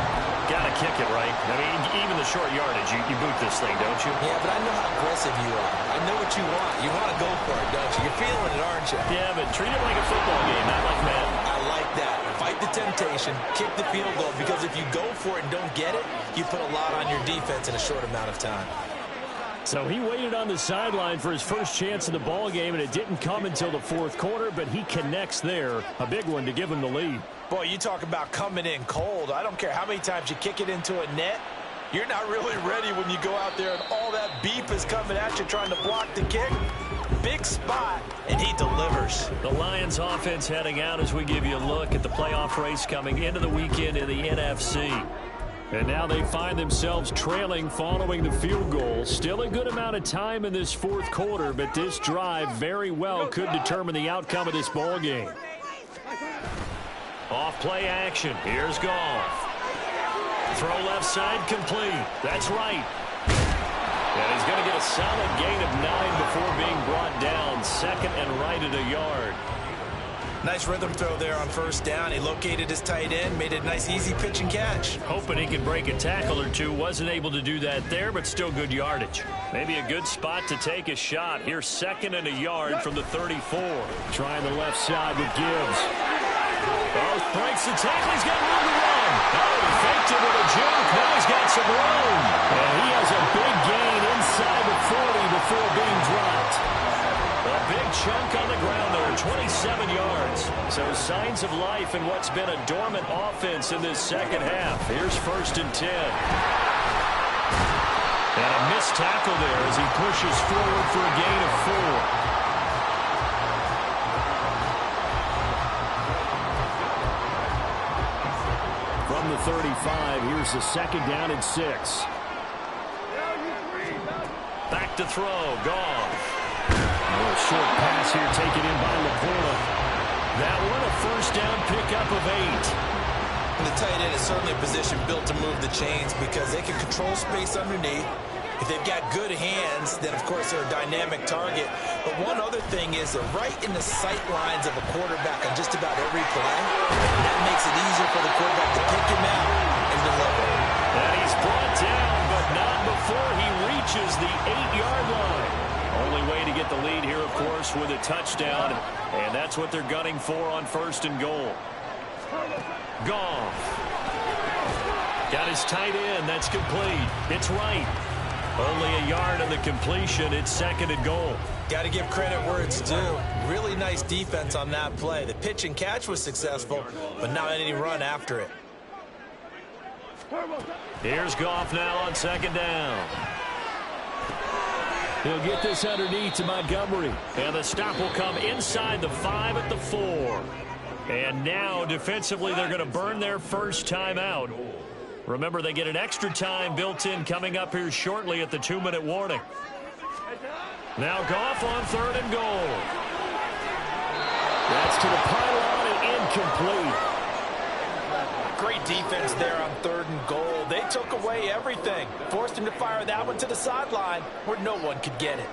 Speaker 6: Got to kick it, right? I mean, even the short yardage, you boot this thing, don't you?
Speaker 3: Yeah, but I know how aggressive you are. I know what you want. You want to go for it, don't you? You're feeling it, aren't you?
Speaker 6: Yeah, but treat it like a football game, not like Madden.
Speaker 3: I like that. Fight the temptation, kick the field goal, because if you go for it and don't get it, you put a lot on your defense in a short amount of time.
Speaker 6: So he waited on the sideline for his first chance in the ball game, and it didn't come until the 4th quarter, but he connects there. A big one to give him the lead.
Speaker 3: Boy, you talk about coming in cold. I don't care how many times you kick it into a net. You're not really ready when you go out there and all that beep is coming at you trying to block the kick. Big spot, and he delivers.
Speaker 6: The Lions offense heading out as we give you a look at the playoff race coming into the weekend in the NFC.
Speaker 2: And now they find themselves trailing following the field goal. Still a good amount of time in this fourth quarter, but this drive very well could determine the outcome of this ball game. Off play action. Here's Goff. Throw left side complete. That's right. And he's going to get a solid gain of 9 before being brought down. Second and right at a yard.
Speaker 3: Nice rhythm throw there on first down. He located his tight end, made it a nice easy pitch and catch.
Speaker 2: Hoping he could break a tackle or two. Wasn't able to do that there, but still good yardage. Maybe a good spot to take a shot. Here's second and a yard from the 34. Trying the left side with Gibbs. Oh, breaks the tackle. He's got room to run. Oh, he faked it with a juke. Now he's got some room. And he has a big gain inside the 40 before being dropped. A big chunk on the ground there, 27 yards. So signs of life in what's been a dormant offense in this second half. Here's first and 10. And a missed tackle there as he pushes forward for a gain of 4. From the 35, here's the second down and 6. Back to throw, Goff. A short pass here taken in by LaPorta. That one a first down pickup of 8.
Speaker 3: The tight end is certainly a position built to move the chains because they can control space underneath. If they've got good hands, then of course they're a dynamic target. But one other thing is they're right in the sight lines of a quarterback on just about every play. That makes it easier for the quarterback to pick him out and deliver.
Speaker 2: And he's brought down, but not before he reaches the 8-yard line. Only way to get the lead here, of course, with a touchdown. And that's what they're gunning for on first and goal. Goff. Got his tight end. That's complete. It's right. Only a yard on the completion. It's second and goal.
Speaker 3: Got to give credit where it's due. Really nice defense on that play. The pitch and catch was successful, but not any run after it.
Speaker 2: Here's Goff now on second down. He'll get this underneath to Montgomery. And the stop will come inside the 5 at the 4. And now, defensively, they're going to burn their first time out. Remember, they get an extra time built in coming up here shortly at the 2-minute warning. Now Goff on third and goal. That's to the pylon and incomplete.
Speaker 3: Great defense there on third and goal. They took away everything. Forced him to fire that one to the sideline where no one could get it.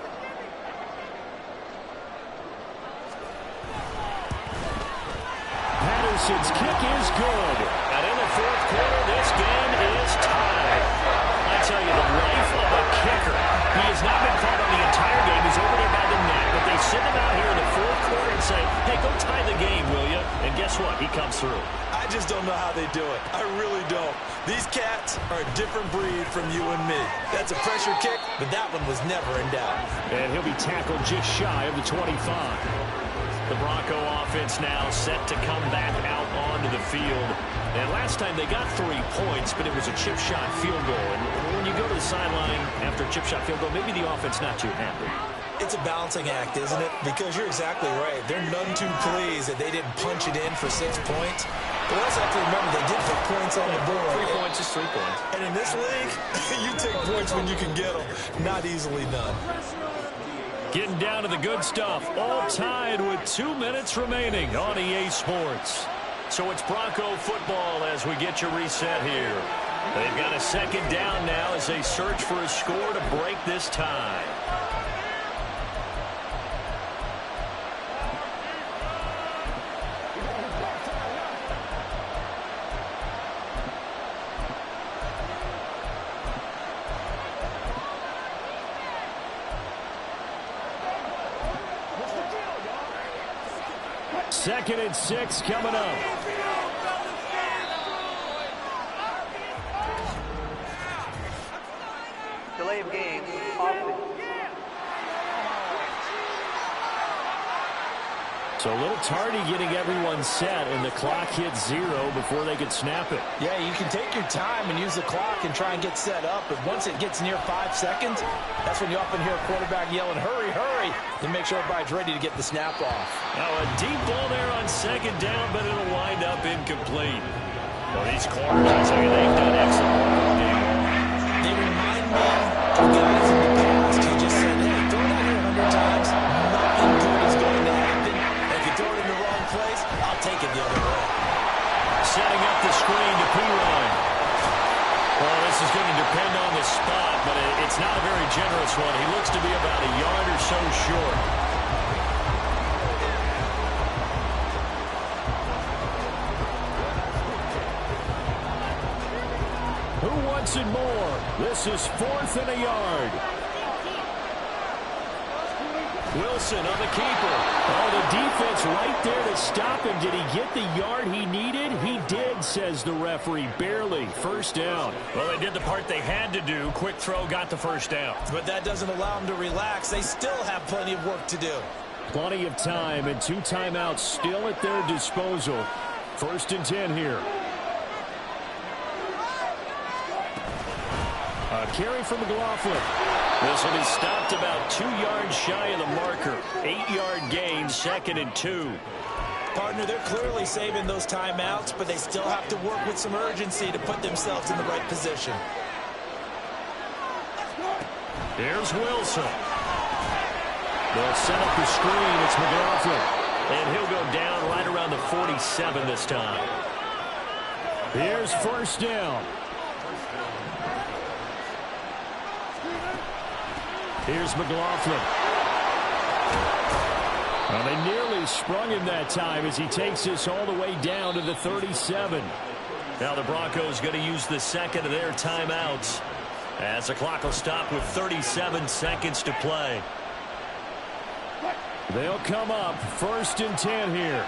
Speaker 2: Patterson's kick is good. And in the fourth quarter, this game is tied. I tell you, the life of a kicker. He has not been caught on the entire game. He's over there by the net. But they send him out here in the fourth quarter and say, hey, go tie the game, will you? And guess what? He comes through.
Speaker 3: I just don't know how they do it. I really don't. These cats are a different breed from you and me. That's a pressure kick, but that one was never in doubt.
Speaker 2: And he'll be tackled just shy of the 25. The Bronco offense now set to come back out onto the field. And last time they got 3 points, but it was a chip shot field goal. And when you go to the sideline after a chip shot field goal, maybe the offense not too happy.
Speaker 3: It's a balancing act, isn't it? Because you're exactly right. They're none too pleased that they didn't punch it in for 6 points. But we also have to remember they did put points on the board.
Speaker 2: 3 points is 3 points.
Speaker 3: And in this league, you take points when you can get them. Not easily done.
Speaker 2: Getting down to the good stuff. All tied with 2 minutes remaining on EA Sports. So it's Bronco football as we get you reset here. They've got a second down now as they search for a score to break this tie. Second and 6 coming up.
Speaker 4: Delay of game, offense.
Speaker 2: So a little tardy getting everyone set, and the clock hits 0 before they could snap it.
Speaker 3: Yeah, you can take your time and use the clock and try and get set up, but once it gets near 5 seconds, that's when you often hear a quarterback yelling, hurry, hurry, to make sure everybody's ready to get the snap off.
Speaker 2: Now a deep ball there on second down, but it'll wind up incomplete.
Speaker 6: Well, these corners, I tell you, they've done excellent work all game long.
Speaker 3: They remind me of guys in the past who just said, hey, throw it out here 100 times, nothing good is going to happen. And if you throw it in the wrong place, I'll take it the other way.
Speaker 6: Setting up the screen to P-Ryan. Well, this is going to depend on the spot, but it's not a very generous one. He looks to be about a yard or so short.
Speaker 2: Who wants it more? This is 4th and a yard.
Speaker 6: Wilson on the keeper.
Speaker 2: Oh, the defense right there to stop him. Did he get the yard he needed? He did, says the referee. Barely. First down.
Speaker 6: Well, they did the part they had to do. Quick throw got the first down.
Speaker 3: But that doesn't allow them to relax. They still have plenty of work to do.
Speaker 2: Plenty of time and 2 timeouts still at their disposal. 1st and 10 here. A carry from McLaughlin.
Speaker 6: This will be stopped about 2 yards shy of the marker. 8-yard gain, 2nd and 2.
Speaker 3: Partner, they're clearly saving those timeouts, but they still have to work with some urgency to put themselves in the right position.
Speaker 6: Here's Wilson.
Speaker 2: They'll set up the screen. It's McLaughlin.
Speaker 6: And he'll go down right around the 47 this time.
Speaker 2: Here's 1st down. Here's McLaughlin. Well, they nearly sprung him that time as he takes this all the way down to the 37.
Speaker 6: Now the Broncos going to use the 2nd of their timeouts as the clock will stop with 37 seconds to play.
Speaker 2: They'll come up 1st and 10 here.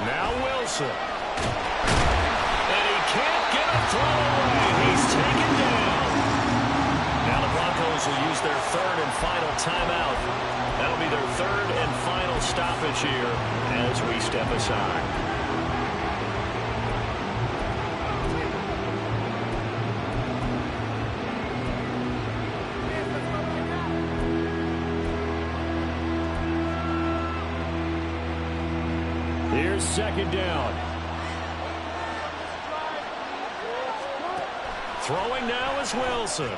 Speaker 6: Now Wilson. Can't get a throw away. He's taken down. Now the Broncos will use their 3rd and final timeout. That'll be their 3rd and final stoppage here as we step aside.
Speaker 2: Here's 2nd down.
Speaker 6: Throwing now is Wilson.
Speaker 2: And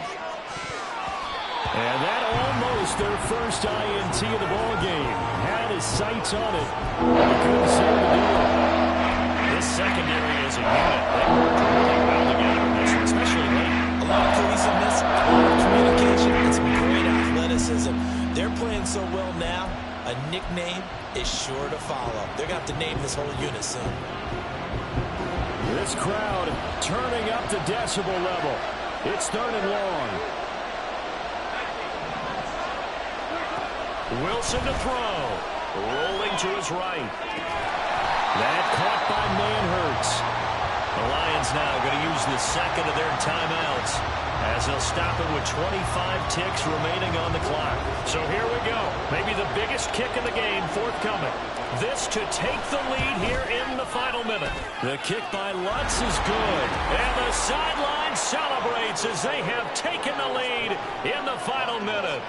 Speaker 2: that almost their first INT of the ball game. Had his sights on it. But couldn't seem to do it.
Speaker 6: This secondary is a unit. They worked really well together in this one, especially late.
Speaker 3: A lot of cohesiveness, a lot of communication, and some great athleticism. They're playing so well now, a nickname is sure to follow. They're going to have to name this whole unit soon.
Speaker 2: This crowd turning up the decibel level. It's 3rd and long.
Speaker 6: Wilson to throw. Rolling to his right.
Speaker 2: That caught by Manhurts.
Speaker 6: The Lions now going to use the 2nd of their timeouts as they'll stop it with 25 ticks remaining on the clock. So here we go. Maybe the biggest kick in the game forthcoming. This to take the lead here in the final minute. The kick by Lutz is good. And the sideline celebrates as they have taken the lead in the final minute.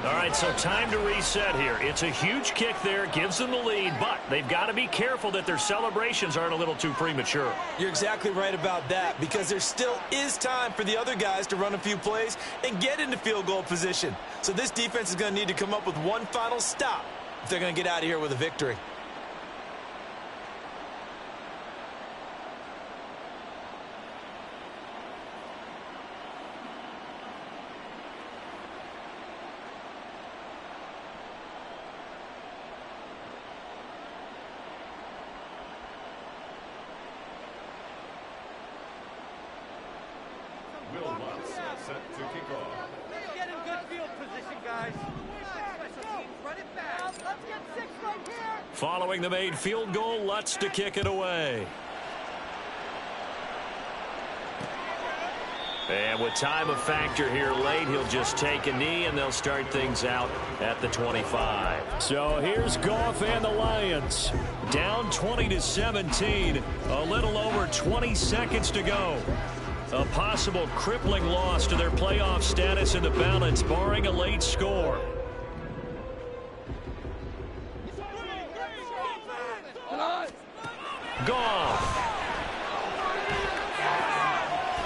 Speaker 6: All right, so time to reset here. It's a huge kick there, gives them the lead, but they've got to be careful that their celebrations aren't a little too premature.
Speaker 3: You're exactly right about that, because there still is time for the other guys to run a few plays and get into field goal position. So this defense is going to need to come up with one final stop if they're going to get out of here with a victory.
Speaker 5: Set to kick off.
Speaker 4: Get in good field position, guys. Special teams, run it back. Let's get 6 right here.
Speaker 6: Following the made field goal, Lutz to kick it away. And with time a factor here late, he'll just take a knee, and they'll start things out at the 25.
Speaker 2: So here's Goff and the Lions.
Speaker 6: Down 20-17, a little over 20 seconds to go. A possible crippling loss to their playoff status in the balance, barring a late score. Goff.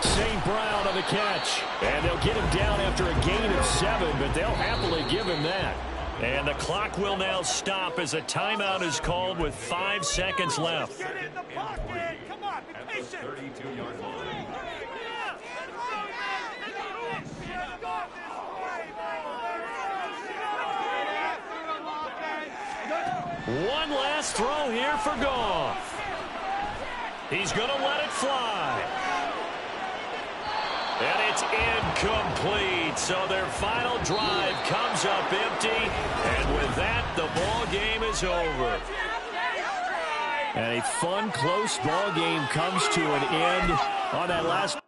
Speaker 6: St. Brown on the catch. And they'll get him down after a gain of 7, but they'll happily give him that. And the clock will now stop as a timeout is called with 5 seconds left.
Speaker 4: Get in the pocket. Come on, be
Speaker 5: At the
Speaker 4: patient.
Speaker 5: 32-yard line.
Speaker 6: One last throw here for Goff. He's going to let it fly. And it's incomplete. So their final drive comes up empty. And with that, the ball game is over. And a fun, close ball game comes to an end on that last.